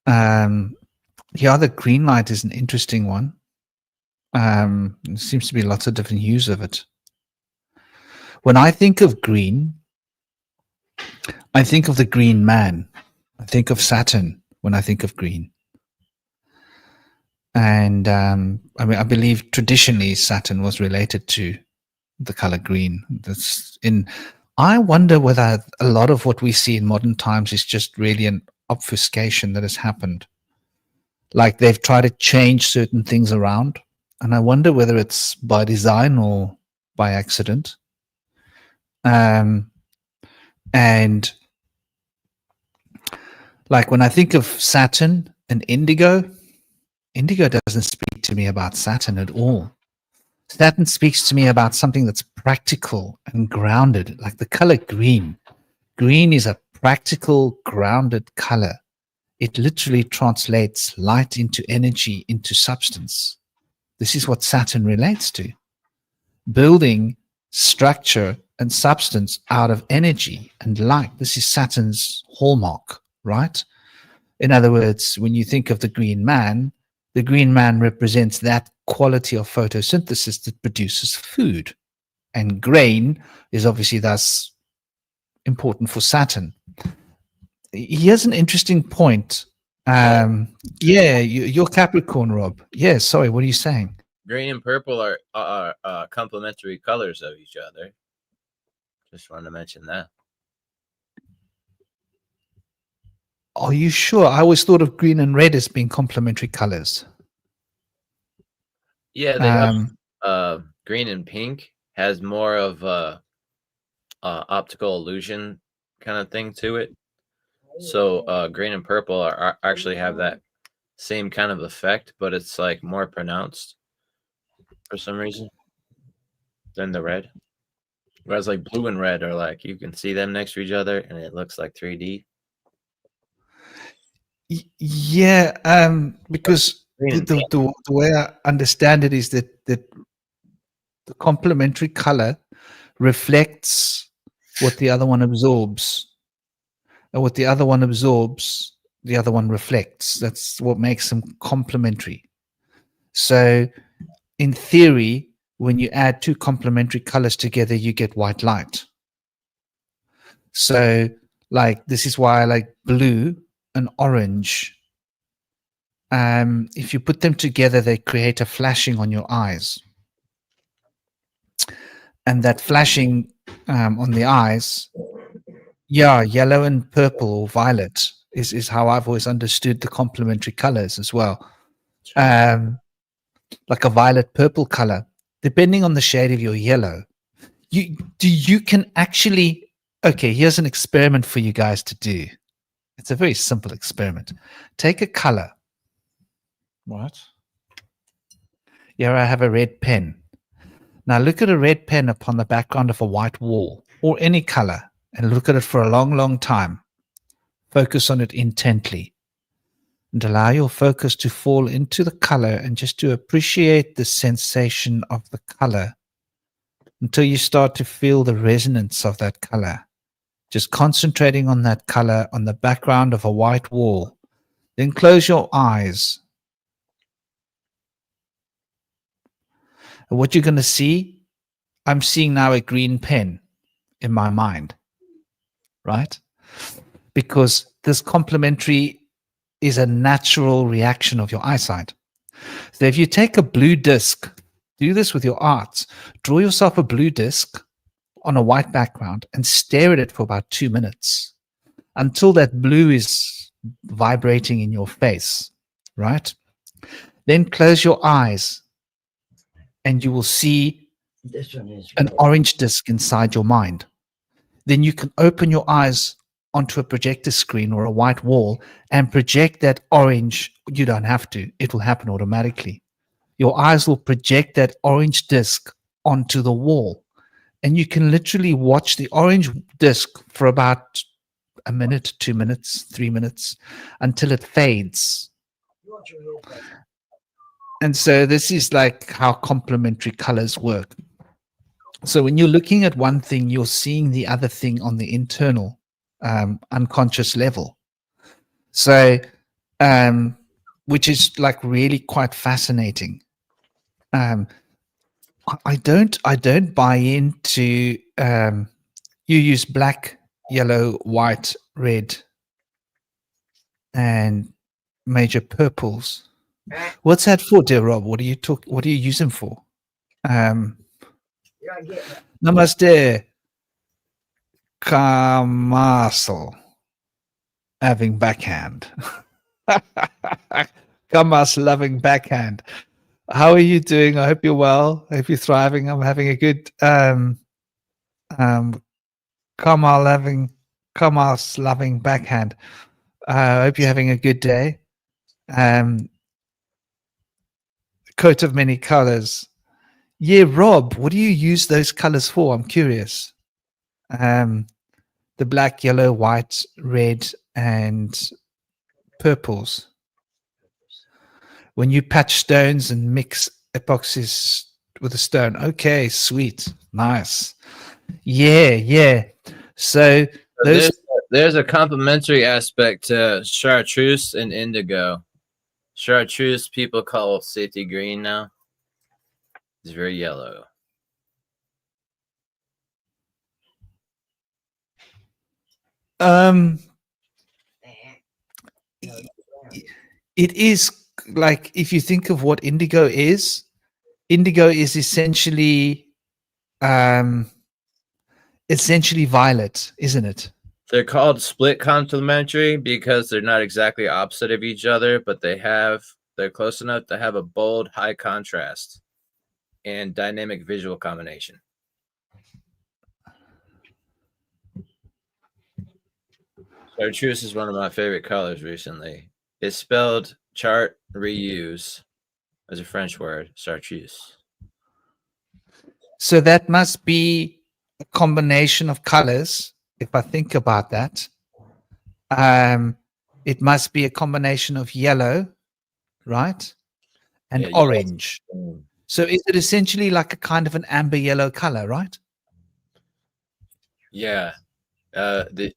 Yeah, the green light is an interesting one. There seems to be lots of different hues of it. When I think of green, I think of the green man. I think of Saturn when I think of green. And I mean, I believe traditionally Saturn was related to the color green. That's in. I wonder whether a lot of what we see in modern times is just really an obfuscation that has happened. Like they've tried to change certain things around, and I wonder whether it's by design or by accident. And like when I think of Saturn and indigo, indigo doesn't speak to me about Saturn at all. Saturn speaks to me about something that's practical and grounded, like the color green. Green is a practical, grounded color. It literally translates light into energy, into substance. This is what Saturn relates to. Building structure and substance out of energy and light. This is Saturn's hallmark, right? In other words, when you think of the green man represents that quality of photosynthesis that produces food. And grain is obviously thus important for Saturn. Here's an interesting point. Yeah, you're Capricorn, Rob. Yeah, sorry, what are you saying? Green and purple are complementary colors of each other. Just wanted to mention that. Are you sure? I always thought of green and red as being complementary colors. Yeah, they have green and pink has more of a optical illusion kind of thing to it. So green and purple are actually have that same kind of effect, but it's like more pronounced for some reason than the red. Whereas like blue and red are like you can see them next to each other and it looks like 3D. Yeah, because the way I understand it is that the complementary color reflects what the other one absorbs, and what the other one absorbs, the other one reflects. That's what makes them complementary. So, in theory, when you add two complementary colors together, you get white light. So, like, this is why I like blue and orange. If you put them together, they create a flashing on your eyes. And that flashing on the eyes, yeah, yellow and purple or violet is how I've always understood the complementary colors as well. Like a violet purple color, depending on the shade of your yellow. You can actually, okay, here's an experiment for you guys to do. It's a very simple experiment. Take a color. What? Here I have a red pen. Now look at a red pen upon the background of a white wall or any color and look at it for a long, long time. Focus on it intently and allow your focus to fall into the color and just to appreciate the sensation of the color until you start to feel the resonance of that color. Just concentrating on that color on the background of a white wall. Then close your eyes. And what you're going to see, I'm seeing now a green pen in my mind. right? Because this complementary is a natural reaction of your eyesight. So if you take a blue disc, do this with your arts, draw yourself a blue disc on a white background and stare at it for about 2 minutes until that blue is vibrating in your face, right? Then close your eyes and you will see an orange disc inside your mind. Then you can open your eyes onto a projector screen or a white wall and project that orange. You don't have to, it will happen automatically. Your eyes will project that orange disc onto the wall. And you can literally watch the orange disc for about a minute, 2 minutes, 3 minutes until it fades. And so this is like how complementary colors work. So when you're looking at one thing, you're seeing the other thing on the internal unconscious level. So, which is like really quite fascinating. I don't buy into you use black, yellow, white, red, and major purples. What's that for, dear Rob? What do you use them for? Namaste. Kamasel. Having backhand. Kamas loving backhand. How are you doing? I hope you're well. I hope you're thriving. I'm having a good Kamas loving backhand. I hope you're having a good day. Coat of many colors. Yeah, Rob, what do you use those colors for? I'm curious. The black, yellow, white, red, and purples. When you patch stones and mix epoxies with a stone. Okay, sweet. Nice. Yeah. So there's a complementary aspect to chartreuse and indigo. Chartreuse people call safety green now. It's very yellow. It is like, if you think of what indigo is essentially violet, isn't it? They're called split complementary because they're not exactly opposite of each other, but they're close enough to have a bold, high contrast and dynamic visual combination. Chartreuse is one of my favorite colors recently. It's spelled chart reuse as a French word, chartreuse. So that must be a combination of colors. If I think about that, it must be a combination of yellow, right? And orange. So is it essentially like a kind of an amber yellow color, right? Yeah.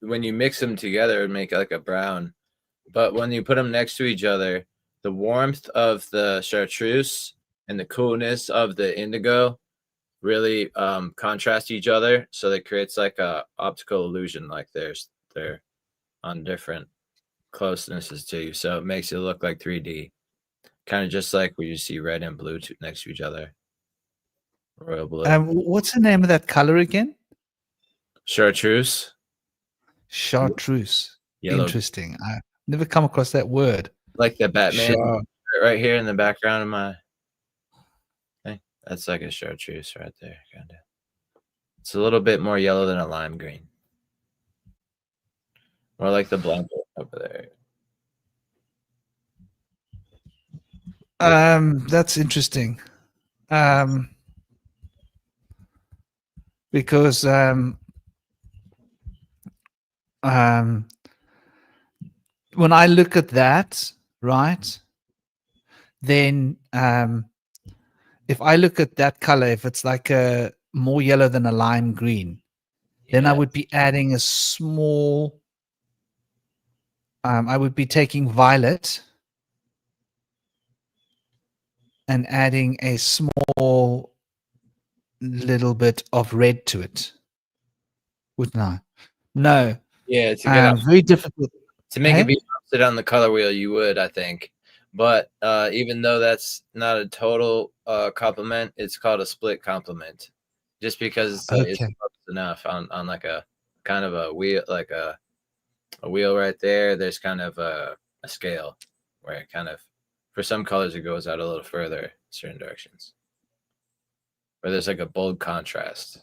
When you mix them together, it make like a brown. But when you put them next to each other, the warmth of the chartreuse and the coolness of the indigo really contrast each other. So that creates like a optical illusion, like they're on different closenesses to you. So it makes it look like 3D. Kind of just like where you see red and blue next to each other. Royal blue. What's the name of that color again? Chartreuse. Chartreuse. Yellow. Interesting. I've never come across that word. Like the Batman right here in the background of my thing. That's like a chartreuse right there. Kind of. It's a little bit more yellow than a lime green. More like the blanket over there. That's interesting. Because when I look at that, right, then if I look at that color, if it's like a more yellow than a lime green, then I would be adding a small, I would be taking violet and adding a small little bit of red to it. Wouldn't I? No. Yeah, to get up, Very difficult. to make Hey? it be opposite on the color wheel, you would, I think. But even though that's not a total complement, it's called a split complement, just because it's Okay. close enough on like a kind of a wheel, like a wheel right there. There's kind of a scale where it kind of, for some colors, it goes out a little further in certain directions, where there's like a bold contrast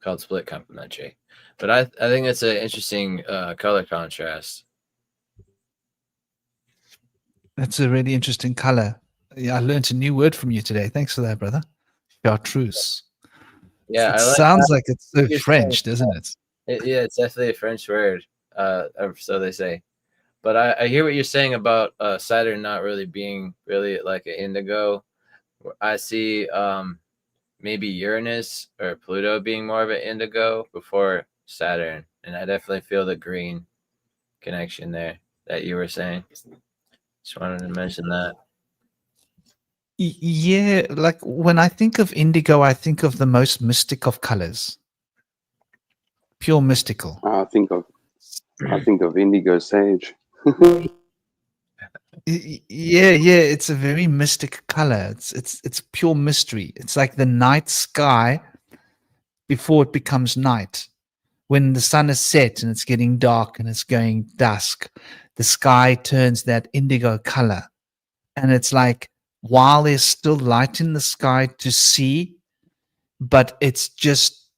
called split complementary. But I think it's an interesting color contrast. That's a really interesting color. Yeah, I learned a new word from you today. Thanks for that, brother. Chartreuse. Yeah, It I like sounds like it's so you're saying. French, doesn't it? Yeah, it's definitely a French word, or so they say. But I hear what you're saying about Saturn not really being really like an indigo. I see maybe Uranus or Pluto being more of an indigo before Saturn, and I definitely feel the green connection there that you were saying. Just wanted to mention that. Yeah, like when I think of indigo, I think of the most mystic of colors, pure mystical. I think of indigo sage. Yeah, yeah, it's a very mystic color. It's pure mystery. It's like the night sky before it becomes night. When the sun is set and it's getting dark and it's going dusk, the sky turns that indigo color. And it's like while there's still light in the sky to see, but it's just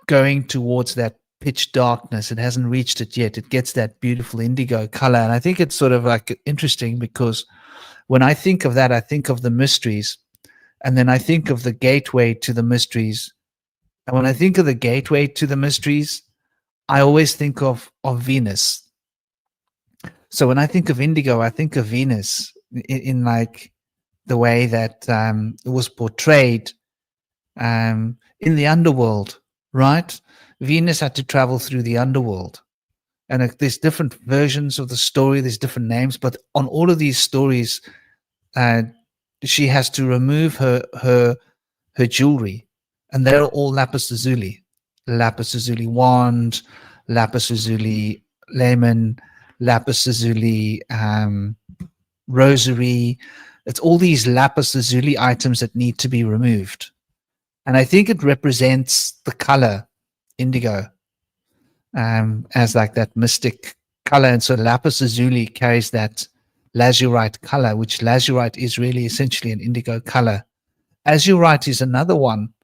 going towards that pitch darkness. It hasn't reached it yet. It gets that beautiful indigo color. And I think it's sort of like interesting because when I think of that, I think of the mysteries. And then I think of the gateway to the mysteries. And when I think of the gateway to the mysteries, I always think of Venus. So when I think of indigo, I think of Venus in like the way that it was portrayed in the underworld, right? Venus had to travel through the underworld. And there's different versions of the story, there's different names, but on all of these stories, uh, she has to remove her jewelry, and they're all lapis lazuli wand, lapis lazuli lemon, lapis lazuli rosary. It's all these lapis lazuli items that need to be removed, and I think it represents the color indigo as like that mystic color. And so lapis lazuli carries that lazurite color, which lazurite is really essentially an indigo color. Azurite is another one,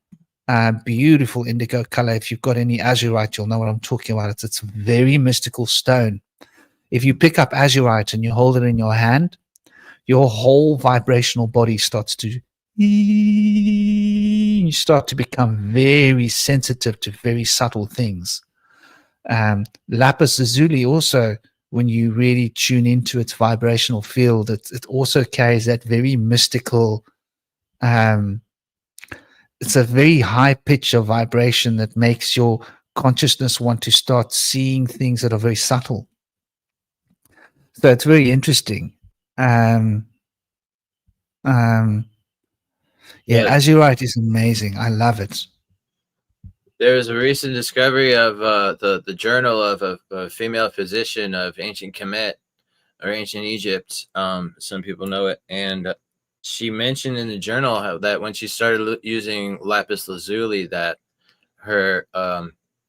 beautiful indigo color. If you've got any azurite, you'll know what I'm talking about. It's a very mystical stone. If you pick up azurite and you hold it in your hand, your whole vibrational body starts to, you start to become very sensitive to very subtle things. Lapis lazuli also, when you really tune into its vibrational field, it also carries that very mystical, it's a very high pitch of vibration that makes your consciousness want to start seeing things that are very subtle. So it's very interesting. Um, yeah, azurite is amazing. I love it. There was a recent discovery of the journal of a female physician of ancient Kemet or ancient Egypt. Some people know it, and she mentioned in the journal how that when she started using lapis lazuli, that her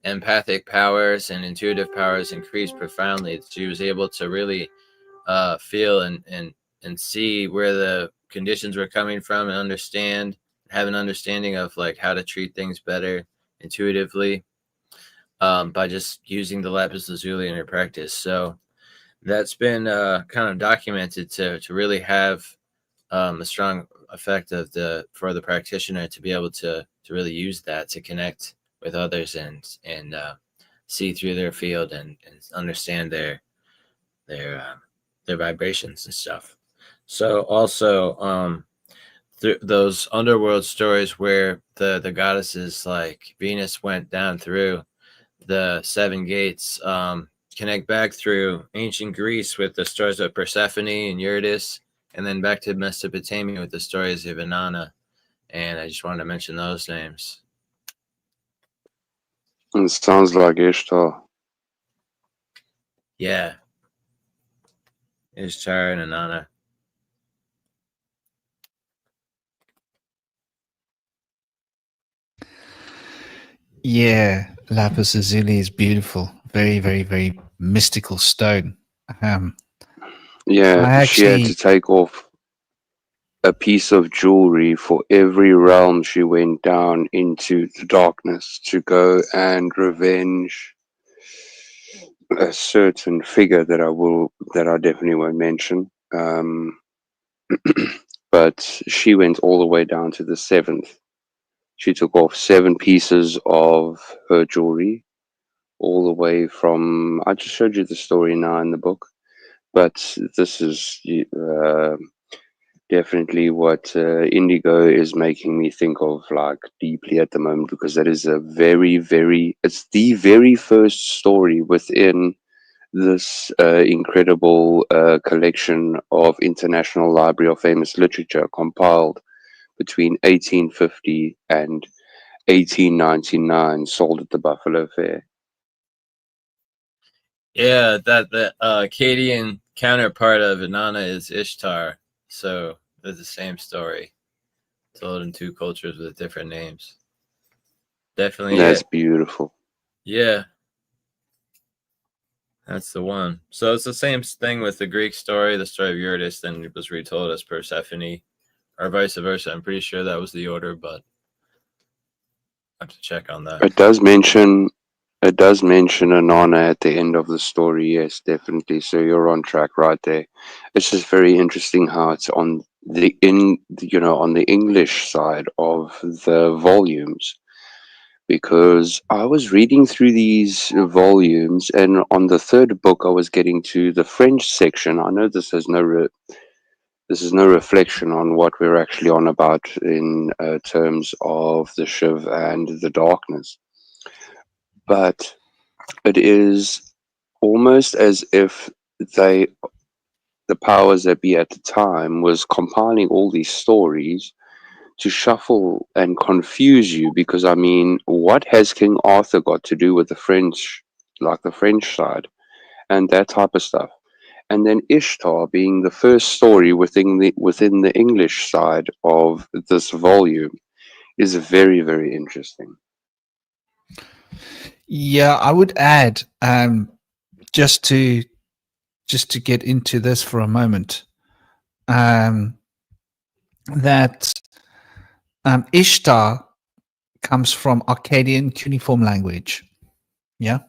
empathic powers and intuitive powers increased profoundly. She was able to really feel and see where the conditions were coming from and have an understanding of like how to treat things better intuitively by just using the lapis lazuli in her practice. So that's been kind of documented to really have a strong effect for the practitioner to be able to really use that to connect with others and see through their field and understand their vibrations and stuff. So also those underworld stories where the goddesses like Venus went down through the seven gates, connect back through ancient Greece with the stories of Persephone and Eurydice, and then back to Mesopotamia with the stories of Inanna. And I just wanted to mention those names. It sounds like Ishtar. Yeah. Ishtar and Inanna. Yeah, lapis lazuli is beautiful. Very, very, very mystical stone. Um, Yeah, I she had to actually, take off a piece of jewelry for every realm she went down into the darkness to go and revenge a certain figure that I definitely won't mention. But she went all the way down to the seventh. She took off 7 pieces of her jewelry, all the way from. I just showed you the story now in the book, but this is definitely what Indigo is making me think of like deeply at the moment, because that is a very, very. It's the very first story within this incredible collection of International Library of Famous Literature compiled between 1850 and 1899, sold at the Buffalo Fair. Yeah, that the Akkadian counterpart of Inanna is Ishtar. So they're the same story, told in two cultures with different names. Definitely That's it. beautiful. Yeah, that's the one. So it's the same thing with the Greek story, the story of Eurydice, then it was retold as Persephone, or vice versa. I'm pretty sure that was the order, but I have to check on that. It does mention Anana at the end of the story, yes, definitely. So you're on track right there. It's just very interesting how it's on on the English side of the volumes, because I was reading through these volumes, and on the third book I was getting to the French section. I know this is no reflection on what we're actually on about in terms of the Shiv and the darkness, but it is almost as if they, the powers that be at the time, was compiling all these stories to shuffle and confuse you. Because I mean, what has King Arthur got to do with the French, like the French side and that type of stuff? And then Ishtar being the first story within the English side of this volume is very, very interesting. yeah, I would add, just to get into this for a moment, um, that Ishtar comes from Akkadian cuneiform language. Yeah.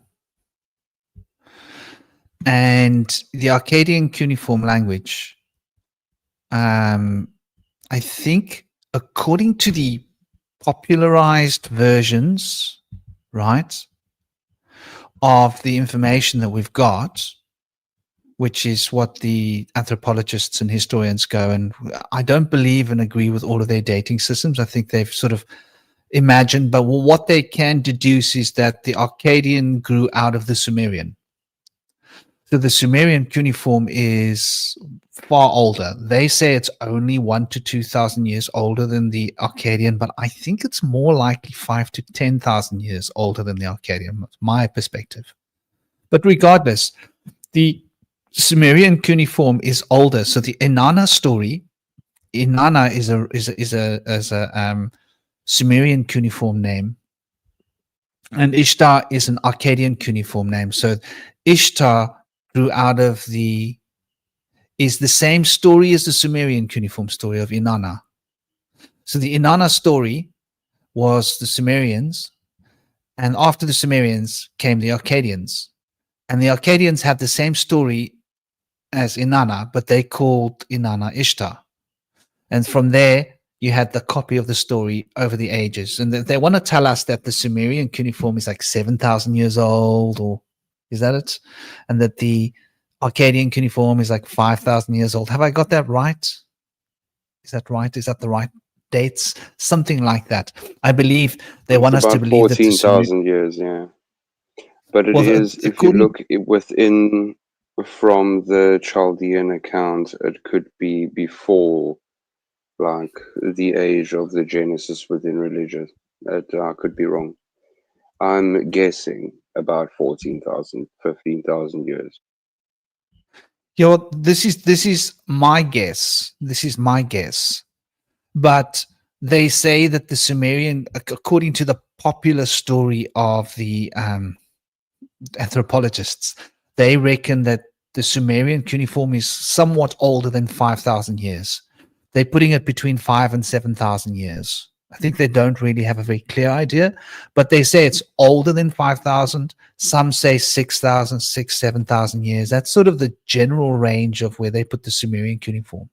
And the Akkadian cuneiform language, I think, according to the popularized versions, right, of the information that we've got, which is what the anthropologists and historians go, and I don't believe and agree with all of their dating systems. I think they've sort of imagined, but what they can deduce is that the Akkadian grew out of the Sumerian. So the Sumerian cuneiform is far older. They say it's only 1 to 2,000 years older than the Akkadian, but I think it's more likely 5 to 10,000 years older than the Akkadian. That's my perspective. But regardless, the Sumerian cuneiform is older. So the Inanna story, Inanna is a Sumerian cuneiform name, and Ishtar is an Akkadian cuneiform name. So Ishtar grew out of is the same story as the Sumerian cuneiform story of Inanna. So the Inanna story was the Sumerians, and after the Sumerians came the Akkadians. And the Akkadians had the same story as Inanna, but they called Inanna Ishtar. And from there, you had the copy of the story over the ages. And they want to tell us that the Sumerian cuneiform is like 7,000 years old, or is that it? And that the Akkadian cuneiform is like 5,000 years old. Have I got that right? Is that right? Is that the right dates? Something like that. I believe they It's want us to about believe that the Sumerian. 14,000 years, yeah. But it Well, is, if you according. look within from the Chaldean account, it could be before like the age of the Genesis within religion. I could be wrong. I'm guessing about 14,000, 15,000 years. Yeah, well, this is my guess. This is my guess. But they say that the Sumerian, according to the popular story of the anthropologists, they reckon that the Sumerian cuneiform is somewhat older than 5,000 years. They're putting it between 5 and 7,000 years. I think they don't really have a very clear idea, but they say it's older than 5,000. Some say 6,000, 7,000 years. That's sort of the general range of where they put the Sumerian cuneiform.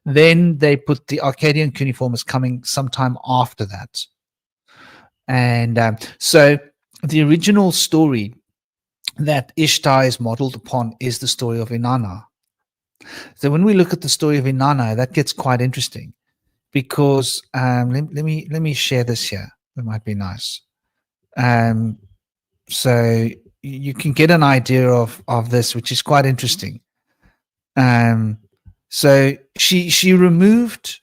Then they put the Akkadian cuneiform as coming sometime after that. And so the original story that Ishtar is modeled upon is the story of Inanna. So when we look at the story of Inanna, that gets quite interesting because let me share this here. That might be nice. So you can get an idea of this, which is quite interesting. So she removed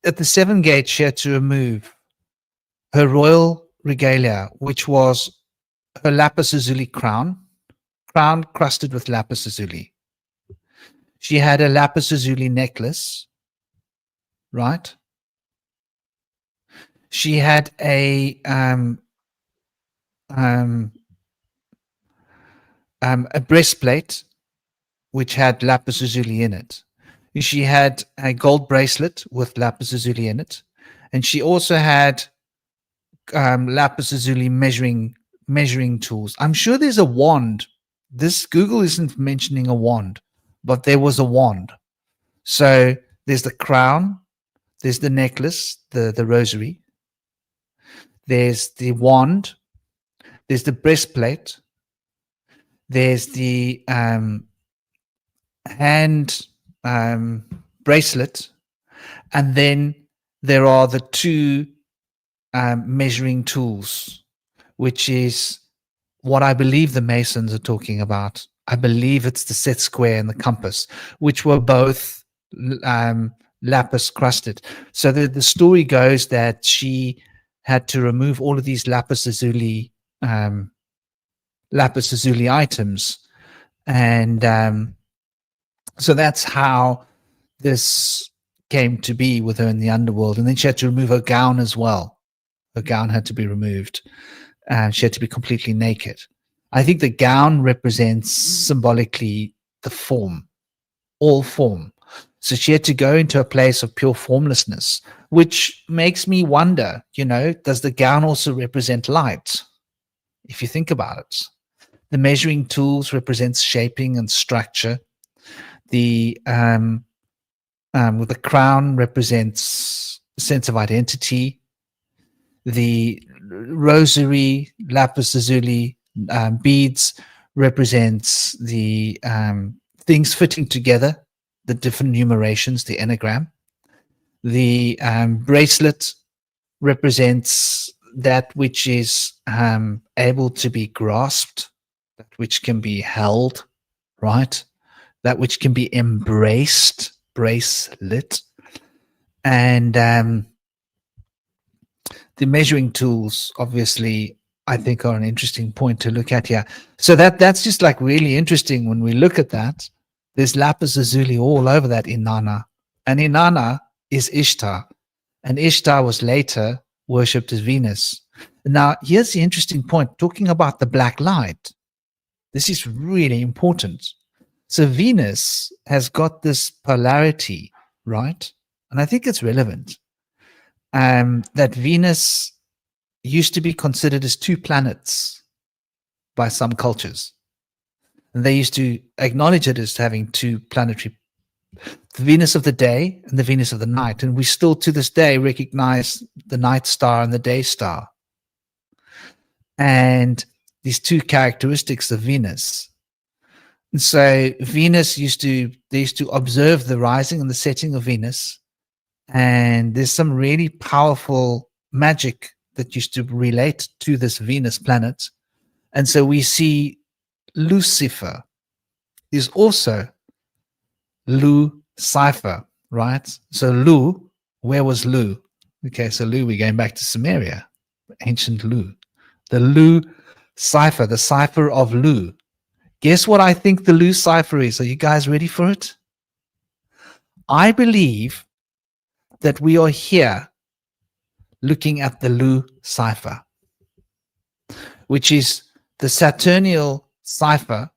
at the Seven Gates. She had to remove her royal regalia, which was her lapis lazuli crown crusted with lapis lazuli. She had a lapis lazuli necklace, right? She had a breastplate which had lapis lazuli in it. She had a gold bracelet with lapis lazuli in it, and she also had lapis lazuli measuring tools. I'm sure there's a wand. This Google isn't mentioning a wand, but there was a wand. So there's the crown, there's the necklace, the rosary, there's the wand, there's the breastplate, there's the hand bracelet, and then there are the two measuring tools, which is what I believe the Masons are talking about. I believe it's the set square and the compass, which were both lapis crusted. So the story goes that she had to remove all of these lapis lazuli items, and so that's how this came to be with her in the underworld. And then she had to remove her gown as well. Her gown had to be removed. She had to be completely naked. I think the gown represents symbolically the form, all form. So she had to go into a place of pure formlessness, which makes me wonder, does the gown also represent light? If you think about it, the measuring tools represents shaping and structure. The with the crown represents a sense of identity. The rosary, lapis lazuli beads represents the things fitting together, the different numerations, the enneagram. The bracelet represents that which is able to be grasped, that which can be held, right? That which can be embraced, bracelet. And the measuring tools, obviously, I think are an interesting point to look at here. So that's just like really interesting when we look at that. There's lapis lazuli all over that Inanna. And Inanna is Ishtar. And Ishtar was later worshipped as Venus. Now, here's the interesting point, talking about the black light. This is really important. So Venus has got this polarity, right? And I think it's relevant. That Venus used to be considered as two planets by some cultures. And they used to acknowledge it as having two planetary, the Venus of the day and the Venus of the night. And we still to this day recognize the night star and the day star. And these two characteristics of Venus. And so Venus they used to observe the rising and the setting of Venus. And there's some really powerful magic that used to relate to this Venus planet. And so we see Lucifer is also Lucifer, right? So Lu, where was Lu? Okay, so Lu, we're going back to Sumeria, ancient Lu. The Lu cipher, the cipher of Lu. Guess what I think the Lu cipher is? Are you guys ready for it? I believe that we are here looking at the Lu cipher, which is the Saturnial cipher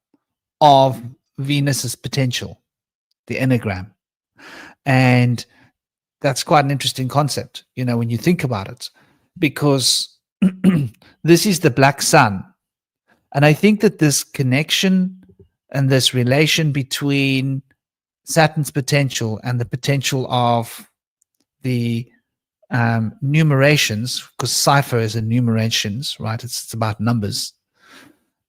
of Venus's potential, the enneagram. And that's quite an interesting concept, you know, when you think about it, because this is the black sun. And I think that this connection and this relation between Saturn's potential and the potential of the numerations, because cipher is a numerations, right? It's about numbers,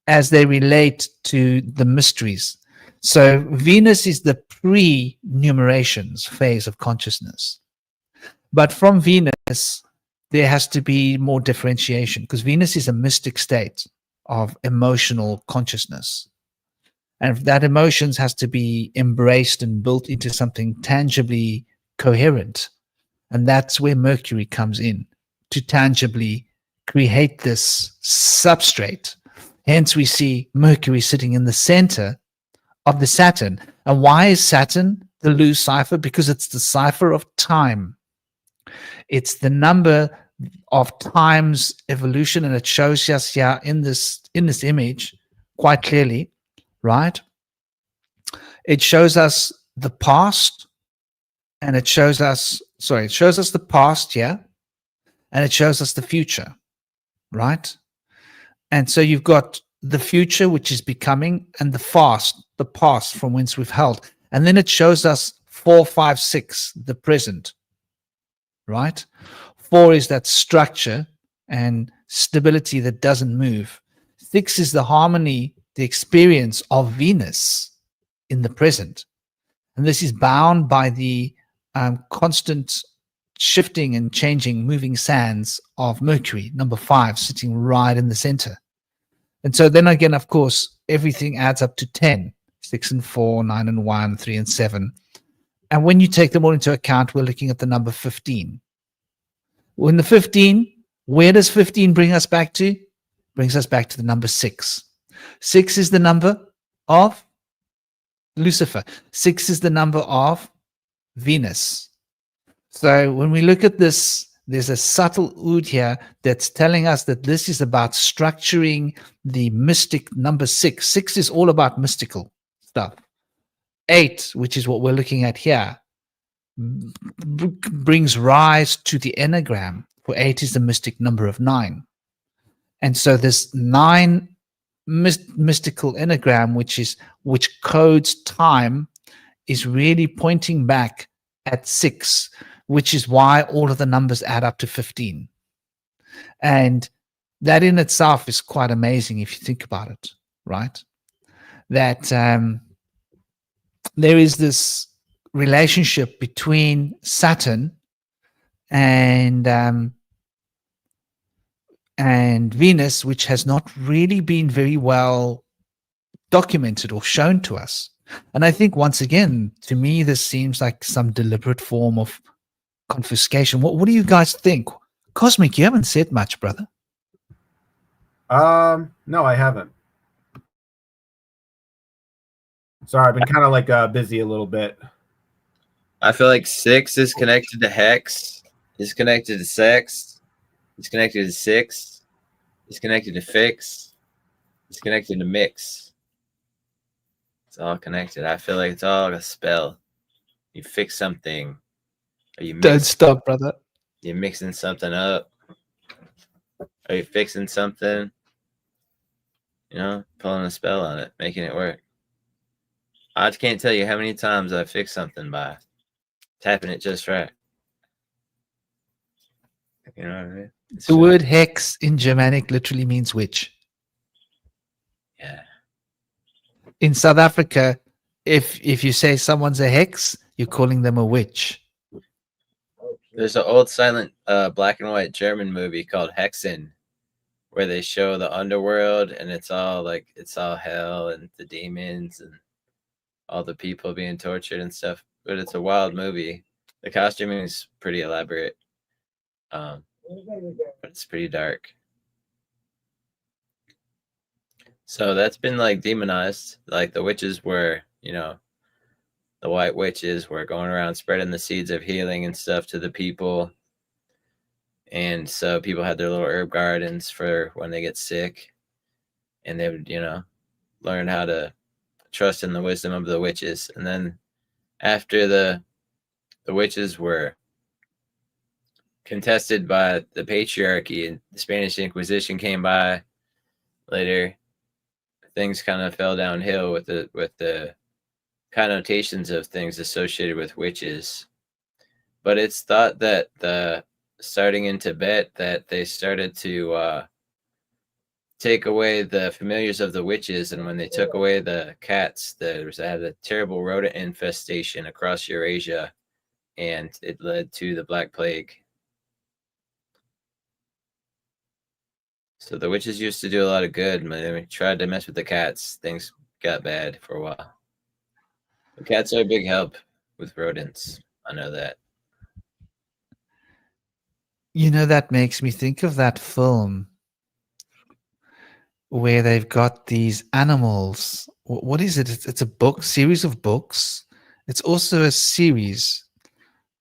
as they relate to the mysteries. So Venus is the pre-numerations phase of consciousness. But from Venus, there has to be more differentiation, because Venus is a mystic state of emotional consciousness. And that emotions has to be embraced and built into something tangibly coherent. And that's where Mercury comes in, to tangibly create this substrate. Hence, we see Mercury sitting in the center of the Saturn. And why is Saturn the Lu cipher? Because it's the cipher of time. It's the number of times evolution, and it shows us here in this image quite clearly, right? It shows us the past, and it shows us the past, yeah, and it shows us the future, right? And so you've got the future, which is becoming, and the past from whence we've held. And then it shows us 4, 5, 6, the present, right? 4 is that structure and stability that doesn't move. 6 is the harmony, the experience of Venus in the present. And this is bound by the constant shifting and changing, moving sands of Mercury, number 5, sitting right in the center. And so then again, of course, everything adds up to 10, 6 and 4, 9 and 1, 3 and 7. And when you take them all into account, we're looking at the number 15. When the 15, where does 15 bring us back to? Brings us back to the number 6. 6 is the number of Lucifer. 6 is the number of Venus. So when we look at this, there's a subtle oud here that's telling us that this is about structuring the mystic number 6. 6 is all about mystical stuff. 8, which is what we're looking at here, brings rise to the enneagram, for 8 is the mystic number of 9. And so this 9 mystical enneagram, which codes time, is really pointing back at 6, which is why all of the numbers add up to 15. And that in itself is quite amazing if you think about it, right? That there is this relationship between Saturn and Venus, which has not really been very well documented or shown to us. And I think, once again, to me, this seems like some deliberate form of confiscation. What do you guys think? Cosmic, you haven't said much, brother. No, I haven't. Sorry, I've been kind of like busy a little bit. I feel like 6 is connected to hex, is connected to sex, is connected to 6, is connected to fix, is connected to mix. It's all connected. I feel like it's all a spell. You fix something, or you Don't stop, brother. You're mixing something up. Are you fixing something? You know, pulling a spell on it, making it work. I can't tell you how many times I fixed something by tapping it just right. You know what I mean? The word hex in Germanic literally means witch. Yeah. In South Africa, if you say someone's a hex, you're calling them a witch. There's an old silent black and white German movie called Hexen, where they show the underworld, and it's all hell and the demons and all the people being tortured and stuff. But it's a wild movie. The costuming is pretty elaborate. But it's pretty dark. So that's been like demonized. Like the witches were, you know, the white witches were going around spreading the seeds of healing and stuff to the people. And so people had their little herb gardens for when they get sick. And they would, you know, learn how to trust in the wisdom of the witches. And then after the witches were contested by the patriarchy and the Spanish Inquisition came by later, things kind of fell downhill with the connotations of things associated with witches. But it's thought that starting in Tibet that they started to take away the familiars of the witches, and when they took away the cats, there was had a terrible rodent infestation across Eurasia, and it led to the Black Plague. So the witches used to do a lot of good. When they tried to mess with the cats, things got bad for a while. The cats are a big help with rodents. I know that. You know, that makes me think of that film where they've got these animals. What is it? It's a book, series of books. It's also a series.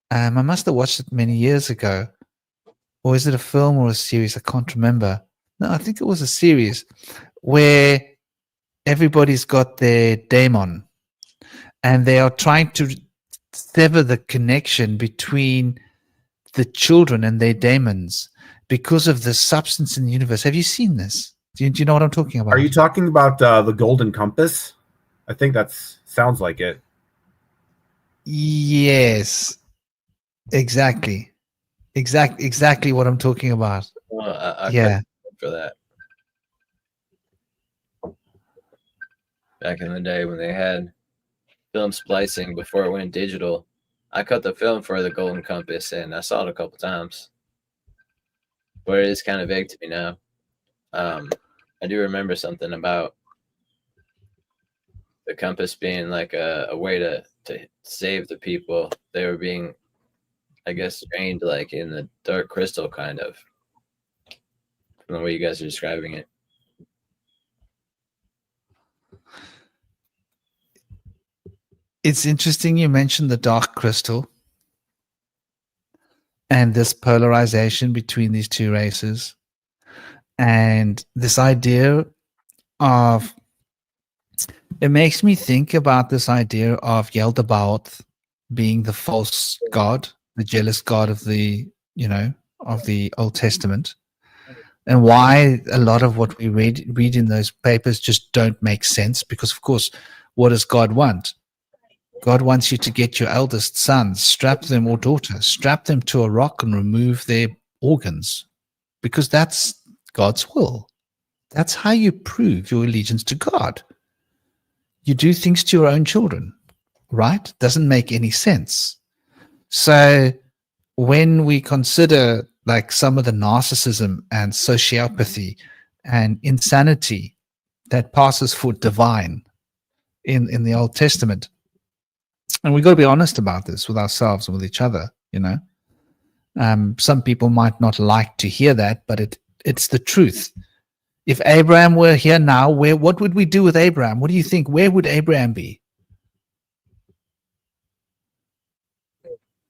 I must have watched it many years ago. Or is it a film or a series? I can't remember. No, I think it was a series where everybody's got their daemon and they are trying to sever the connection between the children and their daemons because of the substance in the universe. Have you seen this? Do you know what I'm talking about? Are you talking about the Golden Compass? I think that's sounds like it. Yes, exactly what I'm talking about. Well, I Yeah, for that. Back in the day when they had film splicing before it went digital, I cut the film for the Golden Compass, and I saw it a couple times. But it is kind of vague to me now. I do remember something about the compass being like a way to save the people. They were being, I guess, trained like in the dark crystal, kind of, from the way you guys are describing it. it's interesting you mentioned the dark crystal and this polarization between these two races and this idea of, it makes me think about this idea of Yaldabaoth being the false god, the jealous god of the, of the Old Testament, and why a lot of what we read in those papers just don't make sense. Because of course, what does God want? God wants you to get your eldest sons, strap them, or daughters, strap them to a rock and remove their organs, because that's God's will. That's how you prove your allegiance to God. You do things to your own children, right? Doesn't make any sense. So when we consider like some of the narcissism and sociopathy and insanity that passes for divine in the Old Testament, and we've got to be honest about this with ourselves and with each other, some people might not like to hear that, but it's the truth. If Abraham were here now, what would we do with Abraham? What do you think? Where would Abraham be?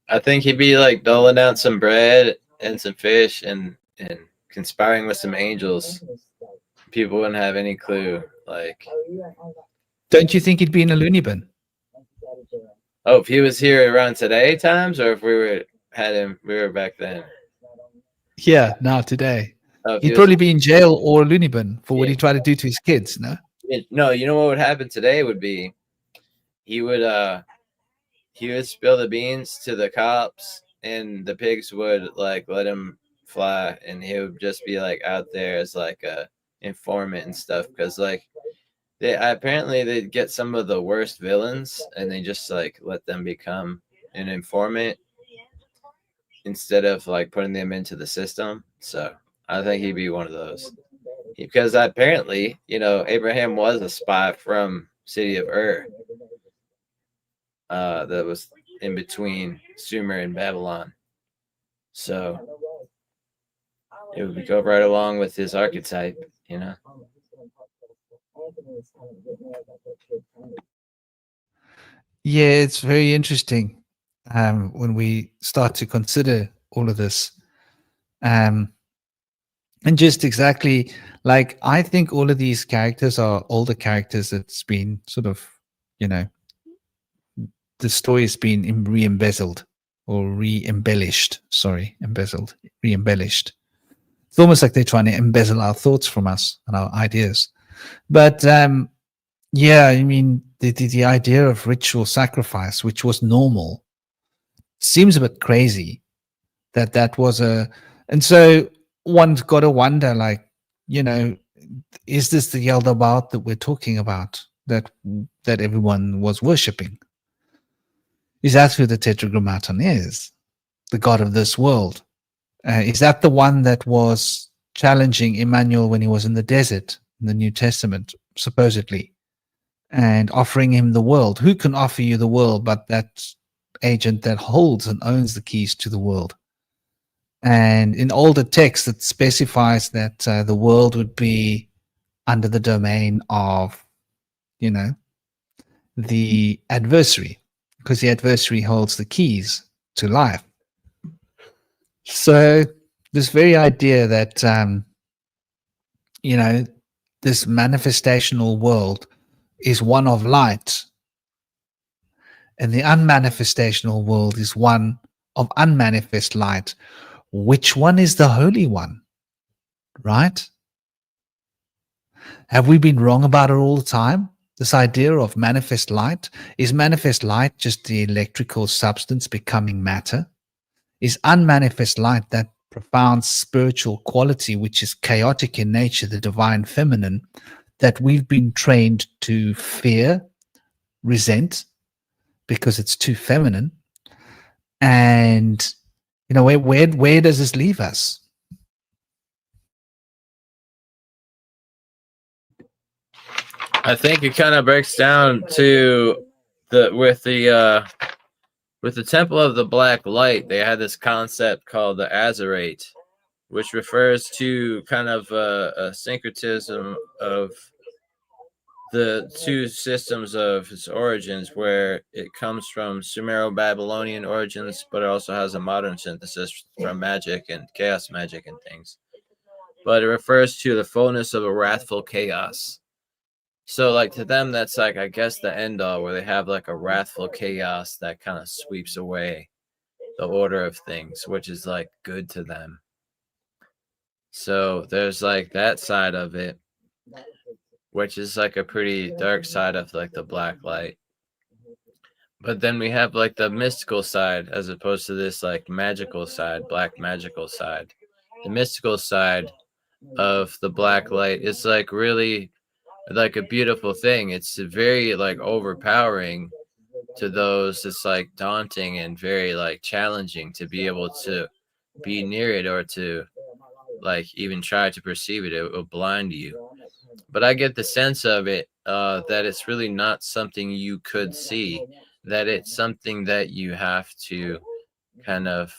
I think he'd be like doling out some bread and some fish and conspiring with some angels. People wouldn't have any clue. Like, don't you think he'd be in a loony bin? Oh, if he was here around today times, or if we were back then? Yeah, now today. Oh, he'd probably be in jail or a loony bin for what he tried to do to his kids, no? No, you know what would happen today would be he would spill the beans to the cops, and the pigs would like let him fly, and he would just be like out there as like a informant and stuff, because like they get some of the worst villains and they just like let them become an informant instead of like putting them into the system. So I think he'd be one of those, because apparently, Abraham was a spy from city of Ur, that was in between Sumer and Babylon. So it would go right along with his archetype, Yeah, it's very interesting when we start to consider all of this. Um, and just exactly like I think all of these characters are older characters that's been sort of, you know, the story has been re-embezzled or re-embellished. Sorry, embezzled, re-embellished. It's almost like they're trying to embezzle our thoughts from us and our ideas. But yeah, I mean, the idea of ritual sacrifice, which was normal, seems a bit crazy that was a. And so one's got to wonder, like, you know, is this the Yaldabaoth that we're talking about that everyone was worshipping? Is that who the Tetragrammaton is, the god of this world? Is that the one that was challenging Emmanuel when he was in the desert in the New Testament, supposedly, and offering him the world? Who can offer you the world but that agent that holds and owns the keys to the world? And in older texts, it specifies that the world would be under the domain of, you know, the adversary, because the adversary holds the keys to life. So this very idea that, you know, this manifestational world is one of light, and the unmanifestational world is one of unmanifest light. Which one is the holy one? Right? Have we been wrong about it all the time? This idea of manifest light, is manifest light just the electrical substance becoming matter? Is unmanifest light that profound spiritual quality which is chaotic in nature, the divine feminine, that we've been trained to fear, resent, because it's too feminine? And you know, where does this leave us? I think it kind of breaks down to with the Temple of the Black Light. They had this concept called the Azerate, which refers to kind of a syncretism of the two systems of its origins, where it comes from Sumero-Babylonian origins, but it also has a modern synthesis from magic and chaos magic and things. But it refers to the fullness of a wrathful chaos. So, like, to them, that's like, I guess, the end all, where they have like a wrathful chaos that kind of sweeps away the order of things, which is like good to them. So there's like that side of it, which is like a pretty dark side of like the black light. But then we have like the mystical side, as opposed to this like magical side, black magical side. The mystical side of the black light is like really like a beautiful thing. It's very like overpowering to those. It's like daunting and very like challenging to be able to be near it, or to like even try to perceive it. It will blind you. But I get the sense of it that it's really not something you could see, that it's something that you have to kind of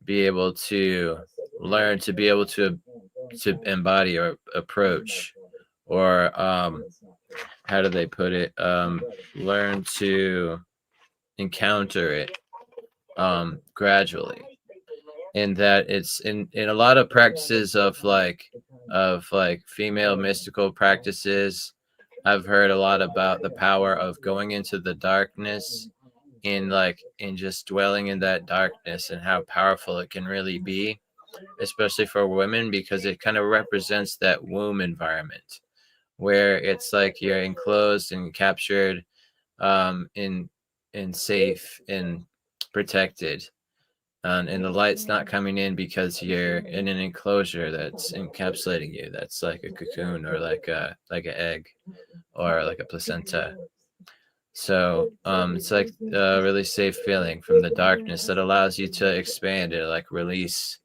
be able to learn to be able to embody or approach, or how do they put it, learn to encounter it gradually. In that it's in a lot of practices of like female mystical practices, I've heard a lot about the power of going into the darkness, in just dwelling in that darkness, and how powerful it can really be, especially for women, because it kind of represents that womb environment where it's like you're enclosed and captured, in safe and protected, and the light's not coming in because you're in an enclosure that's encapsulating you, that's like a cocoon, or like an egg, or like a placenta. So it's like a really safe feeling from the darkness that allows you to expand and like release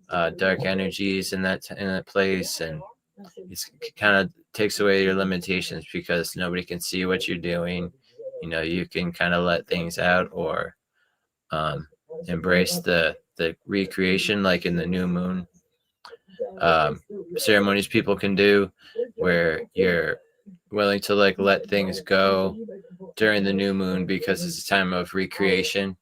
dark energies in that place, and it kind of takes away your limitations because nobody can see what you're doing. You know, you can kind of let things out, or embrace the recreation, like in the new moon ceremonies people can do. where you're willing to like let things go during the new moon because it's a time of recreation,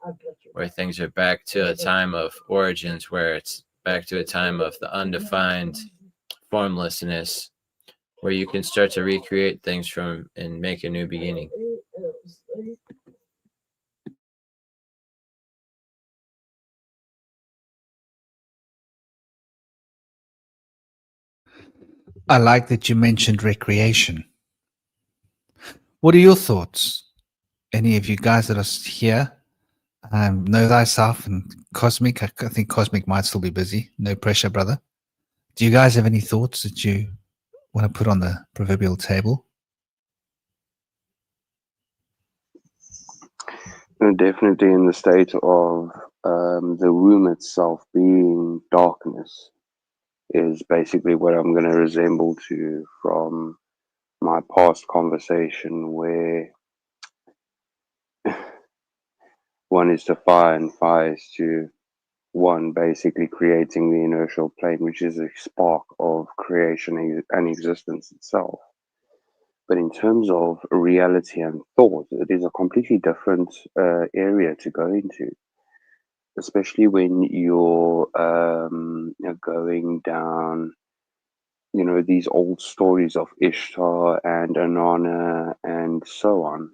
where things are back to a time of origins, where it's back to a time of the undefined formlessness, where you can start to recreate things from and make a new beginning. I like that you mentioned recreation. What are your thoughts? Any of you guys that are here, know thyself and Cosmic? I think Cosmic might still be busy. No pressure, brother. Do you guys have any thoughts that you want to put on the proverbial table? Definitely in the state of the womb itself being darkness is basically what I'm going to resemble to from my past conversation, where one is to fire and fire is to one basically creating the inertial plane, which is a spark of creation and existence itself. But in terms of reality and thought, it is a completely different area to go into, especially when you're going down, these old stories of Ishtar and Inanna and so on.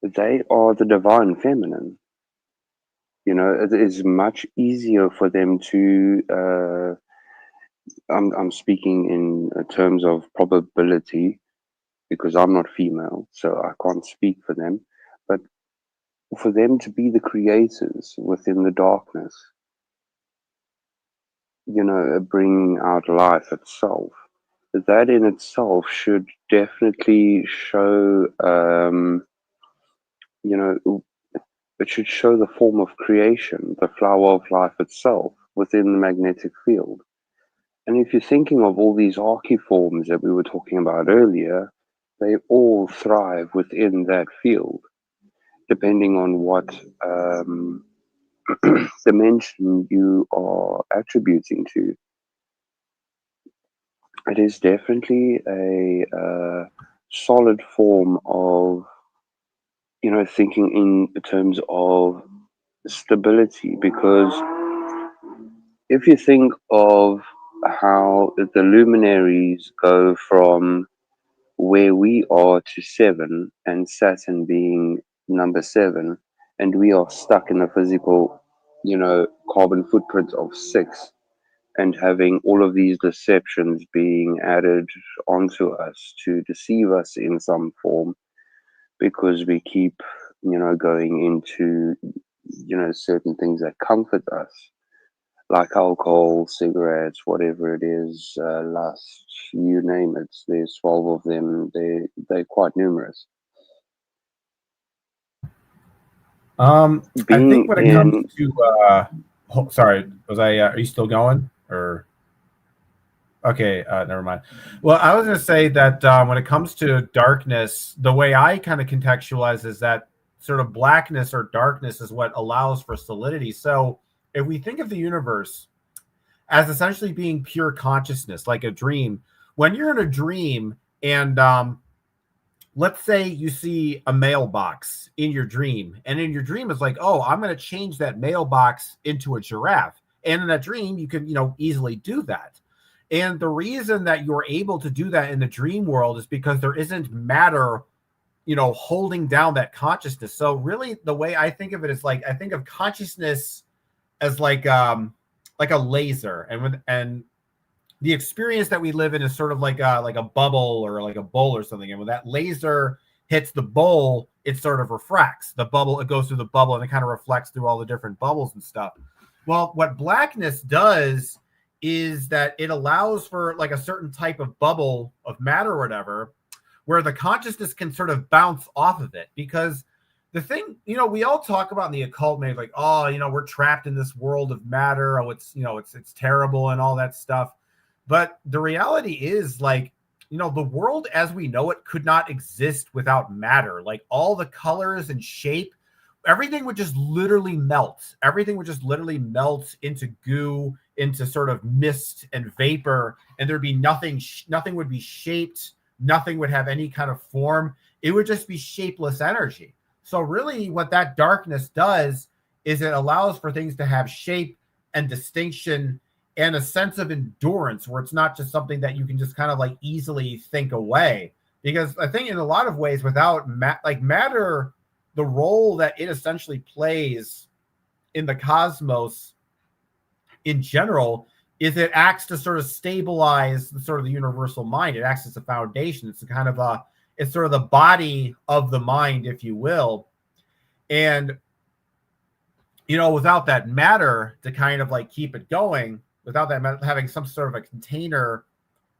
They are the divine feminine. It is much easier for them to. I'm speaking in terms of probability because I'm not female, so I can't speak for them. But for them to be the creators within the darkness, bringing out life itself, that in itself should definitely show, it should show the form of creation, the flower of life itself within the magnetic field. And if you're thinking of all these archiforms that we were talking about earlier, they all thrive within that field, depending on what dimension you are attributing to. It is definitely a solid form of, thinking in terms of stability, because if you think of how the luminaries go from where we are to 7, and Saturn being number 7, and we are stuck in the physical, carbon footprint of 6, and having all of these deceptions being added onto us to deceive us in some form, because we keep, going into, certain things that comfort us, like alcohol, cigarettes, whatever it is, lust, you name it. There's 12 of them. They're quite numerous. I think when it in comes to sorry, was I are you still going or okay, never mind. Well, I was going to say that when it comes to darkness, the way I kind of contextualize is that sort of blackness or darkness is what allows for solidity. So if we think of the universe as essentially being pure consciousness, like a dream, when you're in a dream and let's say you see a mailbox in your dream, and in your dream it's like, oh, I'm going to change that mailbox into a giraffe. And in that dream, you can, easily do that. And the reason that you're able to do that in the dream world is because there isn't matter, holding down that consciousness. So really the way I think of it is like, I think of consciousness as like a laser, and the experience that we live in is sort of like a bubble or like a bowl or something. And when that laser hits the bowl, it sort of refracts the bubble. It goes through the bubble and it kind of reflects through all the different bubbles and stuff. Well, what blackness does is that it allows for like a certain type of bubble of matter or whatever, where the consciousness can sort of bounce off of it. Because the thing, we all talk about in the occult, maybe like, oh, we're trapped in this world of matter. Oh, it's terrible and all that stuff. But the reality is, like, the world as we know it could not exist without matter. Like all the colors and shape, everything would just literally melt. Everything would just literally melt into goo into sort of mist and vapor, and there'd be nothing would be shaped, nothing would have any kind of form. It would just be shapeless energy. So really what that darkness does is it allows for things to have shape and distinction and a sense of endurance, where it's not just something that you can just kind of like easily think away. Because I think in a lot of ways, without matter, the role that it essentially plays in the cosmos in general is it acts to sort of stabilize the sort of the universal mind. It acts as a foundation. It's a kind of it's sort of the body of the mind, if you will. And, you know, without that matter to kind of like keep it going, without that matter having some sort of a container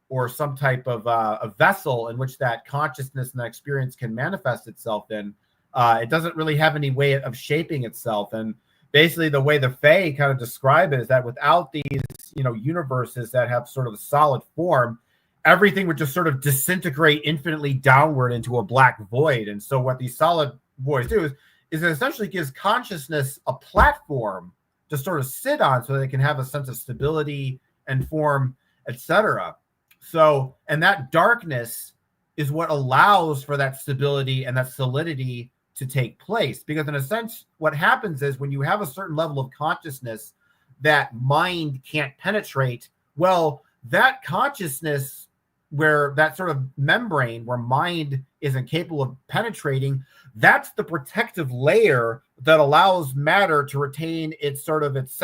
or some type of a vessel in which that consciousness and that experience can manifest itself in, it doesn't really have any way of shaping itself. And basically the way the Fae kind of describe it is that without these, you know, universes that have sort of a solid form, everything would just sort of disintegrate infinitely downward into a black void. And so what these solid voids do is it essentially gives consciousness a platform to sort of sit on so they can have a sense of stability and form, etc. So, and that darkness is what allows for that stability and that solidity to take place. Because in a sense, what happens is when you have a certain level of consciousness that mind can't penetrate, well, that consciousness, where that sort of membrane where mind is incapable of penetrating, that's the protective layer that allows matter to retain its sort of its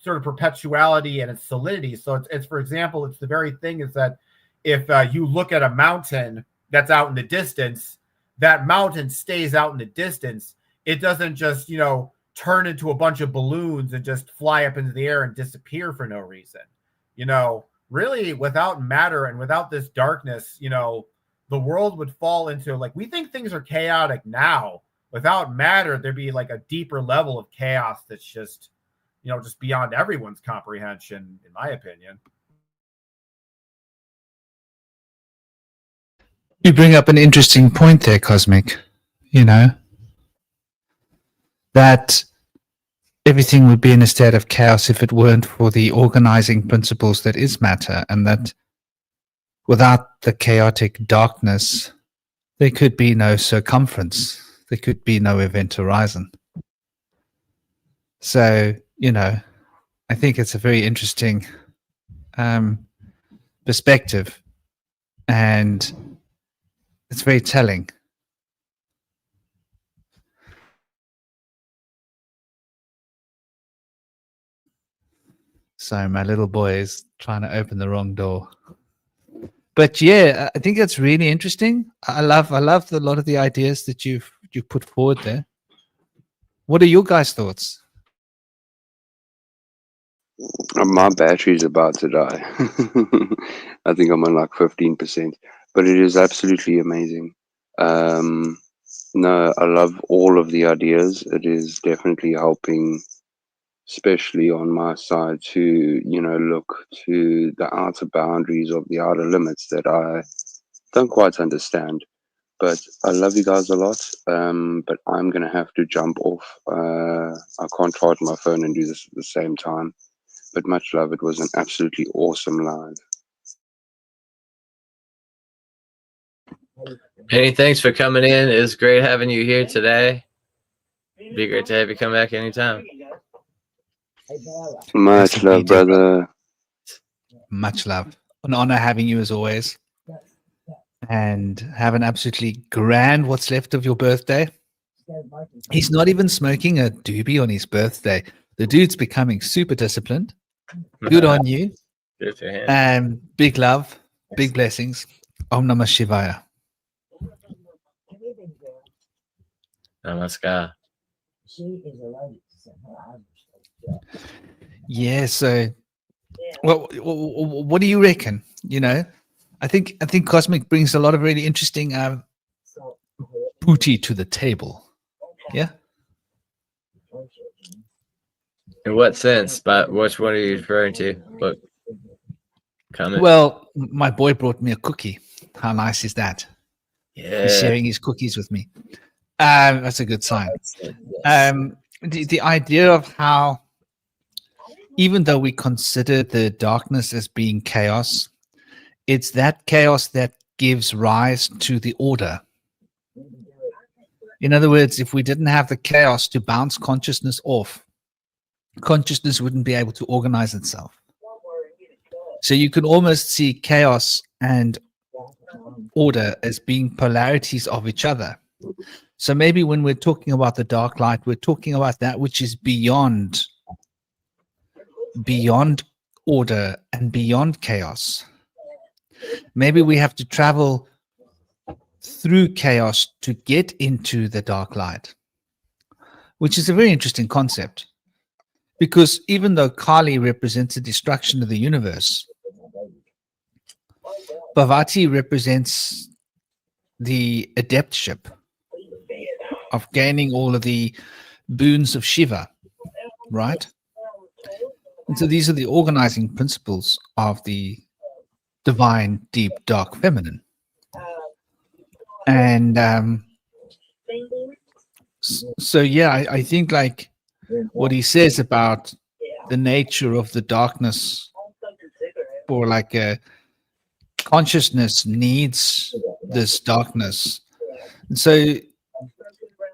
sort of perpetuality and its solidity. So it's for example, it's the very thing is that if you look at a mountain that's out in the distance, that mountain stays out in the distance. It doesn't just, you know, turn into a bunch of balloons and just fly up into the air and disappear for no reason. You know, really without matter and without this darkness, you know, the world would fall into, like, we think things are chaotic now. Without matter, there'd be like a deeper level of chaos that's just, you know, just beyond everyone's comprehension, in my opinion. You bring up an interesting point there, Cosmic. You know, that everything would be in a state of chaos if it weren't for the organizing principles that is matter, and that without the chaotic darkness, there could be no circumference. There could be no event horizon. So, you know, I think it's a very interesting perspective, and it's very telling. Sorry, my little boy is trying to open the wrong door. But yeah, I think that's really interesting. I love a lot of the ideas that you've put forward there. What are your guys' thoughts? My battery's about to die. I think I'm on like 15%, but it is absolutely amazing. No, I love all of the ideas. It is definitely helping, especially on my side, to, you know, look to the outer boundaries of the outer limits that I don't quite understand. But I love you guys a lot. But I'm gonna have to jump off. I can't charge my phone and do this at the same time. But much love. It was an absolutely awesome live. Hey, thanks for coming in. It was great having you here today. It'd be great to have you come back anytime. Much love, brother. Much love. An honor having you as always. And have an absolutely grand what's left of your birthday. He's not even smoking a doobie on his birthday. The dude's becoming super disciplined. Good on you. Good for him. And big love, big blessings. Om Namah Shivaya. Namaskar. Yeah, so well, what do you reckon? You know, I think Cosmic brings a lot of really interesting booty to the table. Yeah. In what sense? But which one are you referring to? What comment? Well, my boy brought me a cookie. How nice is that? Yeah. He's sharing his cookies with me. That's a good sign. Yes. The idea of how even though we consider the darkness as being chaos, it's that chaos that gives rise to the order. In other words, if we didn't have the chaos to bounce consciousness off, consciousness wouldn't be able to organize itself. So you can almost see chaos and order as being polarities of each other. So maybe when we're talking about the dark light, we're talking about that which is beyond order and beyond chaos. Maybe we have to travel through chaos to get into the dark light, which is a very interesting concept. Because even though Kali represents the destruction of the universe, Bhavati represents the adeptship of gaining all of the boons of Shiva, right? And so these are the organizing principles of the divine, deep, dark feminine. And so, yeah, I think like what he says about the nature of the darkness, or like a consciousness needs this darkness. And so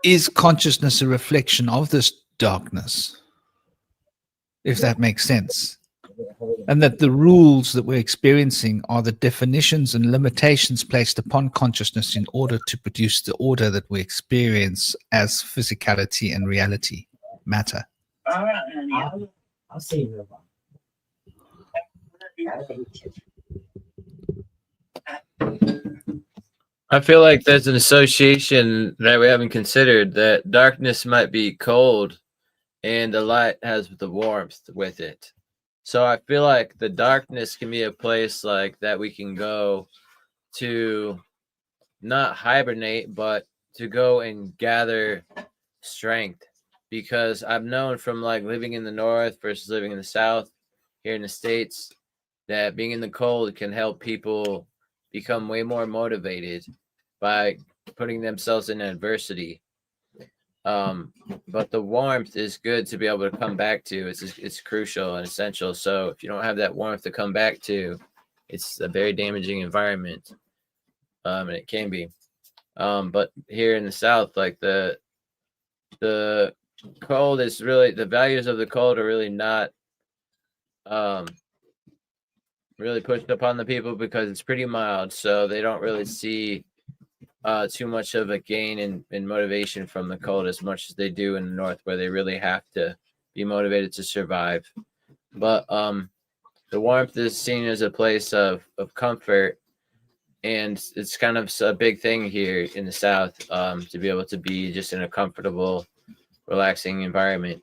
is consciousness a reflection of this darkness, if that makes sense? And that the rules that we're experiencing are the definitions and limitations placed upon consciousness in order to produce the order that we experience as physicality and reality, matter. I'll see you. I feel like there's an association that we haven't considered, that darkness might be cold and the light has the warmth with it. So I feel like the darkness can be a place like that we can go to, not hibernate, but to go and gather strength. Because I've known from like living in the north versus living in the south here in the States, that being in the cold can help people become way more motivated by putting themselves in adversity. But the warmth is good to be able to come back to. It's crucial and essential. So if you don't have that warmth to come back to, it's a very damaging environment. And it can be. But here in the South, like the cold is really, the values of the cold are really not really pushed upon the people because it's pretty mild. So they don't really see too much of a gain in motivation from the cold as much as they do in the north, where they really have to be motivated to survive. But the warmth is seen as a place of comfort, and it's kind of a big thing here in the South, to be able to be just in a comfortable, relaxing environment,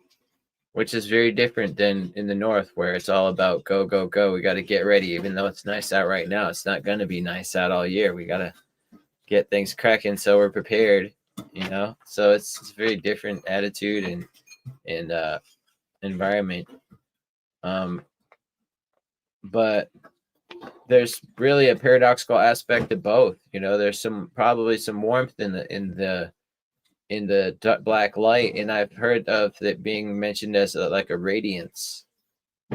which is very different than in the north, where it's all about go, go, go. We got to get ready. Even though it's nice out right now, it's not going to be nice out all year. We got to get things cracking so we're prepared, you know? So it's a very different attitude and environment. But there's really a paradoxical aspect to both. You know, there's probably some warmth in the black light, and I've heard of it being mentioned as like a radiance,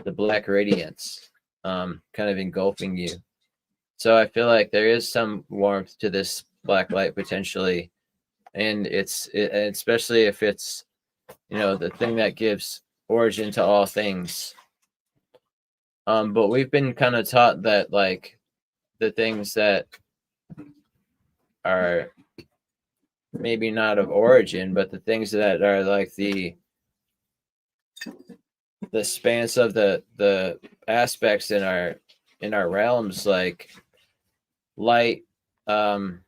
the black radiance, kind of engulfing you. So I feel like there is some warmth to this black light potentially, and especially if it's, you know, the thing that gives origin to all things. But we've been kind of taught that like the things that are maybe not of origin, but the things that are like the spans of the aspects in our realms, like light, when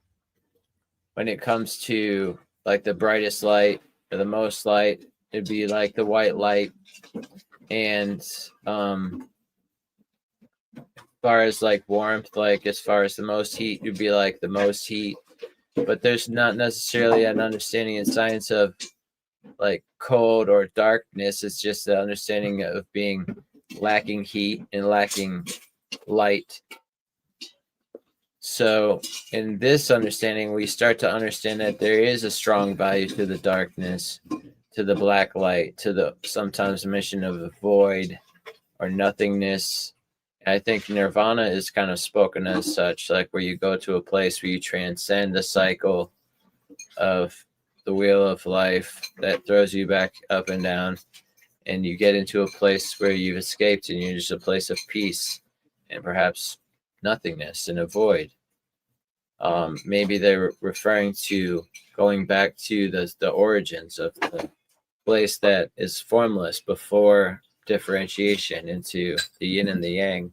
it comes to like the brightest light or the most light, it'd be like the white light. And as far as like warmth, like as far as the most heat, it'd be like the most heat. But there's not necessarily an understanding in science of like cold or darkness. It's just the understanding of being lacking heat and lacking light. So in this understanding, we start to understand that there is a strong value to the darkness, to the black light, to the sometimes mention of the void, or nothingness. I think nirvana is kind of spoken as such, like where you go to a place where you transcend the cycle of the wheel of life that throws you back up and down, and you get into a place where you've escaped and you're just a place of peace and perhaps nothingness and a void. Maybe they're referring to going back to the origins of the place that is formless before differentiation into the yin and the yang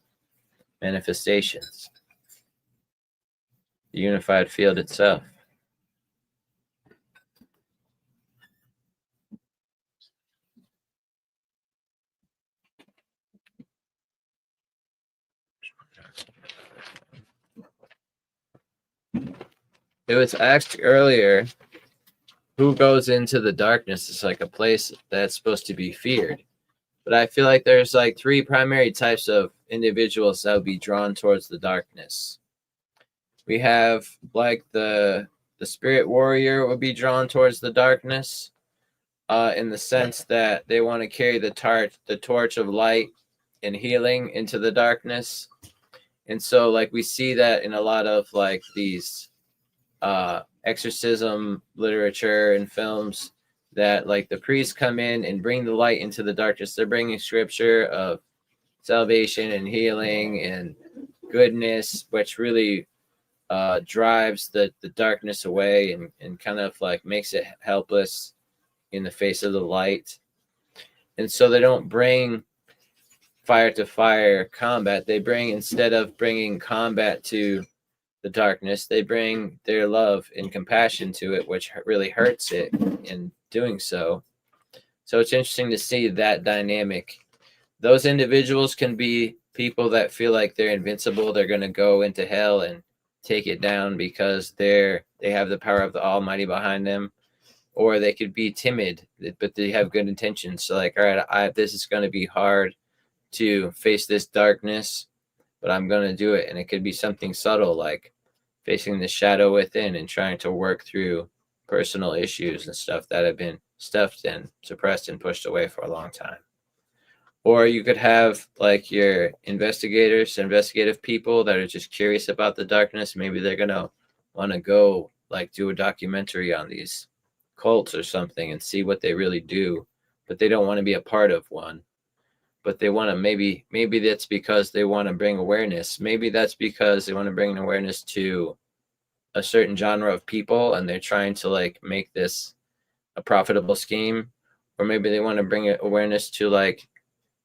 manifestations, the unified field itself. It was asked earlier, who goes into the darkness? It's like a place that's supposed to be feared. But I feel like there's like three primary types of individuals that would be drawn towards the darkness. We have like the spirit warrior would be drawn towards the darkness, in the sense that they want to carry the torch of light and healing into the darkness. And so like we see that in a lot of like these exorcism literature and films, that like the priests come in and bring the light into the darkness. They're bringing scripture of salvation and healing and goodness, which really drives the darkness away and kind of like makes it helpless in the face of the light. And so they don't bring fire to fire combat. They bring, instead of bringing combat to the darkness, they bring their love and compassion to it, which really hurts it in doing so. So it's interesting to see that dynamic. Those individuals can be people that feel like they're invincible. They're going to go into hell and take it down because they have the power of the Almighty behind them. Or they could be timid, but they have good intentions. So like, all right, this is going to be hard to face this darkness, but I'm going to do it. And it could be something subtle, like facing the shadow within and trying to work through personal issues and stuff that have been stuffed and suppressed and pushed away for a long time. Or you could have like your investigative people that are just curious about the darkness. Maybe they're going to want to go like do a documentary on these cults or something and see what they really do, but they don't want to be a part of one. But they want to, maybe that's because they want to bring awareness. Maybe that's because they want to bring an awareness to a certain genre of people and they're trying to like make this a profitable scheme. Or maybe they want to bring awareness to like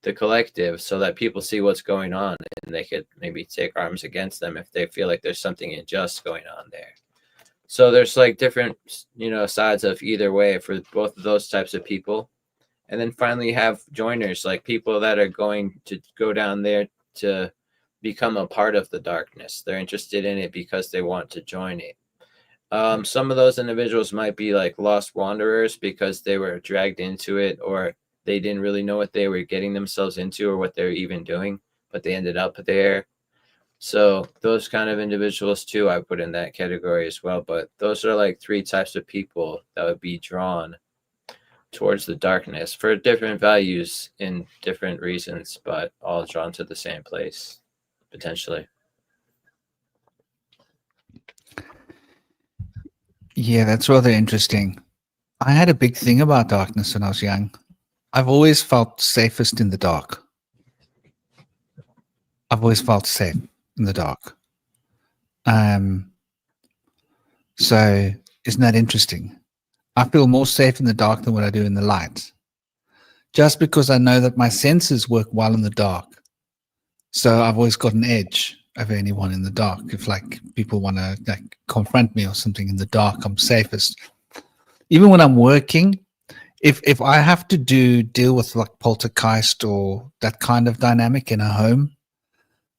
the collective so that people see what's going on and they could maybe take arms against them if they feel like there's something unjust going on there. So there's like different, sides of either way for both of those types of people. And then finally you have joiners, like people that are going to go down there to become a part of the darkness. They're interested in it because they want to join it. Some of those individuals might be like lost wanderers because they were dragged into it, or they didn't really know what they were getting themselves into or what they were even doing, but they ended up there. So those kind of individuals too, I put in that category as well. But those are like three types of people that would be drawn towards the darkness for different values in different reasons, but all drawn to the same place, potentially. Yeah, that's rather interesting. I had a big thing about darkness when I was young. I've always felt safest in the dark. I've always felt safe in the dark. So isn't that interesting? I feel more safe in the dark than what I do in the light, just because I know that my senses work well in the dark. So I've always got an edge over anyone in the dark. If like people want to like confront me or something in the dark, I'm safest. Even when I'm working, if I have to deal with like poltergeist or that kind of dynamic in a home,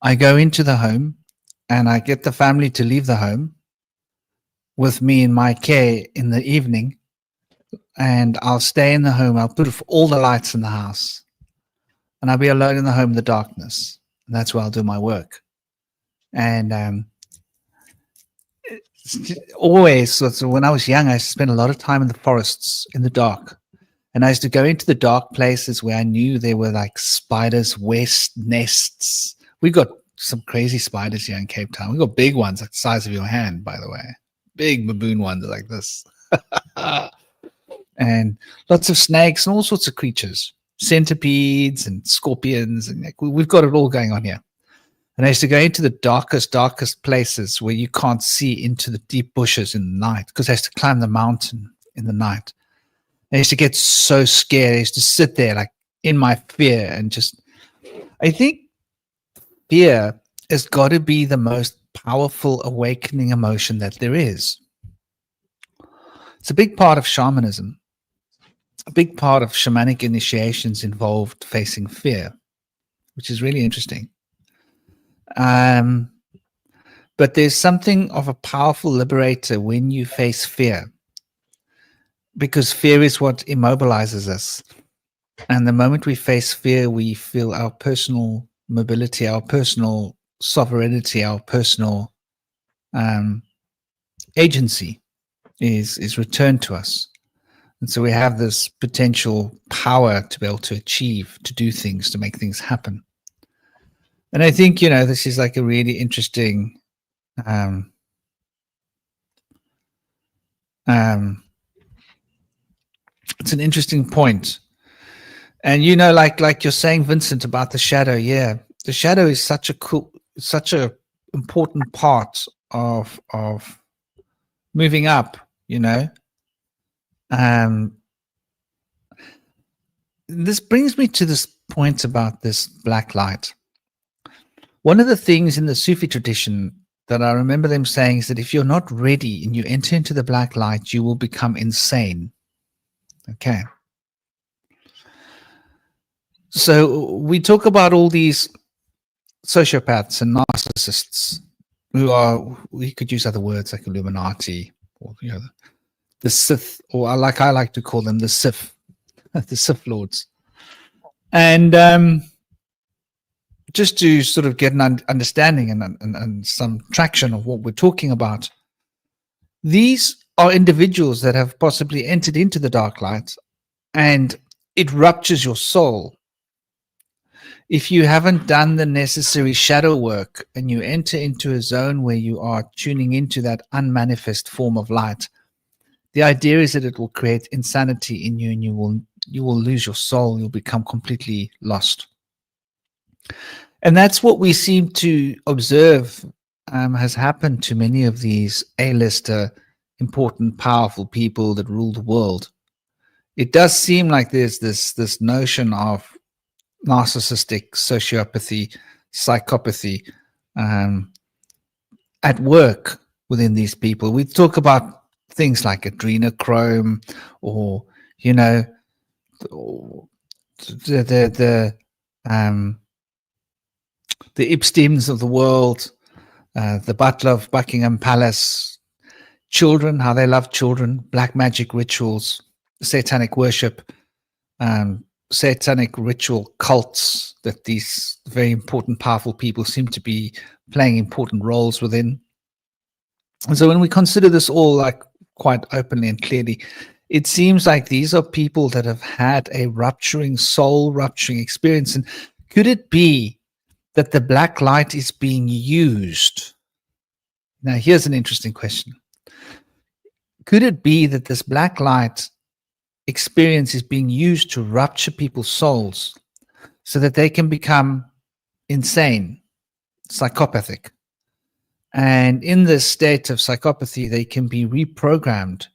I go into the home and I get the family to leave the home with me in my care in the evening, and I'll stay in the home. I'll put all the lights in the house and I'll be alone in the home in the darkness. And that's where I'll do my work. And always, so when I was young, I spent a lot of time in the forests in the dark. And I used to go into the dark places where I knew there were like spiders' nests. We got some crazy spiders here in Cape Town. We got big ones like the size of your hand, by the way. Big baboon ones like this. And lots of snakes and all sorts of creatures. Centipedes and scorpions. And like, we've got it all going on here. And I used to go into the darkest places where you can't see into the deep bushes in the night because I used to climb the mountain in the night. I used to get so scared. I used to sit there like in my fear and just, I think fear has got to be the most powerful awakening emotion that there is. It's a big part of shamanism. A big part of shamanic initiations involved facing fear, which is really interesting. But there's something of a powerful liberator when you face fear, because fear is what immobilizes us. And the moment we face fear, we feel our personal mobility, our personal sovereignty, our personal agency is returned to us. And so we have this potential power to be able to achieve, to do things, to make things happen. And I think, this is like a really interesting it's an interesting point. And like you're saying, Vincent, about the shadow, yeah. The shadow is such a important part of moving up, This brings me to this point about this black light. One of the things in the Sufi tradition that I remember them saying is that if you're not ready and you enter into the black light, you will become insane. Okay. So we talk about all these sociopaths and narcissists who are, we could use other words like Illuminati or, the Sith, or like I like to call them the Sith, the Sith Lords. And just to sort of get an understanding and some traction of what we're talking about, these are individuals that have possibly entered into the dark light and it ruptures your soul. If you haven't done the necessary shadow work and you enter into a zone where you are tuning into that unmanifest form of light, the idea is that it will create insanity in you and you will lose your soul. You'll become completely lost. And that's what we seem to observe has happened to many of these A-lister, important, powerful people that rule the world. It does seem like there's this notion of narcissistic sociopathy, psychopathy at work within these people. We talk about things like adrenochrome or, the Epsteins of the world, the butler of Buckingham Palace, children, how they love children, black magic rituals, satanic worship, satanic ritual cults that these very important, powerful people seem to be playing important roles within. And so when we consider this all like quite openly and clearly, it seems like these are people that have had a soul-rupturing experience. And could it be that the black light is being used? Now, here's an interesting question. Could it be that this black light experience is being used to rupture people's souls so that they can become insane, psychopathic? And in this state of psychopathy, they can be reprogrammed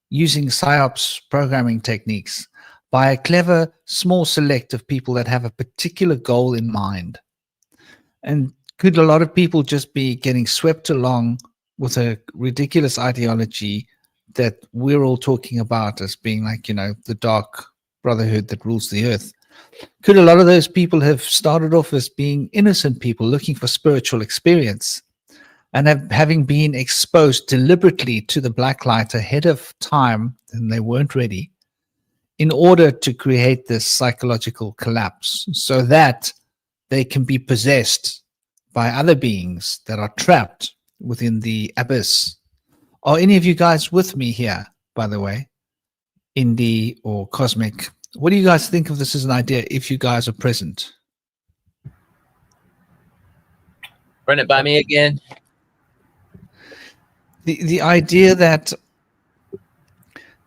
using PSYOPs programming techniques by a clever, small select of people that have a particular goal in mind. And could a lot of people just be getting swept along with a ridiculous ideology that we're all talking about as being like, the dark brotherhood that rules the earth? Could a lot of those people have started off as being innocent people looking for spiritual experience and having been exposed deliberately to the black light ahead of time, and they weren't ready, in order to create this psychological collapse so that they can be possessed by other beings that are trapped within the abyss? Are any of you guys with me here, by the way? indie or cosmic. What do you guys think of this as an idea if you guys are present? Run it by me again. The idea that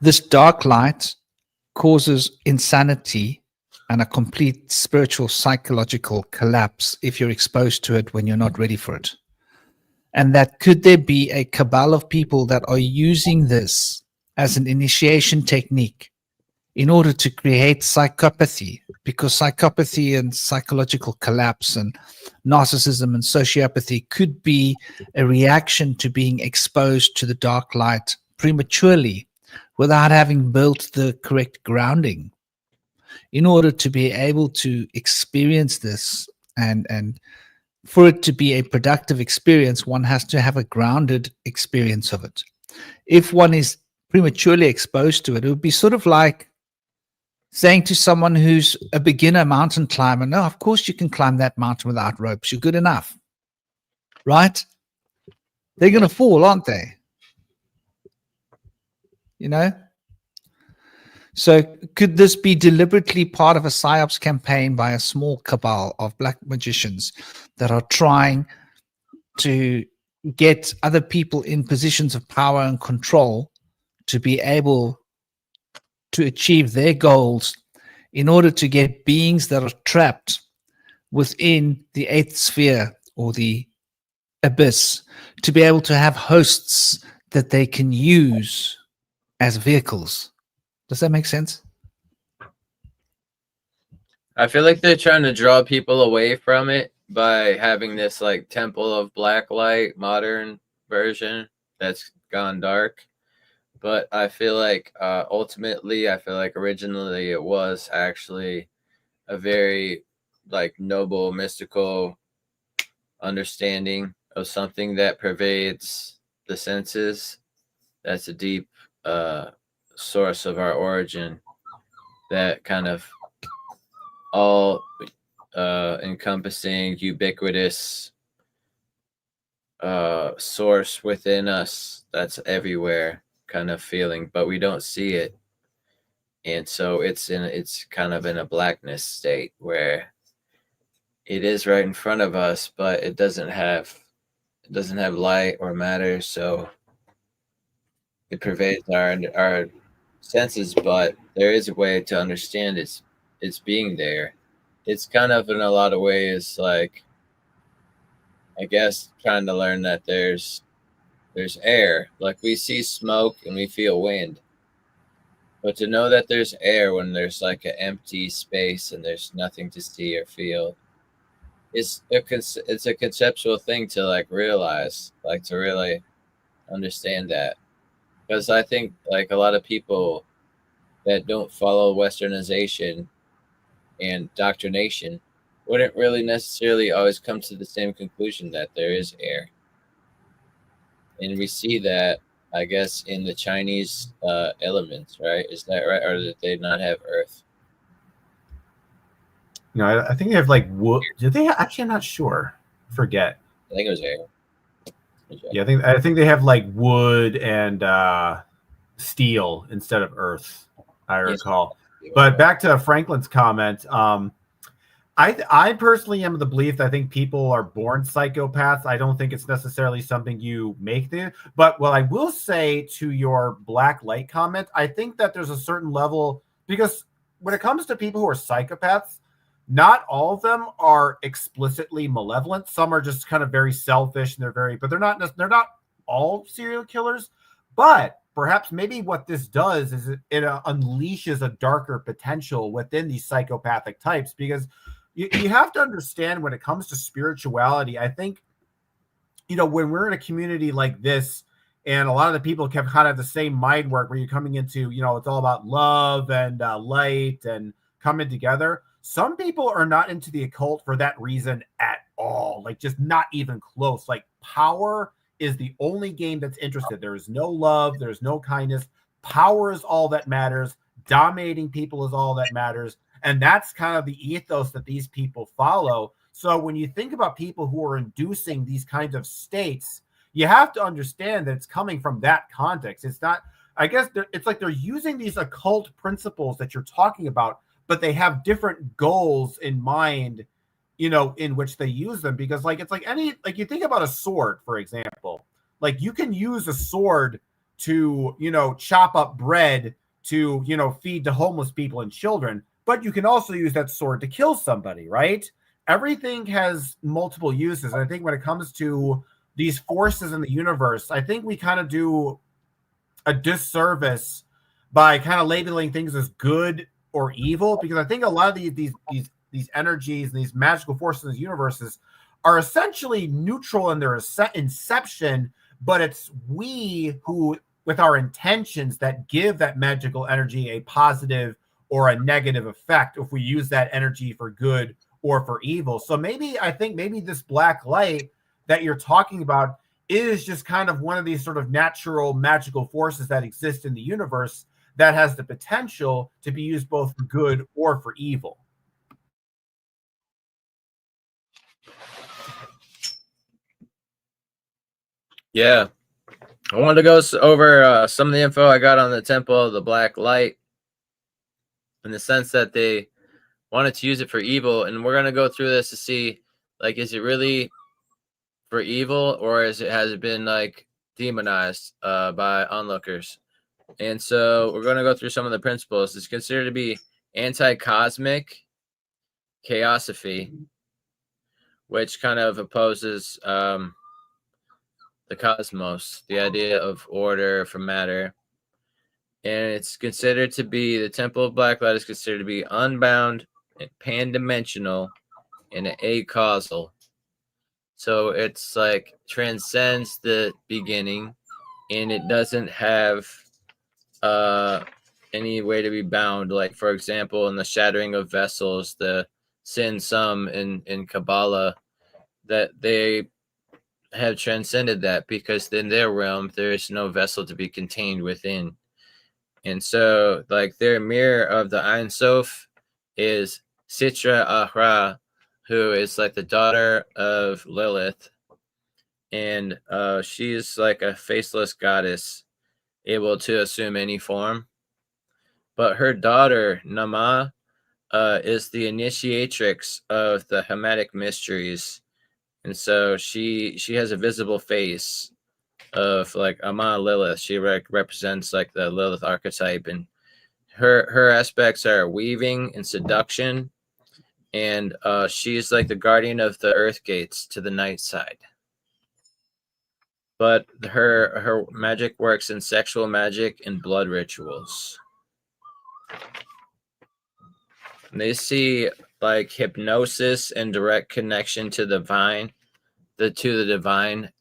this dark light causes insanity and a complete spiritual psychological collapse if you're exposed to it when you're not ready for it. And that could there be a cabal of people that are using this as an initiation technique in order to create psychopathy, because psychopathy and psychological collapse and narcissism and sociopathy could be a reaction to being exposed to the dark light prematurely without having built the correct grounding. In order to be able to experience this and for it to be a productive experience, one has to have a grounded experience of it. If one is prematurely exposed to it, it would be sort of like saying to someone who's a beginner mountain climber, no, of course you can climb that mountain without ropes. You're good enough. Right? They're going to fall, aren't they? You know? So could this be deliberately part of a PSYOPs campaign by a small cabal of black magicians that are trying to get other people in positions of power and control to be able to achieve their goals in order to get beings that are trapped within the eighth sphere or the abyss to be able to have hosts that they can use as vehicles? Does that make sense? I feel like they're trying to draw people away from it by having this like Temple of Black Light modern version that's gone dark. But I feel like ultimately, I feel like originally it was actually a very like noble, mystical understanding of something that pervades the senses. That's a deep source of our origin that kind of all encompassing, ubiquitous source within us that's everywhere kind of feeling, but we don't see it. And so it's kind of in a blackness state where it is right in front of us, but it doesn't have light or matter, so it pervades our senses, but there is a way to understand it's being there. It's kind of in a lot of ways like, I guess, trying to learn that there's air. Like we see smoke and we feel wind, but to know that there's air when there's like an empty space and there's nothing to see or feel, it's a conceptual thing to like realize, like to really understand that. Because I think like a lot of people that don't follow westernization and doctrination wouldn't really necessarily always come to the same conclusion that there is air. And we see that, I guess, in the Chinese elements, right? Is that right? Or did they not have earth? You know, I think they have like wood. Did they actually? I'm not sure. Forget. I think it was air. Yeah, I think they have like wood and steel instead of earth. I recall. But back to Franklin's comment. I personally am of the belief that I think people are born psychopaths. I don't think it's necessarily something you make them. But what I will say to your black light comment, I think that there's a certain level, because when it comes to people who are psychopaths, not all of them are explicitly malevolent. Some are just kind of very selfish and but they're not all serial killers. But perhaps maybe what this does is it unleashes a darker potential within these psychopathic types, because you have to understand when it comes to spirituality, I think, you know, when we're in a community like this and a lot of the people have kind of the same mind work where you're coming into, you know, it's all about love and light and coming together. Some people are not into the occult for that reason at all, like just not even close. Like power is the only game that's interested. There is no love. There's no kindness. Power is all that matters. Dominating people is all that matters. And that's kind of the ethos that these people follow. So when you think about people who are inducing these kinds of states, you have to understand that it's coming from that context. It's not, I guess it's like they're using these occult principles that you're talking about, but they have different goals in mind, in which they use them. Because like it's like you think about a sword, for example. Like you can use a sword to chop up bread to feed to homeless people and children, but you can also use that sword to kill somebody, right? Everything has multiple uses. And I think when it comes to these forces in the universe, I think we kind of do a disservice by kind of labeling things as good or evil, because I think a lot of these energies and these magical forces in these universes are essentially neutral in their inception, but it's we who, with our intentions, that give that magical energy a positive or a negative effect if we use that energy for good or for evil. So I think maybe this black light that you're talking about is just kind of one of these sort of natural magical forces that exist in the universe that has the potential to be used both for good or for evil. Yeah. I wanted to go over some of the info I got on the Temple of the Black Light, in the sense that they wanted to use it for evil. And we're going to go through this to see, like, is it really for evil, or has it been like demonized by onlookers? And so we're going to go through some of the principles. It's considered to be anti-cosmic chaosophy, which kind of opposes the cosmos, the idea of order from matter. And it's considered to be, the Temple of Black Light is considered to be unbound, pan-dimensional, and acausal. So it's like transcends the beginning, and it doesn't have any way to be bound. Like, for example, in the shattering of vessels, the sin sum in Kabbalah, that they have transcended that, because in their realm there is no vessel to be contained within. And so, like, their mirror of the Ein Sof is Sitra Ahra, who is like the daughter of Lilith, and she's like a faceless goddess, able to assume any form. But her daughter Nama is the initiatrix of the Hamitic mysteries, and so she has a visible face of like Ama Lilith. She represents like the Lilith archetype, and her aspects are weaving and seduction, and she's like the guardian of the earth gates to the night side. But her magic works in sexual magic and blood rituals. And they see like hypnosis and direct connection to the divine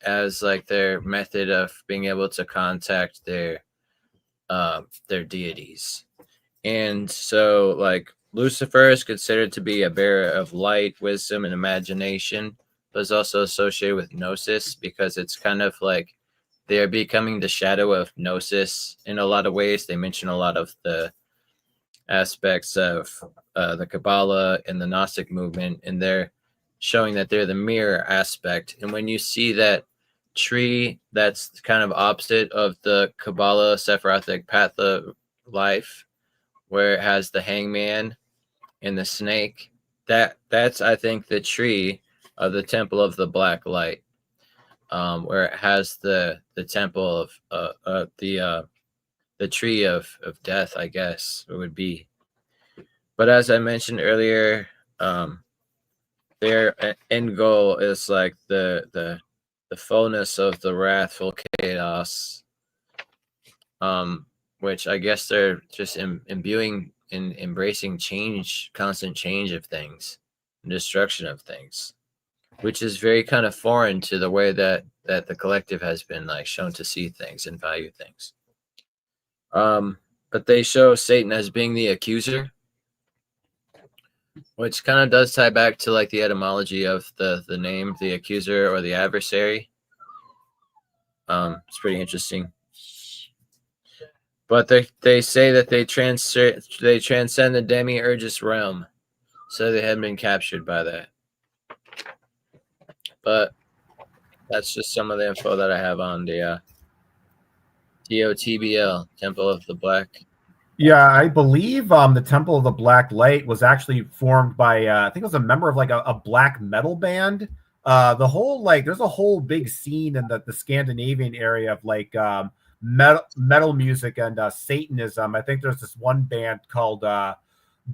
as like their method of being able to contact their deities. And so like Lucifer is considered to be a bearer of light, wisdom, and imagination, but is also associated with gnosis, because it's kind of like they're becoming the shadow of gnosis in a lot of ways. They mention a lot of the aspects of the Kabbalah and the Gnostic movement, and they're showing that they're the mirror aspect. And when you see that tree that's kind of opposite of the Kabbalah Sephirothic path of life, where it has the hangman and the snake, that's I think the tree of the Temple of the Black Light, where it has the temple of the tree of death, I guess it would be. But as I mentioned earlier, their end goal is like the fullness of the wrathful chaos, which I guess they're just imbuing and embracing change, constant change of things, and destruction of things, which is very kind of foreign to the way that the collective has been like shown to see things and value things. But they show Satan as being the accuser, which kind of does tie back to like the etymology of the name, the accuser or the adversary. It's pretty interesting. But they say that they transcend the demiurgus realm, so they haven't been captured by that. But that's just some of the info that I have on the TOTBL, Temple of the Black. Yeah, I believe the Temple of the Black Light was actually formed by I think it was a member of like a black metal band. The whole like there's a whole big scene in the Scandinavian area of like metal music and Satanism. I think there's this one band called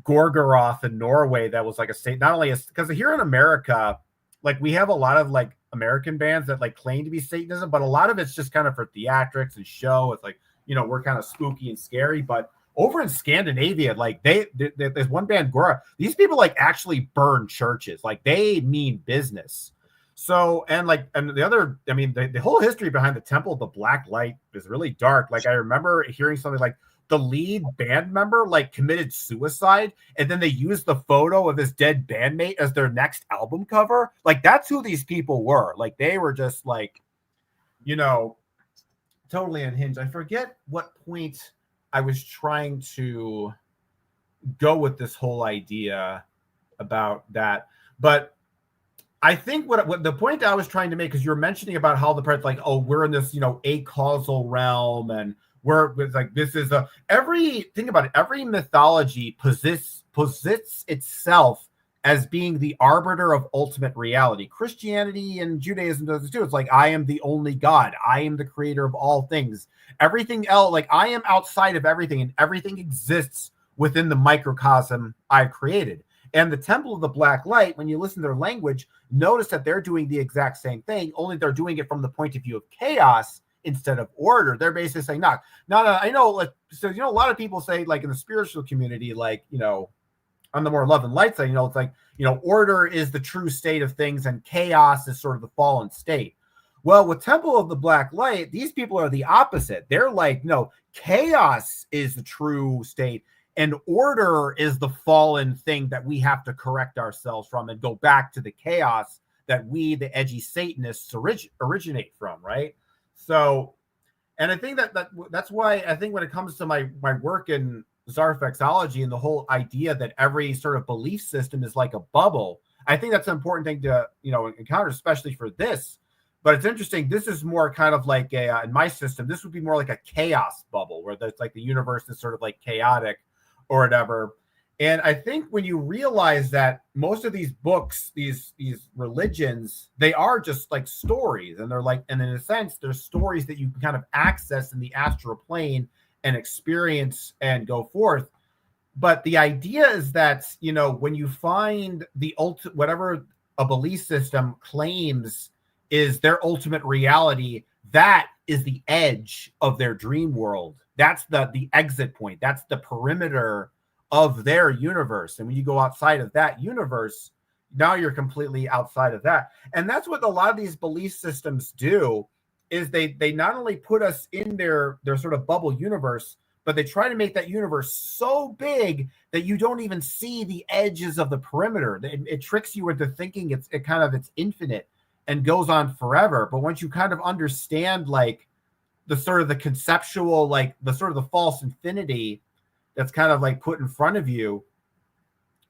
Gorgoroth in Norway that was like a state, not only because here in America, like we have a lot of like American bands that like claim to be Satanism, but a lot of it's just kind of for theatrics and show. It's like, you know, we're kind of spooky and scary, but over in Scandinavia, like there's one band, Gora. These people like actually burn churches, like they mean business. So and the other, I mean, the whole history behind the Temple of the Black Light is really dark. Like I remember hearing something like the lead band member like committed suicide, and then they used the photo of his dead bandmate as their next album cover. Like that's who these people were. Like they were just like, you know, totally unhinged. I forget what point I was trying to go with this whole idea about that, but I think what the point I was trying to make, because you're mentioning about how the part like, oh, we're in this, you know, acausal realm, and we're like this is think about it, every mythology posits itself as being the arbiter of ultimate reality. Christianity and Judaism does it too. It's like, I am the only God. I am the creator of all things. Everything else, like I am outside of everything, and everything exists within the microcosm I've created. And the Temple of the Black Light, when you listen to their language, notice that they're doing the exact same thing, only they're doing it from the point of view of chaos instead of order. They're basically saying, no, I know, like, so, you know, a lot of people say, like, in the spiritual community, like, you know, on the more love and light side, you know, it's like, you know, order is the true state of things and chaos is sort of the fallen state. Well, with Temple of the Black Light, these people are the opposite. They're like, no, chaos is the true state, and order is the fallen thing that we have to correct ourselves from and go back to the chaos that we, the edgy Satanists, originate from, right? So, and I think that's why I think when it comes to my work in Zarfexology and the whole idea that every sort of belief system is like a bubble, I think that's an important thing to, you know, encounter, especially for this. But it's interesting. This is more kind of like in my system, this would be more like a chaos bubble where it's like the universe is sort of like chaotic or whatever. And I think when you realize that most of these books, these religions, they are just like stories, and they're like, and in a sense, they're stories that you can kind of access in the astral plane and experience and go forth. But the idea is that, you know, when you find the whatever a belief system claims is their ultimate reality, that is the edge of their dream world. That's the exit point. That's the perimeter of their universe. And when you go outside of that universe, now you're completely outside of that. And that's what a lot of these belief systems do, is they not only put us in their sort of bubble universe, but they try to make that universe so big that you don't even see the edges of the perimeter. It tricks you into thinking it's infinite and goes on forever. But once you kind of understand like the sort of the conceptual, like the sort of the false infinity that's kind of like put in front of you,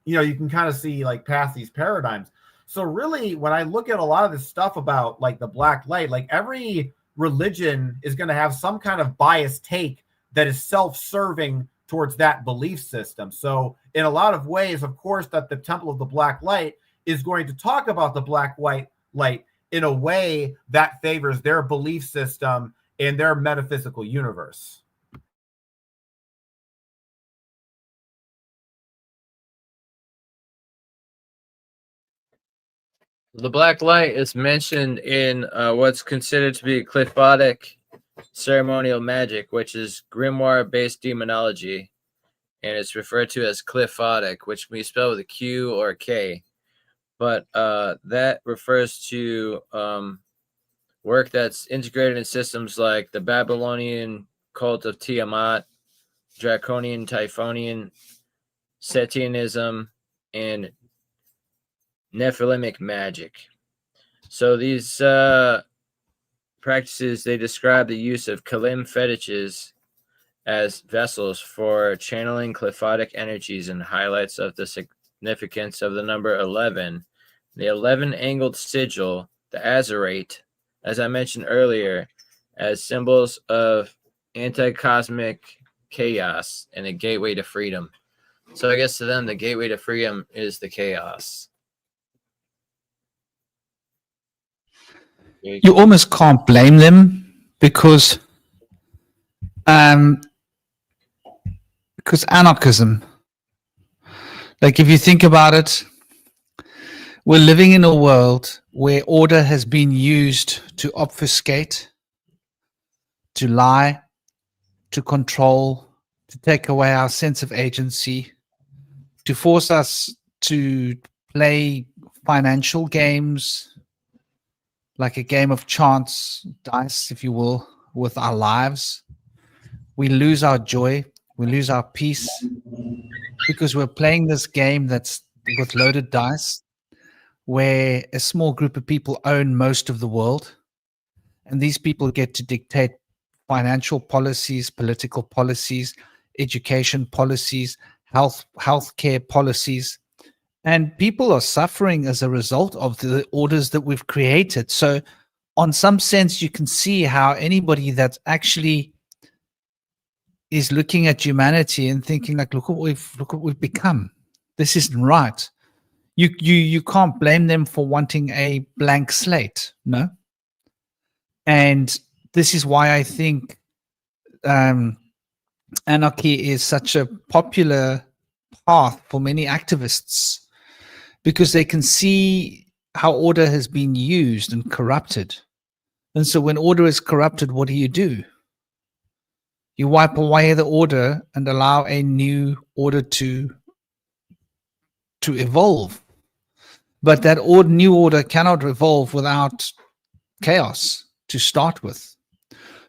you know, you can kind of see like past these paradigms. So really, when I look at a lot of this stuff about like the black light, like every religion is going to have some kind of biased take that is self-serving towards that belief system. So in a lot of ways, of course, that the Temple of the Black Light is going to talk about the black white light in a way that favors their belief system in their metaphysical universe. The black light is mentioned in what's considered to be qliphothic ceremonial magic, which is grimoire-based demonology, and it's referred to as qliphothic, which we spell with a Q or a K. But that refers to work that's integrated in systems like the Babylonian cult of Tiamat, Draconian, Typhonian, Setianism, and Nephilimic magic. So these practices, they describe the use of Kalim fetishes as vessels for channeling qliphothic energies, and highlights of the significance of the number 11, the 11-angled sigil, the azurate, as I mentioned earlier, as symbols of anti-cosmic chaos, and a gateway to freedom. So I guess to them, the gateway to freedom is the chaos. You almost can't blame them because anarchism, like if you think about it, we're living in a world where order has been used to obfuscate, to lie, to control, to take away our sense of agency, to force us to play financial games, like a game of chance, dice, if you will, with our lives. We lose our joy, we lose our peace because we're playing this game that's with loaded dice, where a small group of people own most of the world. And these people get to dictate financial policies, political policies, education policies, healthcare policies. And people are suffering as a result of the orders that we've created. So, on some sense, you can see how anybody that actually is looking at humanity and thinking, like, look what we've become. This isn't right. You can't blame them for wanting a blank slate, no. And this is why I think anarchy is such a popular path for many activists, because they can see how order has been used and corrupted. And so when order is corrupted, what do? You wipe away the order and allow a new order to evolve. But that new order cannot evolve without chaos to start with.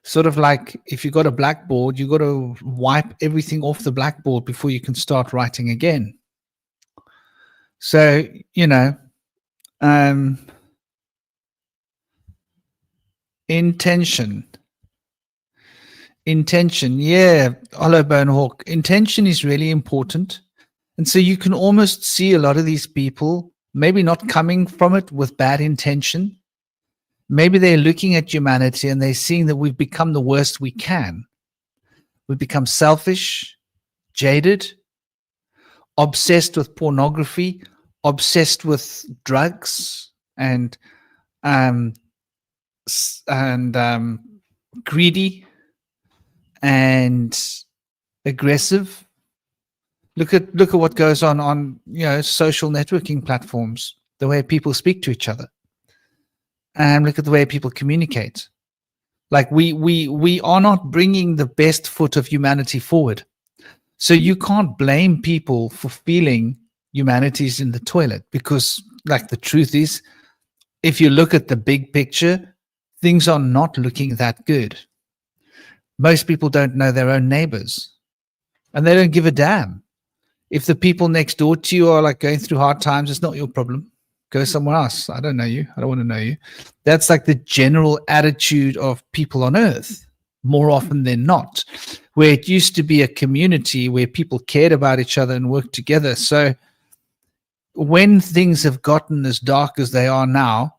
Sort of like if you got a blackboard, you got to wipe everything off the blackboard before you can start writing again. So, intention. Yeah, Hollowbone Hawk. Intention is really important. And so you can almost see a lot of these people maybe not coming from it with bad intention. Maybe they're looking at humanity and they're seeing that we've become the worst we can. We've become selfish, jaded, obsessed with pornography, obsessed with drugs, and greedy and aggressive. Look at what goes on social networking platforms, the way people speak to each other, and look at the way people communicate. Like we are not bringing the best foot of humanity forward. So you can't blame people for feeling humanity's in the toilet, because, like, the truth is, if you look at the big picture, things are not looking that good. Most people don't know their own neighbors, and they don't give a damn. If the people next door to you are like going through hard times, it's not your problem. Go somewhere else. I don't know you. I don't want to know you. That's like the general attitude of people on earth, more often than not, where it used to be a community where people cared about each other and worked together. So when things have gotten as dark as they are now,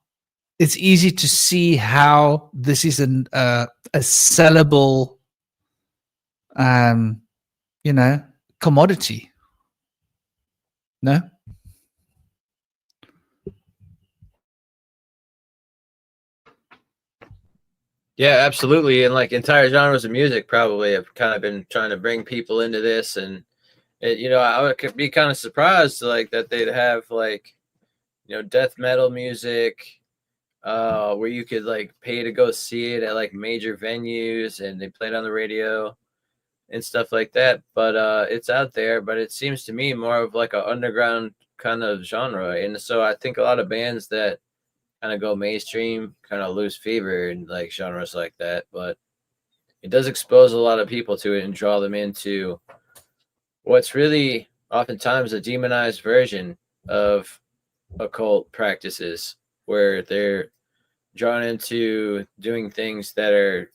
it's easy to see how this is a sellable, commodity. No? Yeah, absolutely. And like entire genres of music probably have kind of been trying to bring people into this. And, I would be kind of surprised like that they'd have like, death metal music where you could like pay to go see it at like major venues and they play it on the radio and stuff like that. But it's out there, but it seems to me more of like an underground kind of genre. And so I think a lot of bands that kind of go mainstream kind of lose fever in like genres like that. But it does expose a lot of people to it and draw them into what's really oftentimes a demonized version of occult practices, where they're drawn into doing things that are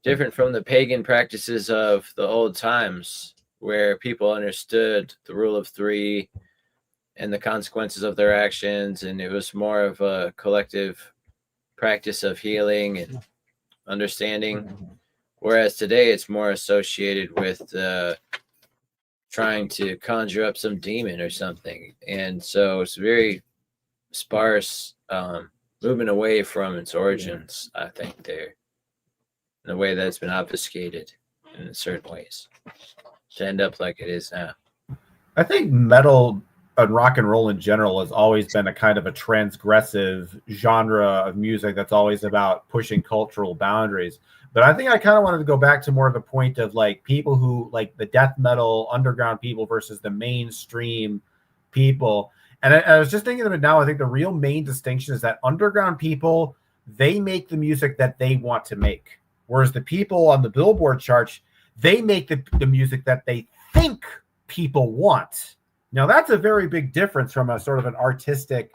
different from the pagan practices of the old times, where people understood the rule of three and the consequences of their actions, and it was more of a collective practice of healing and understanding, Whereas today it's more associated with trying to conjure up some demon or something. And so it's very sparse, moving away from its origins, I think, there, in a way that's been obfuscated in certain ways to end up like it is now. I think metal and rock and roll in general has always been a kind of a transgressive genre of music that's always about pushing cultural boundaries. But I think I kind of wanted to go back to more of the point of like people who like the death metal underground people versus the mainstream people. And I was just thinking of it now. I think the real main distinction is that underground people, they make the music that they want to make. Whereas the people on the Billboard charts, they make the music that they think people want. Now that's a very big difference from a sort of an artistic,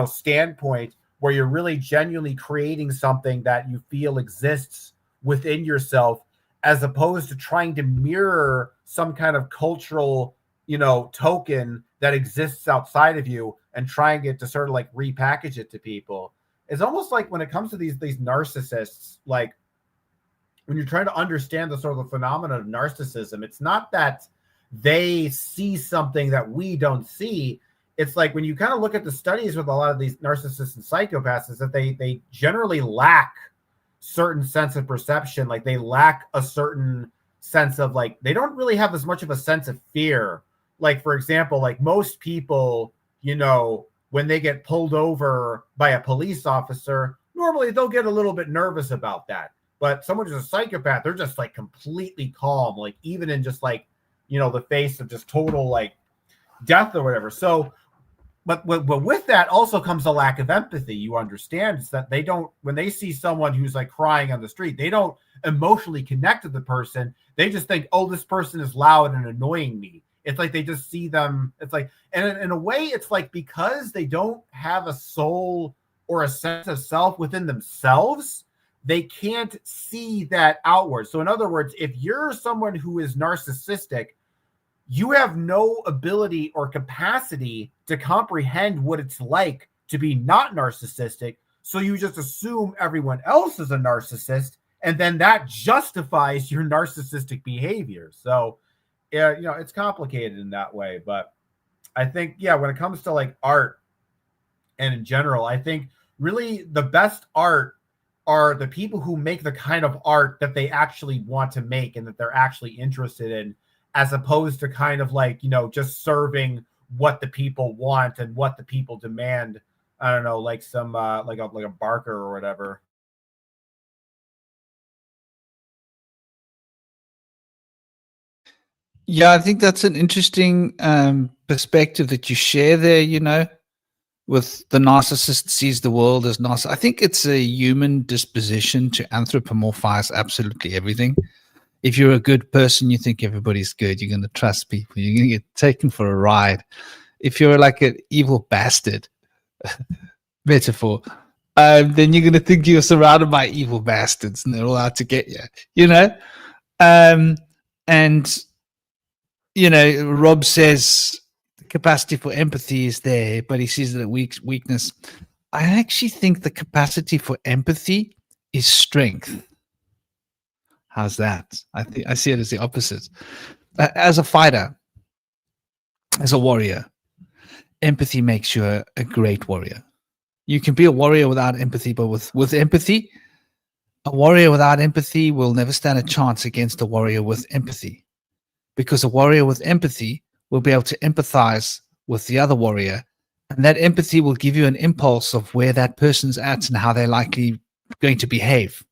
standpoint where you're really genuinely creating something that you feel exists within yourself, as opposed to trying to mirror some kind of cultural, token that exists outside of you and trying it to sort of like repackage it to people. It's almost like when it comes to these narcissists, like when you're trying to understand the sort of the phenomenon of narcissism, it's not that they see something that we don't see. It's like when you kind of look at the studies with a lot of these narcissists and psychopaths, is that they generally lack certain sense of perception. Like they lack a certain sense of like, they don't really have as much of a sense of fear. Like, for example, like most people, when they get pulled over by a police officer, normally they'll get a little bit nervous about that. But someone who's a psychopath, they're just like completely calm, like even in just like, the face of just total like death or whatever. So, but with that also comes a lack of empathy. You understand, it's that they don't, when they see someone who's like crying on the street, they don't emotionally connect to the person. They just think, oh, this person is loud and annoying me. It's like they just see them. It's like, and in a way, it's like because they don't have a soul or a sense of self within themselves, they can't see that outward. So in other words, if you're someone who is narcissistic, you have no ability or capacity to comprehend what it's like to be not narcissistic. So you just assume everyone else is a narcissist, and then that justifies your narcissistic behavior. So, yeah, it's complicated in that way. But I think, when it comes to like art and in general, I think really the best art are the people who make the kind of art that they actually want to make and that they're actually interested in, as opposed to kind of like, just serving what the people want and what the people demand. I don't know, like some like a Barker or whatever. Yeah, I think that's an interesting perspective that you share there, with the narcissist sees the world as narcissist. I think it's a human disposition to anthropomorphize absolutely everything. If you're a good person, you think everybody's good. You're going to trust people. You're going to get taken for a ride. If you're like an evil bastard, metaphor, then you're going to think you're surrounded by evil bastards and they're all out to get you, and, Rob says the capacity for empathy is there, but he sees it as weakness. I actually think the capacity for empathy is strength. How's that? I see it as the opposite. As a fighter, as a warrior, empathy makes you a great warrior. You can be a warrior without empathy, but with empathy, a warrior without empathy will never stand a chance against a warrior with empathy. Because a warrior with empathy will be able to empathize with the other warrior, and that empathy will give you an impulse of where that person's at and how they're likely going to behave,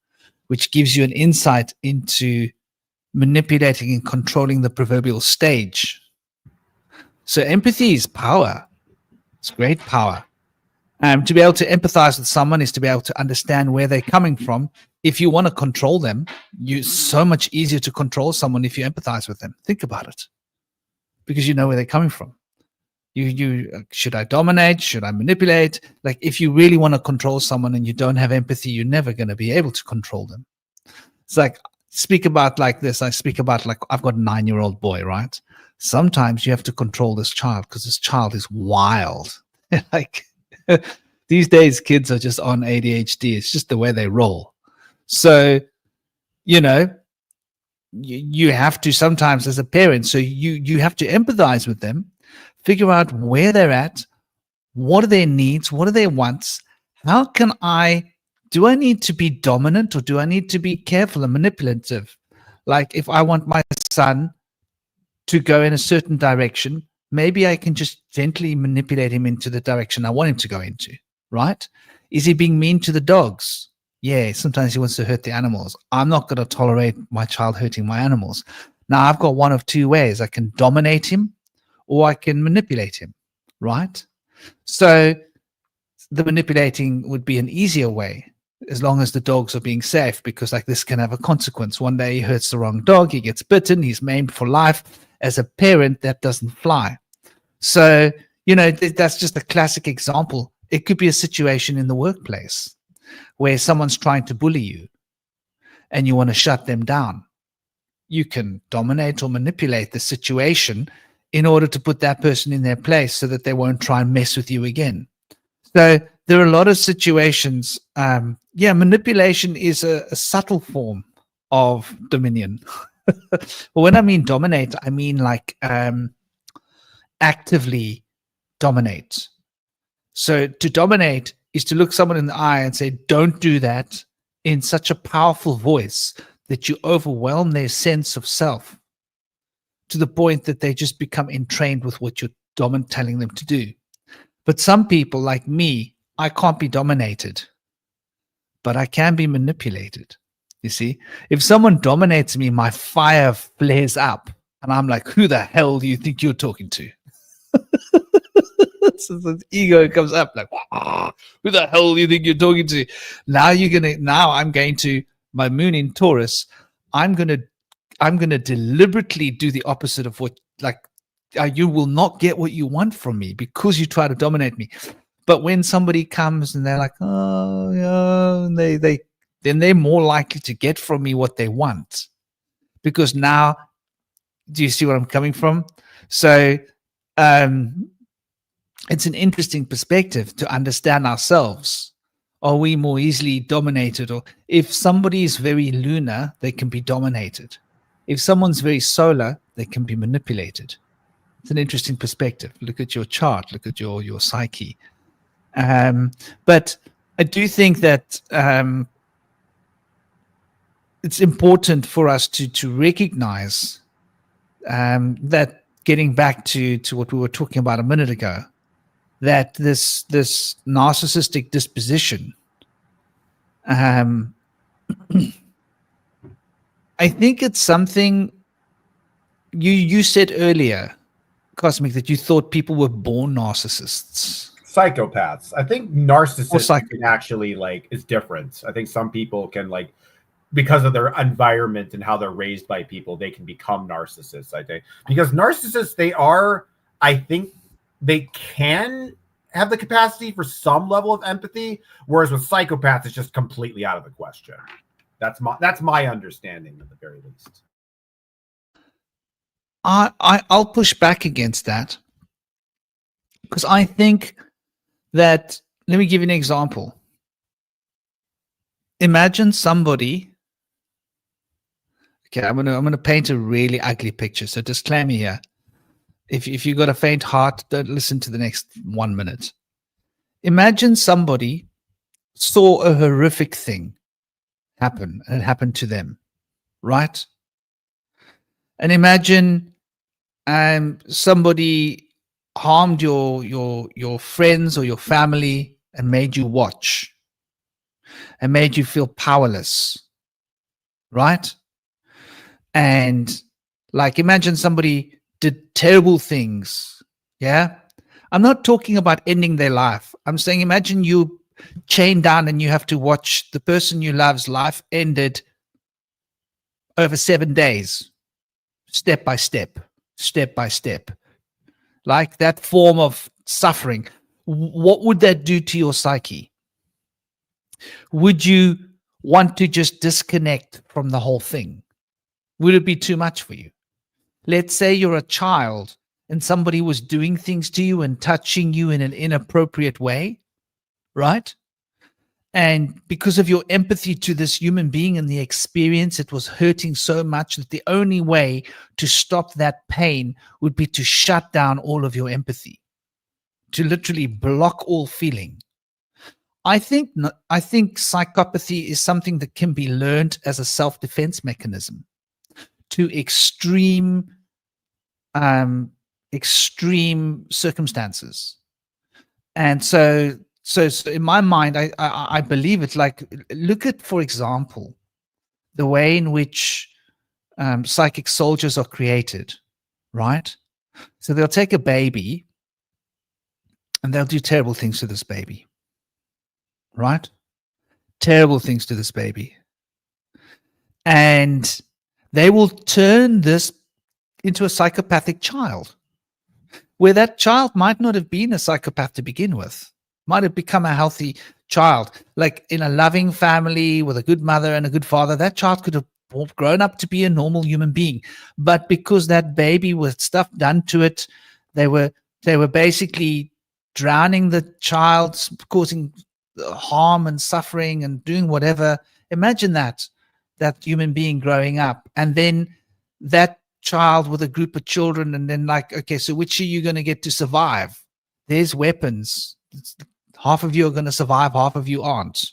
which gives you an insight into manipulating and controlling the proverbial stage. So empathy is power. It's great power. To be able to empathize with someone is to be able to understand where they're coming from. If you want to control them, it's so much easier to control someone if you empathize with them. Think about it. Because you know where they're coming from. Should I dominate? Should I manipulate? Like, if you really want to control someone and you don't have empathy, you're never going to be able to control them. It's like, speak about like this. I speak about like, I've got a 9-year-old boy, right? Sometimes you have to control this child because this child is wild. Like, these days, kids are just on ADHD. It's just the way they roll. So, you have to sometimes as a parent, so you have to empathize with them, figure out where they're at, what are their needs, what are their wants, how can do I need to be dominant or do I need to be careful and manipulative? Like if I want my son to go in a certain direction, maybe I can just gently manipulate him into the direction I want him to go into, right? Is he being mean to the dogs? Yeah, sometimes he wants to hurt the animals. I'm not going to tolerate my child hurting my animals. Now, I've got one of two ways. I can dominate him or I can manipulate him, right? So the manipulating would be an easier way as long as the dogs are being safe, because like this can have a consequence. One day he hurts the wrong dog, he gets bitten, he's maimed for life. As a parent, that doesn't fly. So, that's just a classic example. It could be a situation in the workplace where someone's trying to bully you and you want to shut them down. You can dominate or manipulate the situation in order to put that person in their place so that they won't try and mess with you again. So there are a lot of situations. Manipulation is a subtle form of dominion. But when I mean dominate, I mean like actively dominate. So to dominate is to look someone in the eye and say, don't do that, in such a powerful voice that you overwhelm their sense of self to the point that they just become entrained with what you're telling them to do. But some people like me, I can't be dominated, but I can be manipulated. You see, if someone dominates me, my fire flares up and I'm like, who the hell do you think you're talking to? So the ego comes up like, who the hell do you think you're talking to? Now I'm going to, my moon in Taurus, I'm going to deliberately do the opposite of what, you will not get what you want from me because you try to dominate me. But when somebody comes and they're like, oh, yeah, and then they're more likely to get from me what they want. Because now, do you see where I'm coming from? So, it's an interesting perspective to understand ourselves. Are we more easily dominated? Or if somebody is very lunar, they can be dominated. If someone's very solar, they can be manipulated. It's an interesting perspective. Look at your chart. Look at your psyche. But I do think that it's important for us to recognize that, getting back to what we were talking about a minute ago, that this narcissistic disposition, I think it's something you said earlier, Cosmic, that you thought people were born narcissists. Psychopaths. I think narcissists can actually is different. I think some people can because of their environment and how they're raised by people, they can become narcissists. I think because narcissists, I think they can have the capacity for some level of empathy, whereas with psychopaths, it's just completely out of the question. That's my understanding at the very least. I'll push back against that, because I think that, let me give you an example. Imagine somebody. Okay, I'm gonna paint a really ugly picture. So disclaimer here: if you've got a faint heart, don't listen to the next 1 minute. Imagine somebody saw a horrific thing happen, and it happened to them, right? And imagine somebody harmed your friends or your family and made you watch and made you feel powerless, right? And imagine somebody did terrible things. Yeah. I'm not talking about ending their life. I'm saying, imagine you chained down and you have to watch the person you love's life ended over 7 days, step by step, like that form of suffering. What would that do to your psyche? Would you want to just disconnect from the whole thing? Would it be too much for you? Let's say you're a child and somebody was doing things to you and touching you in an inappropriate way, right? And because of your empathy to this human being and the experience, it was hurting so much that the only way to stop that pain would be to shut down all of your empathy, to literally block all feeling. I think psychopathy is something that can be learned as a self-defense mechanism to extreme circumstances. And so in my mind, I believe it's like, look at, for example, the way in which psychic soldiers are created, right? So they'll take a baby and they'll do terrible things to this baby, right? Terrible things to this baby. And they will turn this into a psychopathic child, where that child might not have been a psychopath to begin with, might have become a healthy child. Like in a loving family with a good mother and a good father, that child could have grown up to be a normal human being. But because that baby, with stuff done to it, they were basically drowning the child, causing harm and suffering and doing whatever. Imagine that human being growing up, and then that child with a group of children, and then like, okay, so which are you going to get to survive? There's weapons. Half of you are going to survive, half of you aren't.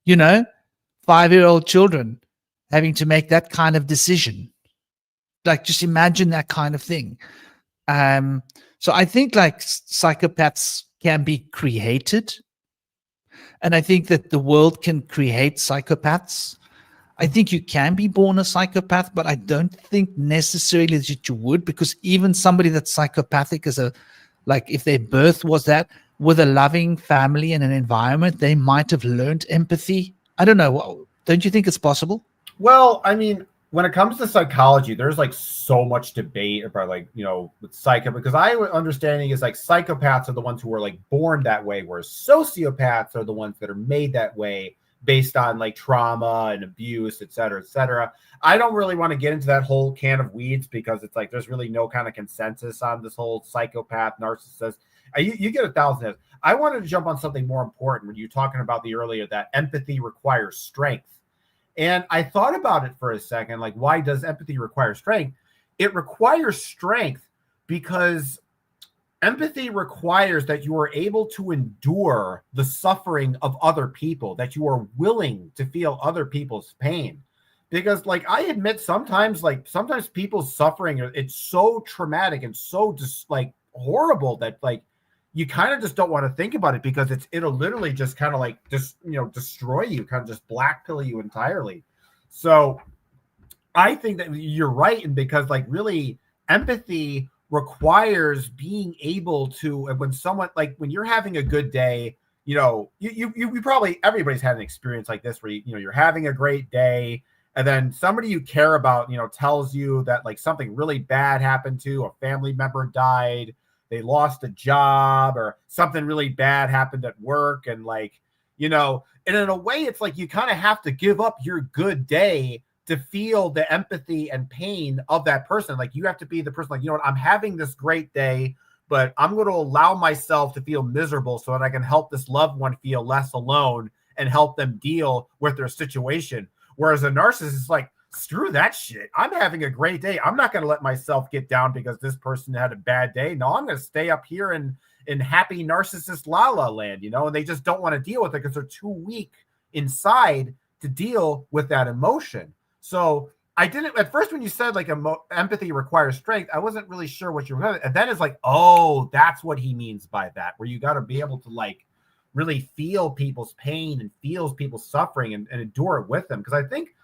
5-year-old children having to make that kind of decision. Like, just imagine that kind of thing. So I think like psychopaths can be created, and I think that the world can create psychopaths. I think you can be born a psychopath, but I don't think necessarily that you would, because even somebody that's psychopathic if their birth was that, with a loving family and an environment, they might have learned empathy. I don't know. Don't you think it's possible? Well, I mean, when it comes to psychology, there's like so much debate about with psycho, because I understanding is like psychopaths are the ones who are like born that way, whereas sociopaths are the ones that are made that way based on like trauma and abuse, et cetera, et cetera. I don't really want to get into that whole can of weeds, because it's like there's really no kind of consensus on this whole psychopath, narcissist. You get 1,000 heads. I wanted to jump on something more important when you were talking about earlier that empathy requires strength. And I thought about it for a second, like, why does empathy require strength? It requires strength because empathy requires that you are able to endure the suffering of other people, that you are willing to feel other people's pain. Because, like, I admit sometimes people's suffering, it's so traumatic and so just like horrible that like you kind of just don't want to think about it, because it'll literally just kind of like just destroy you, kind of just black pill you entirely. So I think that you're right, and because like really empathy requires being able to, when someone, like when you're having a good day, you probably, everybody's had an experience like this where you're having a great day, and then somebody you care about tells you that like something really bad happened to a family member, died, they lost a job, or something really bad happened at work, and like and in a way it's like you kind of have to give up your good day to feel the empathy and pain of that person. Like you have to be the person, like, what, I'm having this great day, but I'm going to allow myself to feel miserable so that I can help this loved one feel less alone and help them deal with their situation. Whereas a narcissist is like, screw that shit. I'm having a great day. I'm not going to let myself get down because this person had a bad day. No, I'm going to stay up here in happy narcissist la la land, and they just don't want to deal with it because they're too weak inside to deal with that emotion. So I didn't, at first when you said like empathy requires strength, I wasn't really sure what you were going to, and then it's like, oh, that's what he means by that, where you got to be able to like really feel people's pain and feel people's suffering and endure it with them. Because I think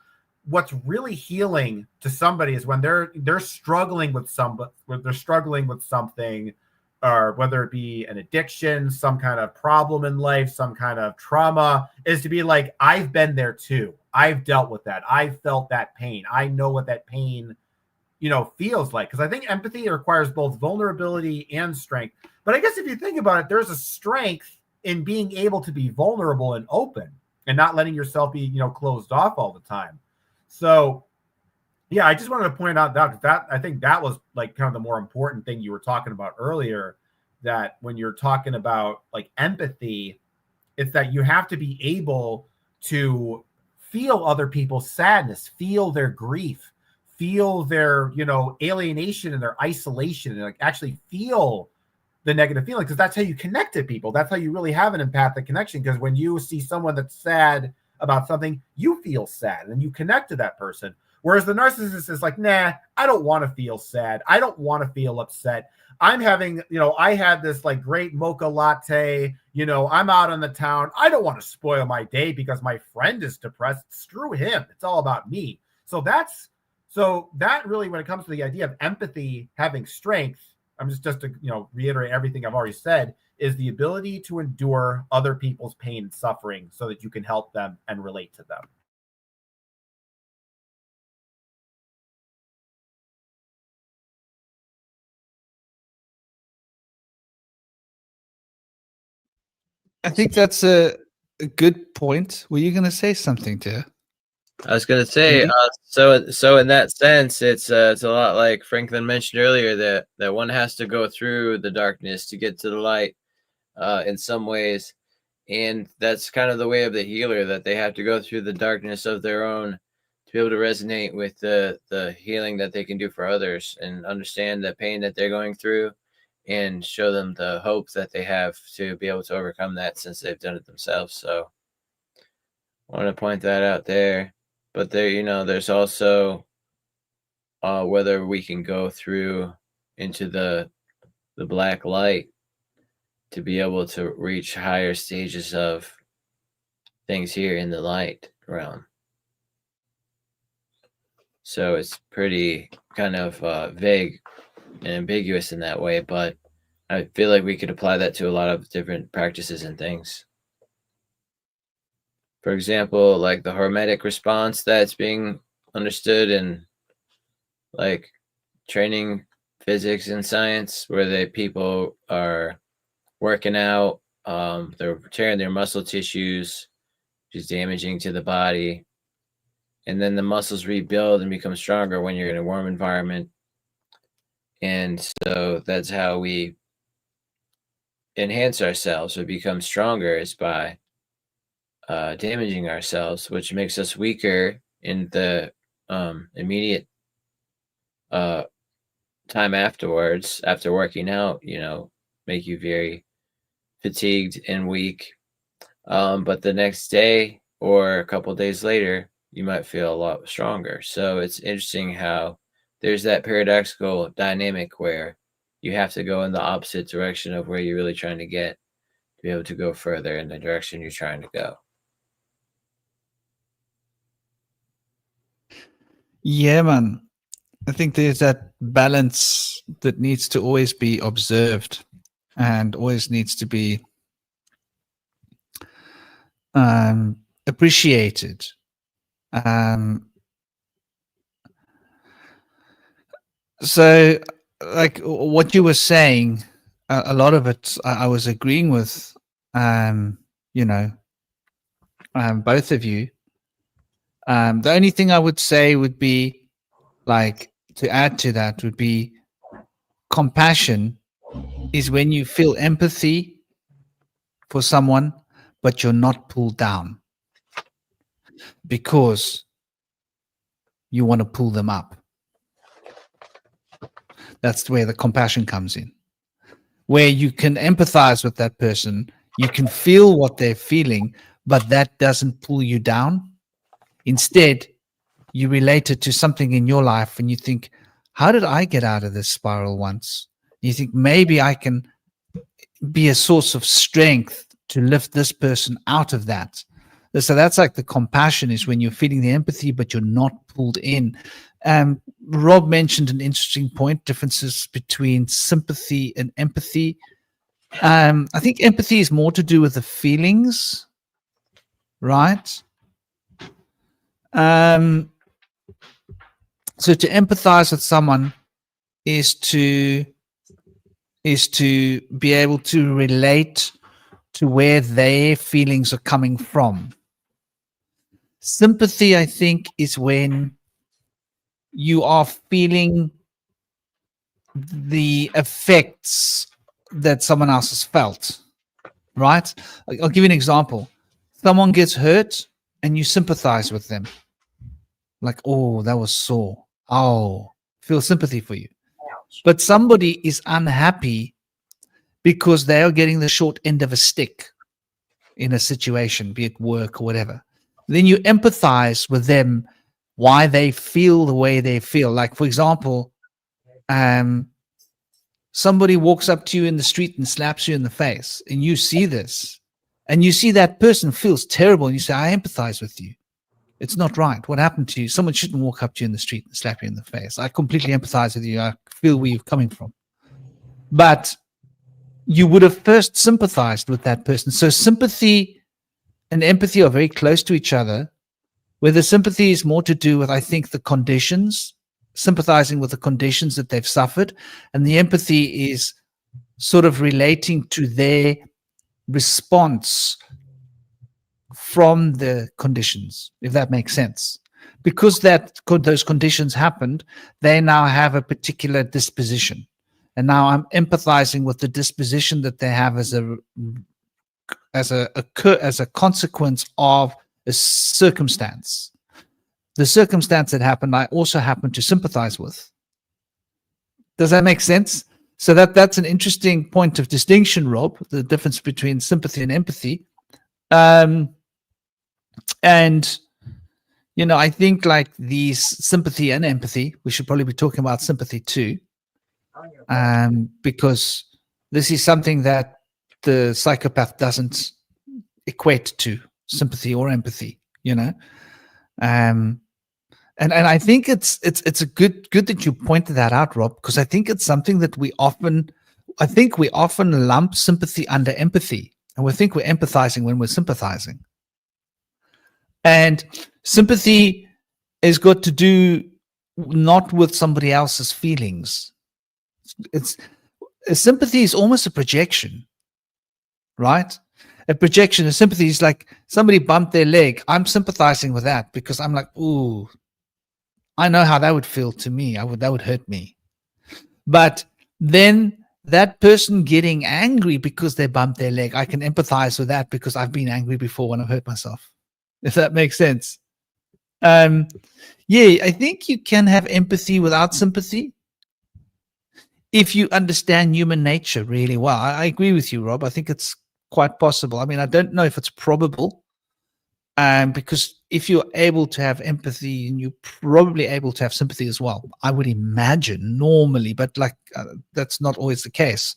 what's really healing to somebody is when they're struggling with something, or whether it be an addiction, some kind of problem in life, some kind of trauma, is to be like, I've been there too. I've dealt with that. I've felt that pain. I know what that pain, feels like. Because I think empathy requires both vulnerability and strength. But I guess if you think about it, there's a strength in being able to be vulnerable and open and not letting yourself be, closed off all the time. So yeah, I just wanted to point out that I think that was like kind of the more important thing you were talking about earlier, that when you're talking about like empathy, It's that you have to be able to feel other people's sadness, feel their grief, feel their, alienation and their isolation, and like actually feel the negative feeling, because that's how you connect to people. That's how you really have an empathic connection. Because when you see someone that's sad about something, you feel sad and you connect to that person. Whereas the narcissist is like, nah, I don't want to feel sad. I don't want to feel upset. I'm having, I had this like great mocha latte, I'm out on the town. I don't want to spoil my day because my friend is depressed. Screw him. It's all about me. So that really, when it comes to the idea of empathy having strength, I'm just to reiterate everything I've already said, is the ability to endure other people's pain and suffering so that you can help them and relate to them. I think that's a good point. Were you going to say something, to? I was going to say, so in that sense, it's a lot like Franklin mentioned earlier, that one has to go through the darkness to get to the light, in some ways, and that's kind of the way of the healer, that they have to go through the darkness of their own to be able to resonate with the healing that they can do for others and understand the pain that they're going through, and show them the hope that they have to be able to overcome that since they've done it themselves. So I want to point that out there. But there's also whether we can go through into the black light to be able to reach higher stages of things here in the light realm. So it's pretty kind of vague and ambiguous in that way, but I feel like we could apply that to a lot of different practices and things. For example, like the hormetic response that's being understood in like training physics and science, where people are working out, they're tearing their muscle tissues, which is damaging to the body, and then the muscles rebuild and become stronger when you're in a warm environment. And so that's how we enhance ourselves or become stronger, is by damaging ourselves, which makes us weaker in the immediate time afterwards, after working out, make you very fatigued and weak. But the next day or a couple days later, you might feel a lot stronger. So it's interesting how there's that paradoxical dynamic where you have to go in the opposite direction of where you're really trying to get, to be able to go further in the direction you're trying to go. Yeah, man. I think there's that balance that needs to always be observed and always needs to be appreciated. So, like what you were saying, a lot of it I was agreeing with, both of you. The only thing I would say would be, like, to add to that would be compassion is when you feel empathy for someone, but you're not pulled down because you want to pull them up. That's where the compassion comes in, where you can empathize with that person, you can feel what they're feeling, but that doesn't pull you down. Instead, you relate it to something in your life and you think, how did I get out of this spiral once? You think maybe I can be a source of strength to lift this person out of that. So that's like the compassion, is when you're feeling the empathy, but you're not pulled in. Rob mentioned an interesting point, differences between sympathy and empathy. I think empathy is more to do with the feelings, right? So to empathize with someone is to be able to relate to where their feelings are coming from. Sympathy, I think, is when you are feeling the effects that someone else has felt. right? I'll give you an example. Someone gets hurt and you sympathize with them. Like, oh, that was sore. Oh, feel sympathy for you. Ouch. But somebody is unhappy because they are getting the short end of a stick in a situation, be it work or whatever. Then you empathize with them, why they feel the way they feel. Like, for example, somebody walks up to you in the street and slaps you in the face, and you see this, and you see that person feels terrible, and you say, I empathize with you. It's not right. What happened to you? Someone shouldn't walk up to you in the street and slap you in the face. I completely empathize with you. I feel where you're coming from. But you would have first sympathized with that person. So sympathy and empathy are very close to each other, where the sympathy is more to do with, I think, the conditions, sympathizing with the conditions that they've suffered. And the empathy is sort of relating to their response from the conditions, if that makes sense. Because those conditions happened, they now have a particular disposition. And now I'm empathizing with the disposition that they have as a consequence of a circumstance. The circumstance that happened, I also happen to sympathize with. Does that make sense? So that's an interesting point of distinction, Rob, the difference between sympathy and empathy. And, you know, I think like these sympathy and empathy, we should probably be talking about sympathy too, because this is something that the psychopath doesn't equate to sympathy or empathy, you know. And I think it's a good that you pointed that out, Rob, because I think it's something that we often lump sympathy under empathy, and we think we're empathizing when we're sympathizing. And sympathy has got to do not with somebody else's feelings. Sympathy is almost a projection, right? A projection of sympathy is like somebody bumped their leg. I'm sympathizing with that because I'm like, ooh, I know how that would feel to me. That would hurt me. But then that person getting angry because they bumped their leg, I can empathize with that because I've been angry before when I've hurt myself. If that makes sense. Yeah, I think you can have empathy without sympathy if you understand human nature really well. I agree with you, Rob. I think it's quite possible. I mean, I don't know if it's probable, because if you're able to have empathy, and you're probably able to have sympathy as well, I would imagine normally, but like that's not always the case.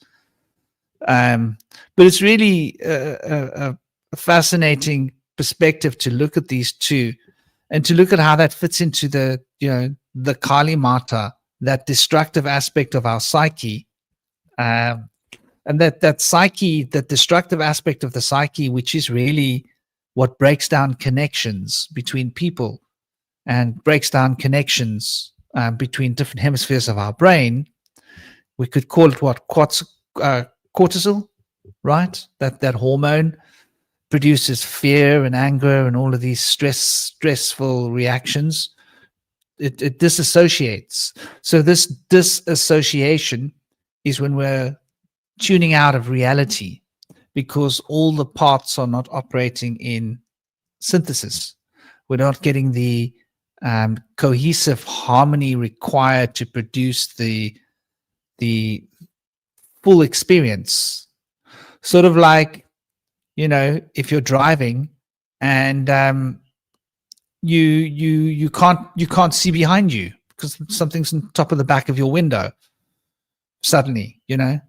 But it's really a fascinating perspective to look at these two, and to look at how that fits into the, you know, the Kali Mata, that destructive aspect of our psyche, and that psyche, that destructive aspect of the psyche, which is really what breaks down connections between people and breaks down connections between different hemispheres of our brain. We could call it what, cortisol, right? That hormone produces fear and anger and all of these stressful reactions. It disassociates. So this disassociation is when we're tuning out of reality, because all the parts are not operating in synthesis. We're not getting the cohesive harmony required to produce the full experience. Sort of like, you know, if you're driving and you can't see behind you because something's on top of the back of your window. Suddenly, you know,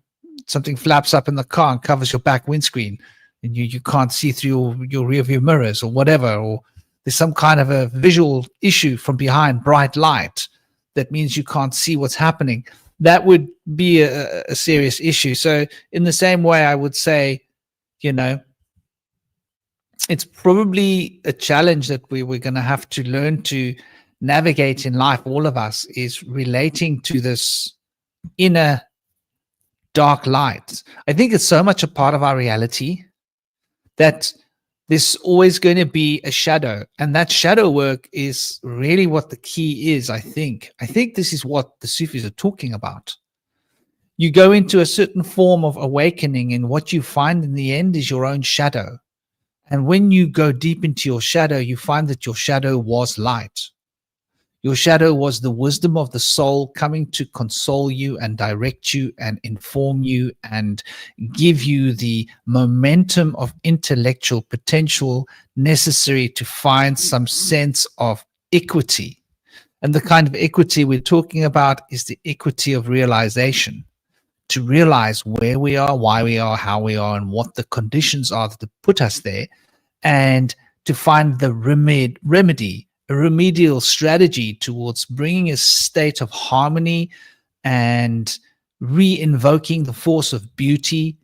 something flaps up in the car and covers your back windscreen, and you can't see through your rear view mirrors or whatever, or there's some kind of a visual issue from behind, bright light, that means you can't see what's happening. That would be a serious issue. So in the same way, I would say, you know, it's probably a challenge that we're going to have to learn to navigate in life, all of us, is relating to this inner dark light. I think it's so much a part of our reality that there's always going to be a shadow, and that shadow work is really what the key is. I think this is what the Sufis are talking about. You go into a certain form of awakening, and what you find in the end is your own shadow. And when you go deep into your shadow, you find that your shadow was light. Your shadow was the wisdom of the soul coming to console you and direct you and inform you and give you the momentum of intellectual potential necessary to find some sense of equity. And the kind of equity we're talking about is the equity of realization, to realize where we are, why we are, how we are, and what the conditions are that put us there, and to find the remedy, a remedial strategy towards bringing a state of harmony and re-invoking the force of beauty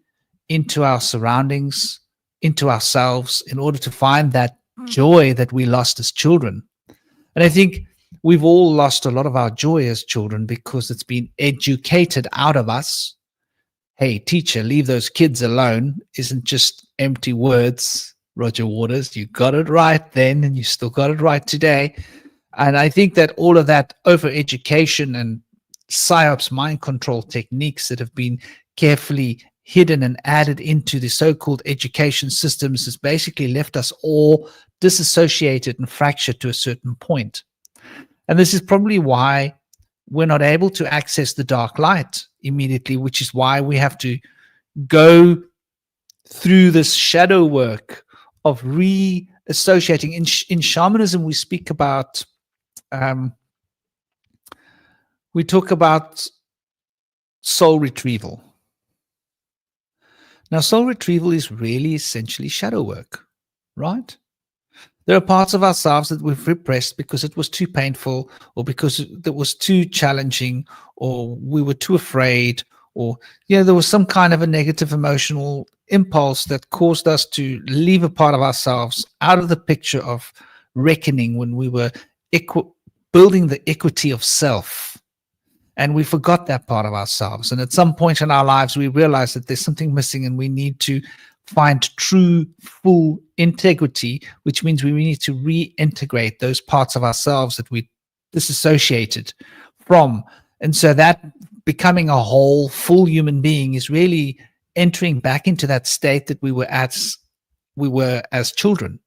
into our surroundings, into ourselves, in order to find that joy that we lost as children. And I think we've all lost a lot of our joy as children because it's been educated out of us. Hey, teacher, leave those kids alone isn't just empty words, Roger Waters. You got it right then, and you still got it right today. And I think that all of that over-education and psyops mind control techniques that have been carefully hidden and added into the so-called education systems has basically left us all disassociated and fractured to a certain point. And this is probably why we're not able to access the dark light immediately, which is why we have to go through this shadow work of re-associating. In shamanism, we speak about, we talk about soul retrieval. Now, soul retrieval is really essentially shadow work, right? There are parts of ourselves that we've repressed because it was too painful, or because it was too challenging, or we were too afraid, or there was some kind of a negative emotional impulse that caused us to leave a part of ourselves out of the picture of reckoning when we were building the equity of self. And we forgot that part of ourselves. And at some point in our lives, we realized that there's something missing and we need to find true, full integrity, which means we need to reintegrate those parts of ourselves that we disassociated from. And so that becoming a whole, full human being is really entering back into that state that we were as children.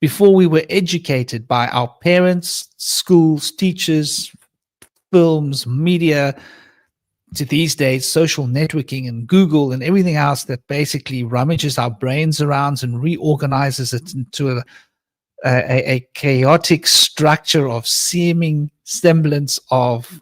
Before we were educated by our parents, schools, teachers, films, media, to these days, social networking and Google and everything else that basically rummages our brains around and reorganizes it into a chaotic structure of seeming semblance of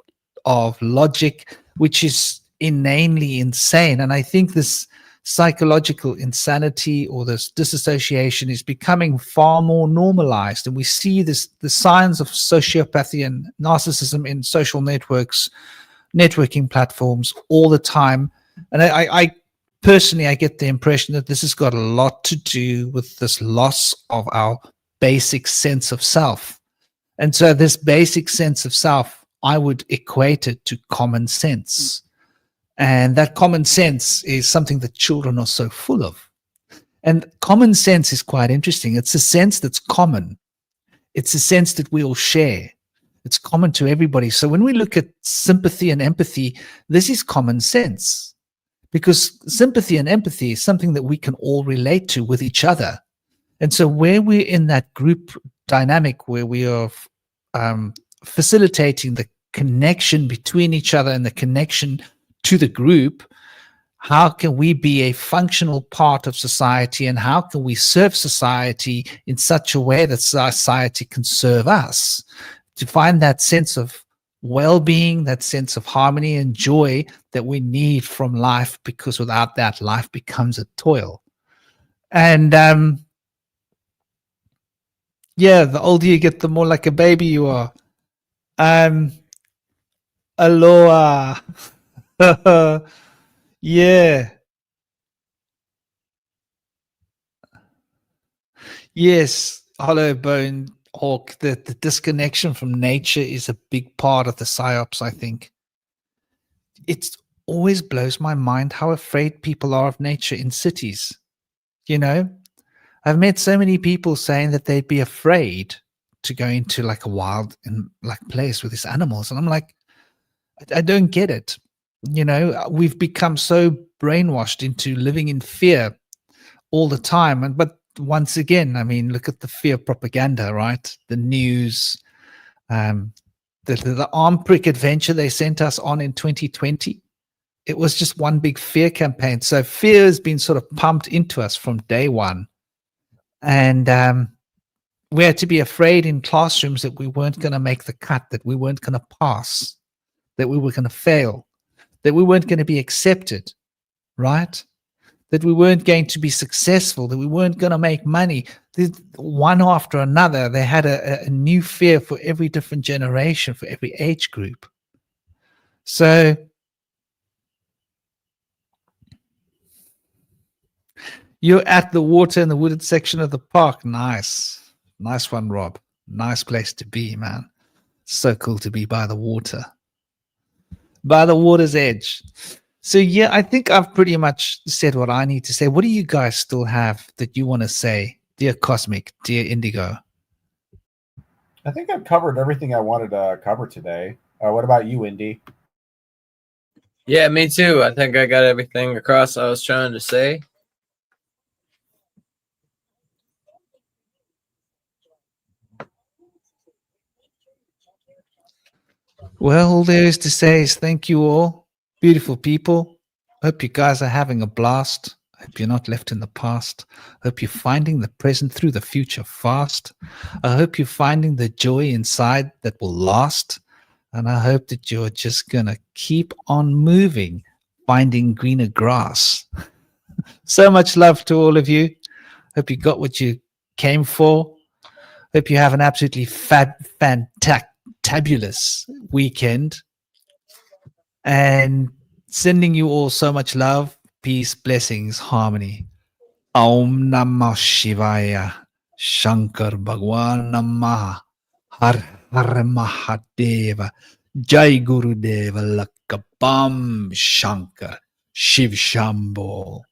logic, which is inanely insane. And I think this psychological insanity or this disassociation is becoming far more normalized. And we see the signs of sociopathy and narcissism in social networking platforms all the time. And I personally, I get the impression that this has got a lot to do with this loss of our basic sense of self. And so this basic sense of self, I would equate it to common sense. And that common sense is something that children are so full of. And common sense is quite interesting. It's a sense that's common. It's a sense that we all share. It's common to everybody. So when we look at sympathy and empathy, this is common sense, because sympathy and empathy is something that we can all relate to with each other. And so where we're in that group dynamic where we are facilitating the connection between each other and the connection to the group, how can we be a functional part of society, and how can we serve society in such a way that society can serve us? To find that sense of well-being, that sense of harmony and joy that we need from life, because without that, life becomes a toil. And the older you get, the more like a baby you are. Aloha. Yeah. Yes, hollow bone Hawk, the disconnection from nature is a big part of the psyops, I think. It always blows my mind how afraid people are of nature in cities. I've met so many people saying that they'd be afraid to go into like a wild and like place with these animals. And I'm like, I don't get it. You know, we've become so brainwashed into living in fear all the time. And but once again, I mean, look at the fear propaganda, right? The news, the arm prick adventure they sent us on in 2020. It was just one big fear campaign. So fear has been sort of pumped into us from day one. And we had to be afraid in classrooms that we weren't going to make the cut, that we weren't going to pass, that we were going to fail, that we weren't going to be accepted, right? That we weren't going to be successful, that we weren't going to make money. One after another, they had a new fear for every different generation, for every age group. So you're at the water in the wooded section of the park. Nice. Nice one, Rob. Nice place to be, man. So cool to be by the water. By the water's edge. So yeah, I think I've pretty much said what I need to say. What do you guys still have that you want to say, dear Cosmic, dear Indigo? I think I've covered everything I wanted to cover today. What about you, Indy? Yeah, me too. I think I got everything across I was trying to say. Well, all there is to say is thank you all, beautiful people. Hope you guys are having a blast. Hope you're not left in the past. Hope you're finding the present through the future fast. I hope you're finding the joy inside that will last. And I hope that you're just going to keep on moving, finding greener grass. So much love to all of you. Hope you got what you came for. Hope you have an absolutely fantabulous weekend. And sending you all so much love, peace, blessings, harmony. Om Namah Shivaya. Shankar Bhagwan Namah. Har Har Mahadeva. Jai Guru Deva Lakabam Shankar. Shiv Shambho.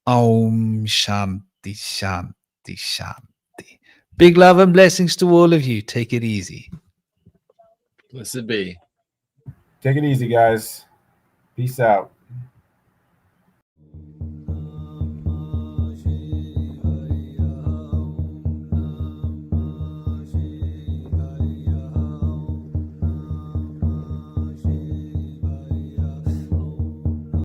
Om Shanti Shanti Shanti. Big love and blessings to all of you. Take it easy. Blessed be. Take it easy, guys. Peace out.